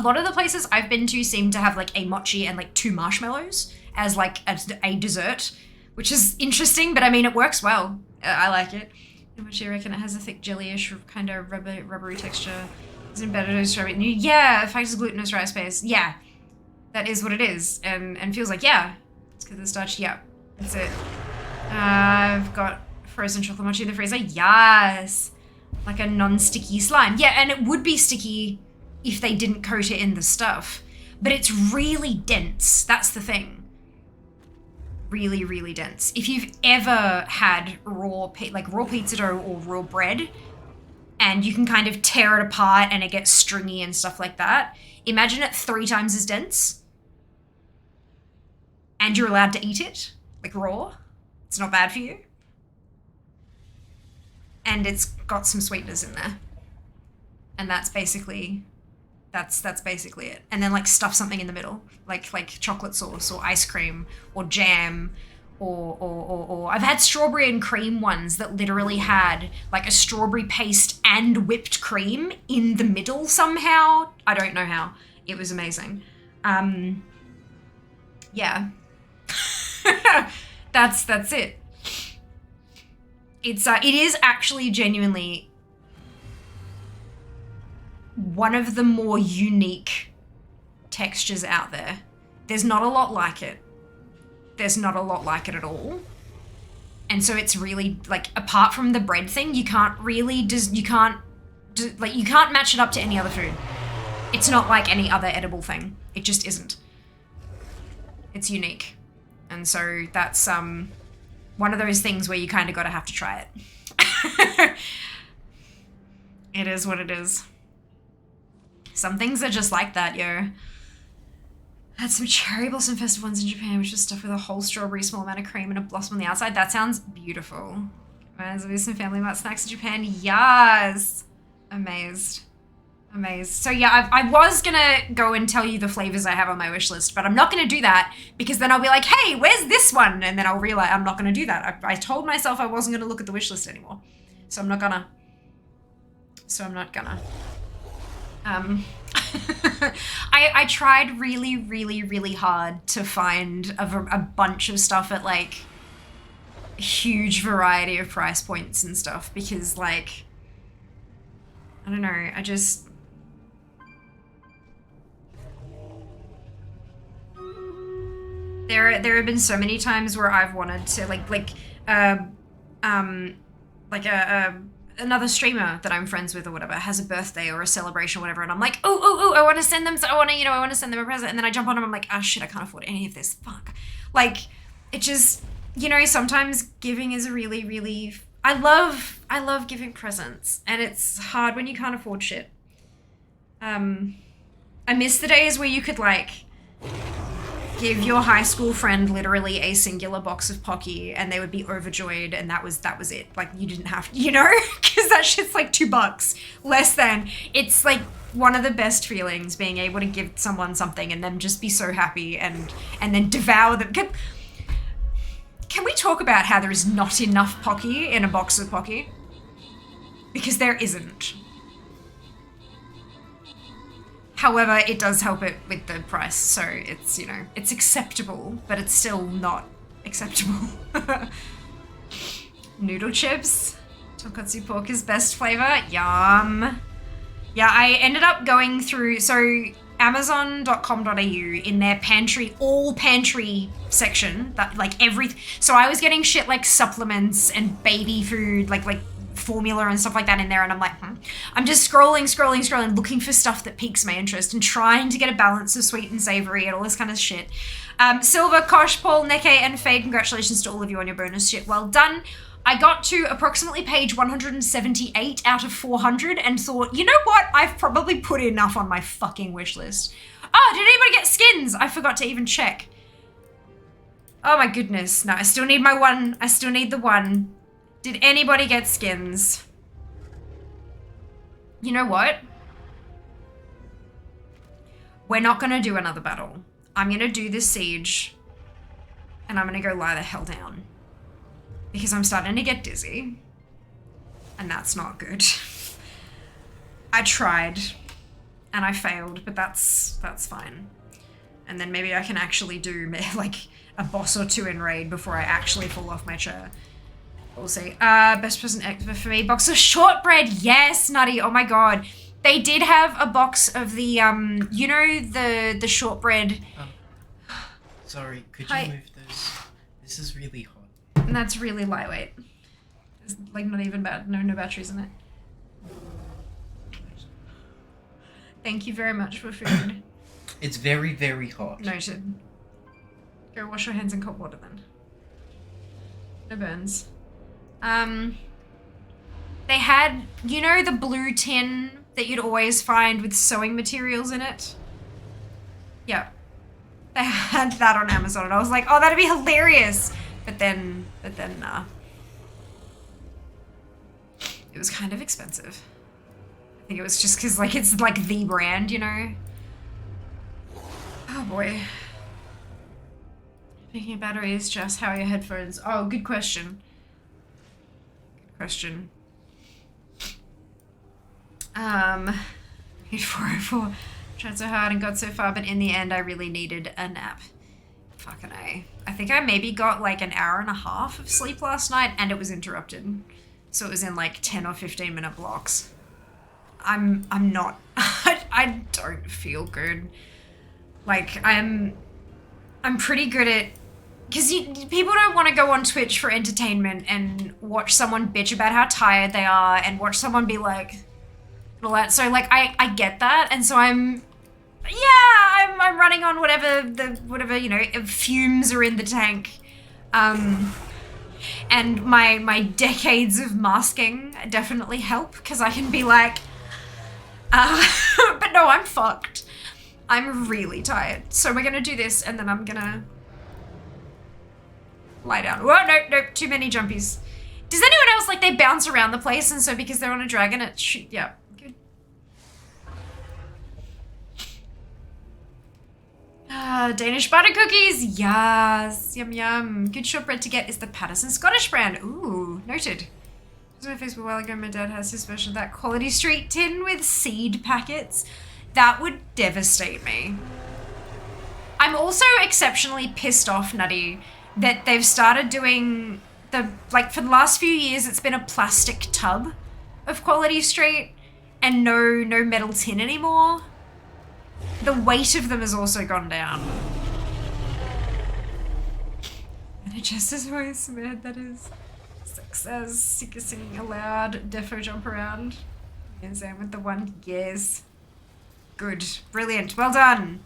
Speaker 1: lot of the places I've been to seem to have like a mochi and like 2 marshmallows as like a dessert, which is interesting, but I mean, it works well. I like it. How much do you reckon it has a thick jelly-ish kind of rubbery texture? Is it better to strawberry? Yeah, the fact it's glutinous rice base. Yeah, that is what it is, and feels like, yeah. It's because it's starch. Yeah, that's it. I've got frozen chocolate mochi in the freezer. Yes, like a non-sticky slime. Yeah, and it would be sticky if they didn't coat it in the stuff, but it's really dense. That's the thing. Really, really dense. If you've ever had raw pizza dough or raw bread, and you can kind of tear it apart and it gets stringy and stuff like that, imagine it 3 times as dense. And you're allowed to eat it, like raw. It's not bad for you. And it's got some sweeteners in there. And that's basically it. And then like stuff something in the middle, like chocolate sauce or ice cream or jam or I've had strawberry and cream ones that literally had like a strawberry paste and whipped cream in the middle somehow. I don't know how. It was amazing. Yeah. That's it. It is actually genuinely one of the more unique textures out there. There's not a lot like it. There's not a lot like it at all. And so it's really, like, apart from the bread thing, you can't match it up to any other food. It's not like any other edible thing. It just isn't. It's unique. And so that's one of those things where you kind of gotta have to try it. It is what it is. Some things are just like that, yo. Had some cherry blossom festive ones in Japan, which is stuffed with a whole strawberry, small amount of cream, and a blossom on the outside. That sounds beautiful. Reminds me of some family mart snacks in Japan. Yes! Amazed. Amazed. So yeah, I was gonna go and tell you the flavors I have on my wish list, but I'm not gonna do that because then I'll be like, hey, where's this one? And then I'll realize I'm not gonna do that. I told myself I wasn't gonna look at the wish list anymore. So I'm not gonna. I tried really, really, really hard to find a bunch of stuff at like a huge variety of price points and stuff because like, I don't know, I just... There have been so many times where I've wanted to another streamer that I'm friends with or whatever has a birthday or a celebration or whatever, and I'm like, oh, I want to send them, I want to send them a present, and then I jump on them, I'm like, oh shit, I can't afford any of this, fuck. Like, it just, sometimes giving is really, really, I love giving presents, and it's hard when you can't afford shit. I miss the days where you could like, give your high school friend literally a singular box of Pocky and they would be overjoyed and that was it. Like you didn't have to, because that shit's like $2 less than. It's like one of the best feelings being able to give someone something and them just be so happy and then devour them. Can we talk about how there is not enough Pocky in a box of Pocky? Because there isn't. However, it does help it with the price, so it's, it's acceptable, but it's still not acceptable. Noodle chips. Tonkatsu pork is best flavor. Yum. Yeah, I ended up going through, so Amazon.com.au in their pantry, all pantry section, that like so I was getting shit like supplements and baby food, like formula and stuff like that in there, and I'm like, I'm just scrolling, looking for stuff that piques my interest and trying to get a balance of sweet and savory and all this kind of shit. Silver, Kosh, Paul, Neke, and Fade, congratulations to all of you on your bonus shit. Well done. I got to approximately page 178 out of 400 and thought, you know what? I've probably put enough on my fucking wish list. Oh, did anybody get skins? I forgot to even check. Oh my goodness. No, I still need my one. I still need the one. Did anybody get skins? You know what? We're not gonna do another battle. I'm gonna do this siege and I'm gonna go lie the hell down. Because I'm starting to get dizzy. And that's not good. I tried and I failed, but that's fine. And then maybe I can actually do like a boss or two in raid before I actually fall off my chair. We'll see. Best present ever for me. Box of shortbread. Yes, Nutty. Oh my god. They did have a box of the, the shortbread.
Speaker 12: Sorry, could you move those? This is really hot.
Speaker 1: And that's really lightweight. There's like not even no batteries in it. Thank you very much for food.
Speaker 12: It's very, very hot.
Speaker 1: Noted. Go wash your hands in cold water then. No burns. They had, the blue tin that you'd always find with sewing materials in it? Yeah. They had that on Amazon and I was like, oh, that'd be hilarious. But then, nah. It was kind of expensive. I think it was just because, like, it's like the brand, Oh boy. Speaking of batteries, just how are your headphones? Oh, good question. Question. 404. Tried so hard and got so far, but in the end I really needed a nap. Fucking A. I think I maybe got like an hour and a half of sleep last night and it was interrupted. So it was in like 10 or 15 minute blocks. I'm not, I don't feel good. Like I'm pretty good at, because people don't want to go on Twitch for entertainment and watch someone bitch about how tired they are and watch someone be like, and all that. So like I get that, and so I'm running on whatever you know fumes are in the tank, and my decades of masking definitely help because I can be like, but no, I'm fucked. I'm really tired. So we're gonna do this, and then I'm gonna lie down. Whoa, no, too many jumpies. Does anyone else, like, they bounce around the place, and so because they're on a dragon, yeah, good. Danish butter cookies, yes, yum yum. Good shortbread to get is the Patterson Scottish brand. Ooh, noted. I was on Facebook a while ago, my dad has his version of that Quality Street tin with seed packets. That would devastate me. I'm also exceptionally pissed off, Nutty, that they've started doing for the last few years, it's been a plastic tub of Quality Street and no metal tin anymore. The weight of them has also gone down. And it just is voice, man, that is. Success, Seeker singing aloud, defo jump around. And same with the one, yes. Good, brilliant, well done.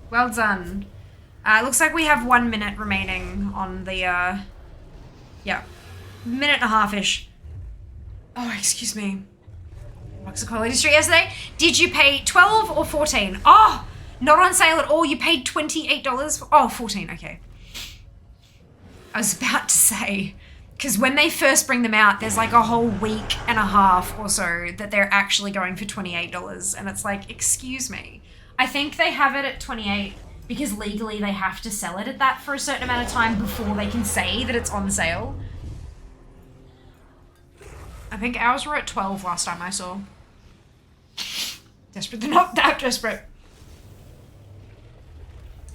Speaker 1: Well done. Looks like we have 1 minute remaining on the, yeah, minute and a half-ish. Oh, excuse me. Box of Quality Street yesterday. Did you pay 12 or 14? Oh, not on sale at all. You paid $28. Oh, 14, okay. I was about to say, because when they first bring them out, there's like a whole week and a half or so that they're actually going for $28. And it's like, excuse me. I think they have it at 28 because legally they have to sell it at that for a certain amount of time before they can say that it's on sale. I think ours were at 12 last time I saw. Desperate, they're not that desperate.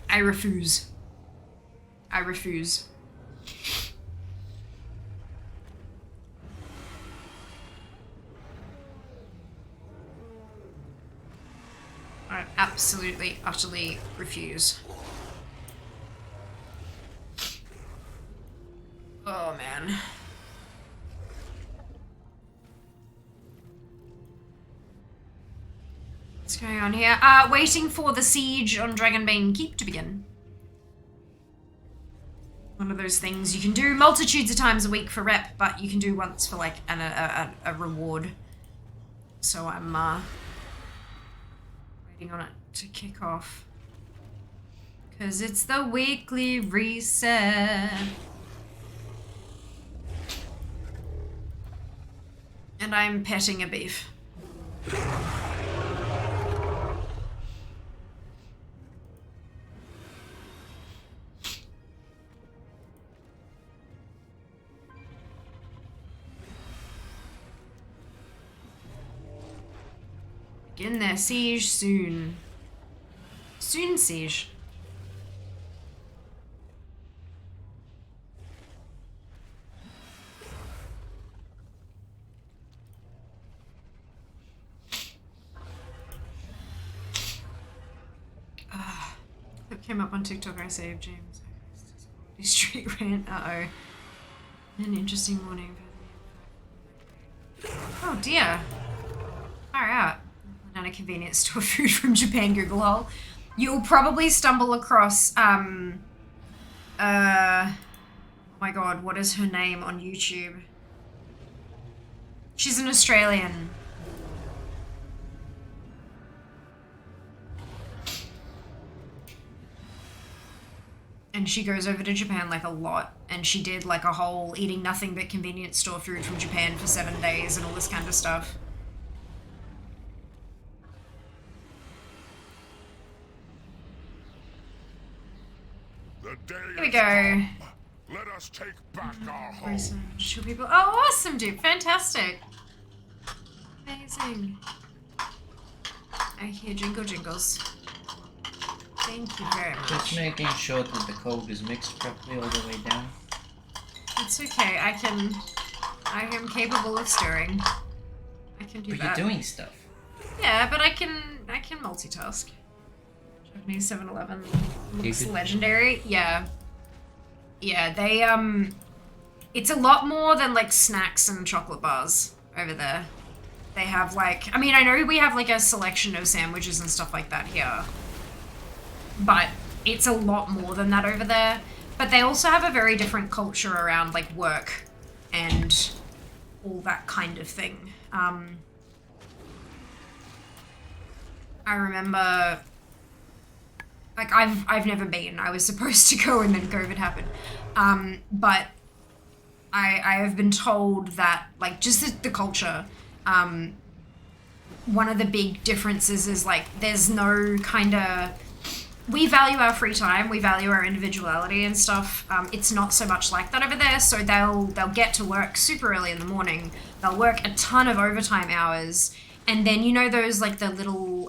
Speaker 1: I refuse. I refuse. I absolutely, utterly refuse. Oh, man. What's going on here? Waiting for the siege on Dragonbane Keep to begin. One of those things you can do multitudes of times a week for rep, but you can do once for like a reward. So I'm waiting on it to kick off. Cause it's the weekly reset. And I'm petting a beef. Begin their siege soon. Soon siege. It came up on TikTok. I saved James. Street rant. Uh-oh. An interesting morning. Oh dear. Far out. Not a convenience store food from Japan, Google hole. You'll probably stumble across, oh my god, what is her name on YouTube? She's an Australian. And she goes over to Japan like a lot. And she did like a whole eating nothing but convenience store food from Japan for 7 days and all this kind of stuff. Here we go.
Speaker 7: Let us take back our home.
Speaker 1: Show people. Oh, awesome, dude. Fantastic. Amazing. I hear jingle jingles. Thank you very much.
Speaker 12: Just making sure that the code is mixed properly all the way down.
Speaker 1: It's okay. I am capable of stirring. I can do that.
Speaker 12: But you're doing stuff.
Speaker 1: Yeah, but I can multitask. Japanese 7-Eleven looks legendary. Yeah. Yeah, they it's a lot more than like snacks and chocolate bars over there.
Speaker 5: They have like, I mean, I know we have like a selection of sandwiches and stuff like that here, but it's a lot more than that over there. But they also have a very different culture around like work and all that kind of thing. I remember, like, I've never been. I was supposed to go and then COVID happened. But I have been told that, like, just the culture, one of the big differences is, like, there's no kind of... We value our free time, we value our individuality and stuff. It's not so much like that over there, so they'll get to work super early in the morning. They'll work a ton of overtime hours, and then, you know, those, like, the little,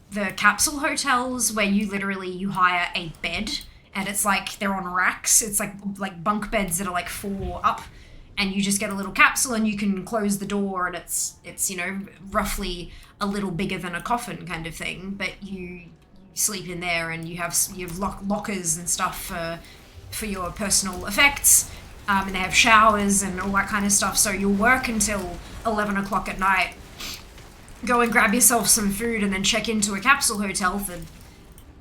Speaker 5: the capsule hotels where you hire a bed, and it's like, they're on racks. It's like bunk beds that are like 4 up, and you just get a little capsule and you can close the door, and it's, you know, roughly a little bigger than a coffin kind of thing, but you sleep in there, and you have lockers and stuff for your personal effects, and they have showers and all that kind of stuff. So you'll work until 11 o'clock at night, go and grab yourself some food, and then check into a capsule hotel for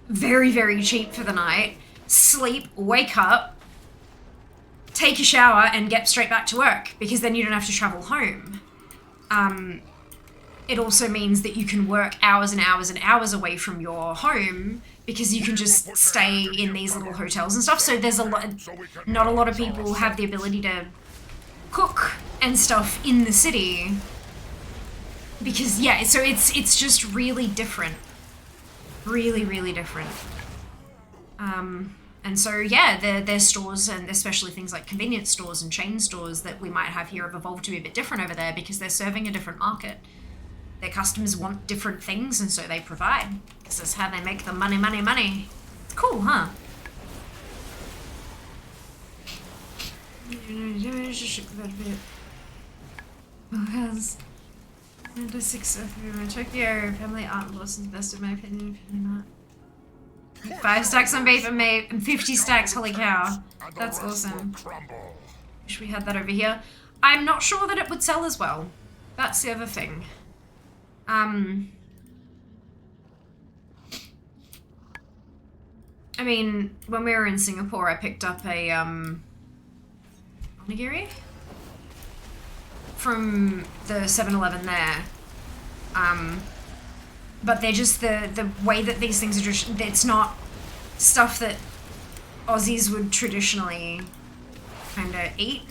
Speaker 5: very, very cheap for the night, sleep, wake up, take a shower, and get straight back to work, because then you don't have to travel home. It also means that you can work hours and hours and hours away from your home, because you can just stay in these little hotels and stuff. So there's not a lot of people have the ability to cook and stuff in the city, because yeah, so it's just really different, really, really different. And so yeah, their stores, and especially things like convenience stores and chain stores that we might have here, have evolved to be a bit different over there, because they're serving a different market. Their customers want different things, and so they provide. This is how they make the money, money, money. It's cool, huh? Because the 6 of my Tokyo family art loss is the best of my opinion. 5 stacks on beef and meat and 50 stacks. Holy cow, that's awesome. Wish we had that over here. I'm not sure that it would sell as well. That's the other thing. I mean, when we were in Singapore, I picked up a, onigiri from the 7-Eleven there. But they're just the way that these things are just, it's not stuff that Aussies would traditionally kind of eat.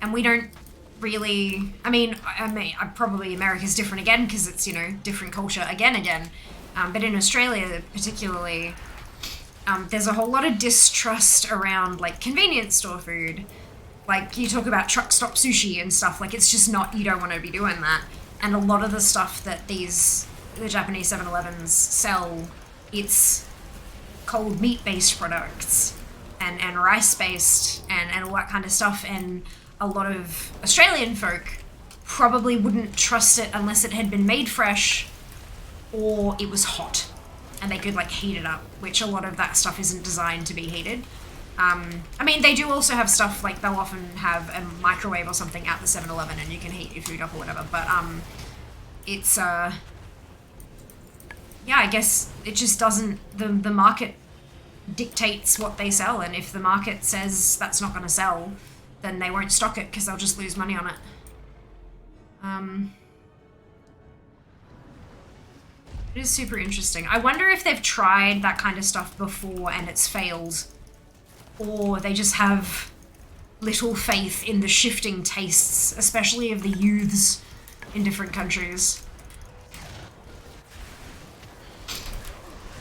Speaker 5: And we don't really, I mean, probably America's different again, because it's, you know, different culture again. But in Australia particularly, there's a whole lot of distrust around, like, convenience store food. Like, you talk about truck stop sushi and stuff, like, it's just not, you don't want to be doing that. And a lot of the stuff that the Japanese 7-Elevens sell, it's cold meat-based products and rice-based and all that kind of stuff, and a lot of Australian folk probably wouldn't trust it unless it had been made fresh or it was hot and they could, like, heat it up, which a lot of that stuff isn't designed to be heated. I mean, they do also have stuff, like, they'll often have a microwave or something at the 7-Eleven and you can heat your food up or whatever, but it's, yeah, I guess it just doesn't, the market dictates what they sell, and if the market says that's not going to sell, then they won't stock it because they'll just lose money on it. It is super interesting. I wonder if they've tried that kind of stuff before and it's failed, or they just have little faith in the shifting tastes, especially of the youths in different countries.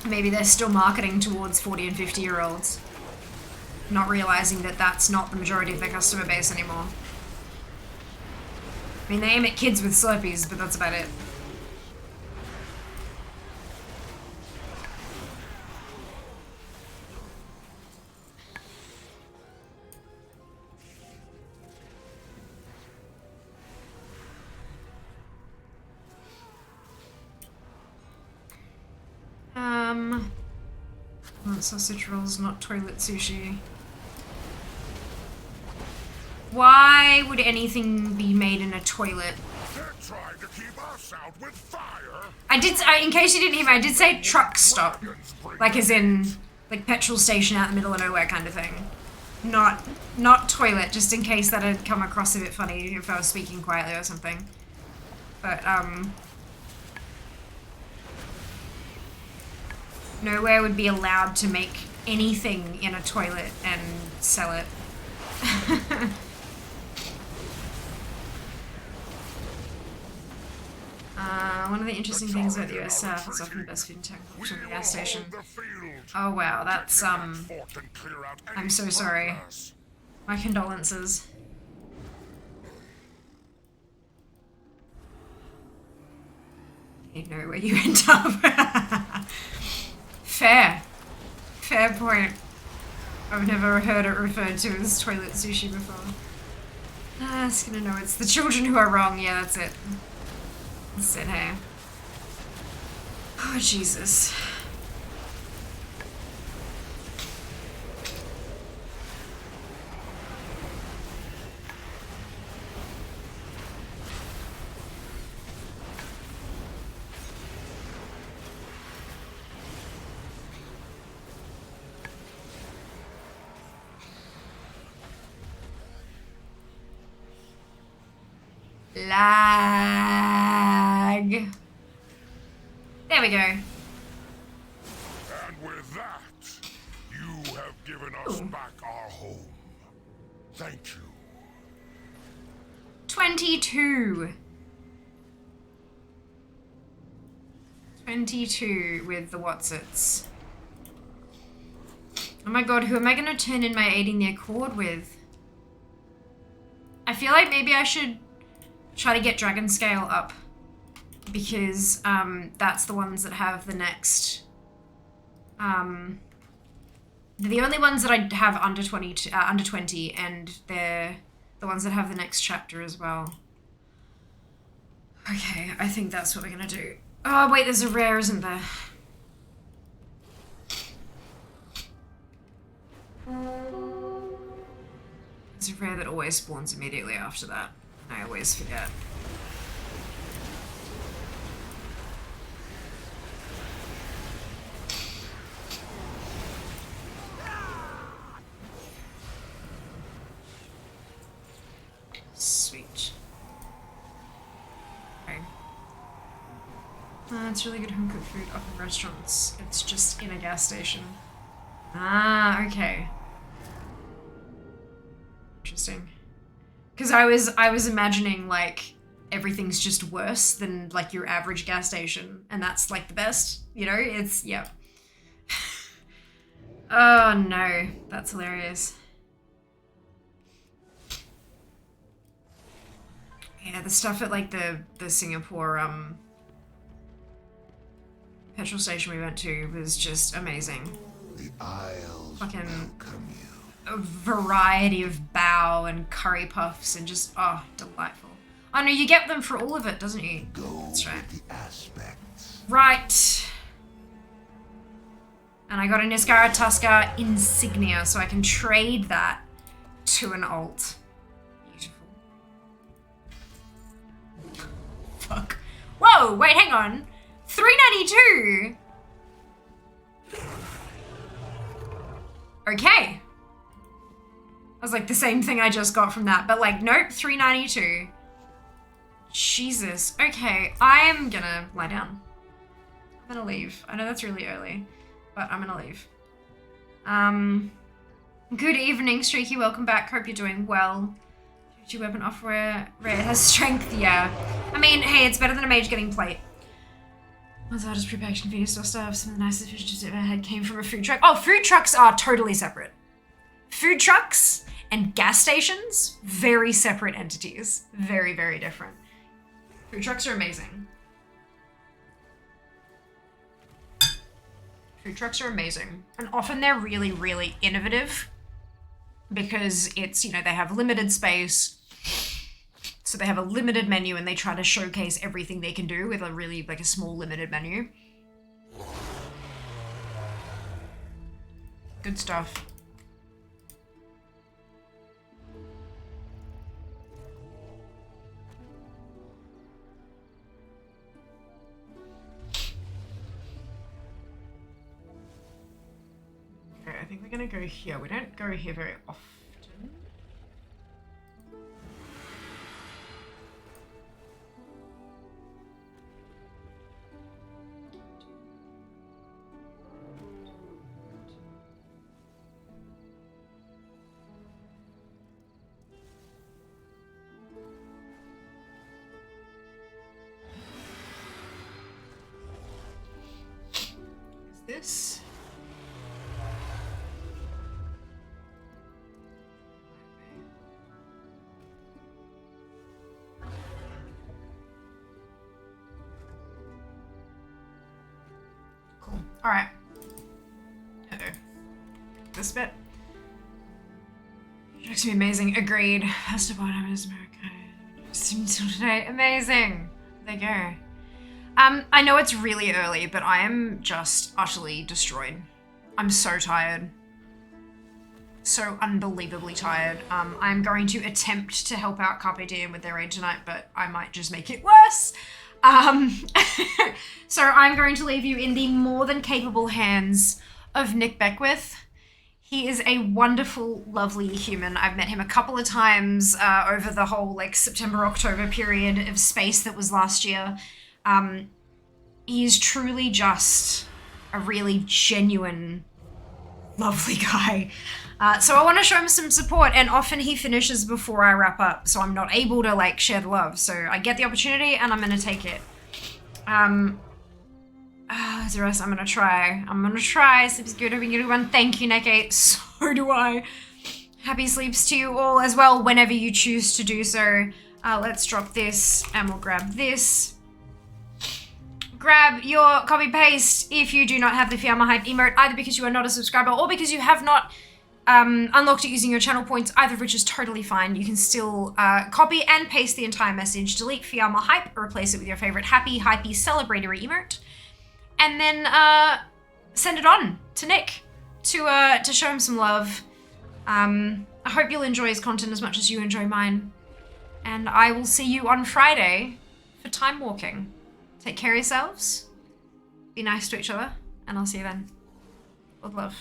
Speaker 5: Maybe they're still marketing towards 40 and 50-year-olds. Not realizing that that's not the majority of their customer base anymore. I mean, they aim at kids with Slurpees, but that's about it. Sausage rolls, not toilet sushi. Why would anything be made in a toilet?
Speaker 7: tried to keep us out with fire.
Speaker 1: In case you didn't hear me, I did say truck stop. Like as in, like petrol station out in the middle of nowhere kind of thing. Not toilet, just in case that had come across a bit funny if I was speaking quietly or something. But, nowhere would be allowed to make anything in a toilet and sell it. One of the interesting things about the US South is often the best food and tech option at the gas station. Oh wow, that's, I'm so sorry. My condolences. You know where you end up. Fair. Fair point. I've never heard it referred to as toilet sushi before. It's gonna know it's the children who are wrong. Yeah, that's it. That's it, hey. Oh, Jesus. Lag. There we go.
Speaker 7: And with that, you have given us back our home. Thank you.
Speaker 1: 22. 22 with the Watsits. Oh my god, who am I gonna turn in my aiding the accord with? I feel like maybe I should try to get Dragon Scale up. Because that's the ones that have the next... they're the only ones that I have under 20, and they're the ones that have the next chapter as well. Okay, I think that's what we're gonna do. Oh wait, there's a rare, isn't there? There's a rare that always spawns immediately after that. I always forget. Sweet. Okay. It's really good home cooked food up in restaurants. It's just in a gas station. Ah, okay. Interesting. Because I was imagining like everything's just worse than like your average gas station, and that's like the best, you know? It's yeah. Oh no, that's hilarious. Yeah, the stuff at like the Singapore petrol station we went to was just amazing.
Speaker 7: The Isles
Speaker 1: fucking
Speaker 7: welcome you.
Speaker 1: A variety of bao and curry puffs and just delightful. Oh no, you get them for all of it, doesn't you? That's right.
Speaker 7: The aspects.
Speaker 1: Right. And I got a Niskara Tusker insignia, so I can trade that to an alt. Beautiful. Fuck. Whoa, wait, hang on. 392. Okay. I was like, the same thing I just got from that. But like, nope, 392. Jesus. Okay, I am gonna lie down. I'm gonna leave. I know that's really early, but I'm gonna leave. Good evening, Streaky. Welcome back. Hope you're doing well. Your weapon off rare has strength, yeah. I mean, hey, it's better than a mage getting plate. Was I just prepared convenience store stuff? Some of the nicest fishes I've ever had came from a food truck. Oh, food trucks are totally separate. Food trucks and gas stations, very separate entities. Very, very different. Food trucks are amazing. Food trucks are amazing. And often they're really, really innovative because it's, you know, they have limited space. So they have a limited menu and they try to showcase everything they can do with a really, like a small limited menu. Good stuff. think we're gonna go here. We don't go here very often. This. Cool. All right. Uh-oh. This bit. Looks to be amazing. Agreed. First of all, I'm in America. Until today. Amazing. There you go. I know it's really early, but I am just utterly destroyed. I'm so tired. So unbelievably tired. I'm going to attempt to help out Carpe Diem with their raid tonight, but I might just make it worse. So I'm going to leave you in the more than capable hands of Nick Beckwith. He is a wonderful, lovely human. I've met him a couple of times over the whole like September-October period of space that was last year. He's truly just a really genuine, lovely guy. So I want to show him some support, and often he finishes before I wrap up, so I'm not able to like share the love. So I get the opportunity and I'm gonna take it. The rest I'm gonna try. Sleep's good, hoping you do one. Thank you, Neck8. So do I. Happy sleeps to you all as well, whenever you choose to do so. Let's drop this and we'll grab this. Grab your copy paste if you do not have the Fiamma Hype emote, either because you are not a subscriber or because you have not unlocked it using your channel points, either of which is totally fine. You can still copy and paste the entire message, delete Fiamma Hype, replace it with your favorite happy, hypey, celebratory emote, and then send it on to Nick to show him some love. I hope you'll enjoy his content as much as you enjoy mine, and I will see you on Friday for time walking. Take care of yourselves, be nice to each other, and I'll see you then. With love.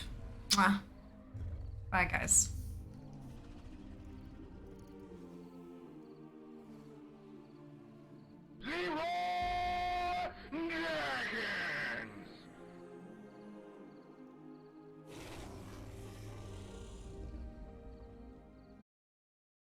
Speaker 1: Mwah. Bye, guys.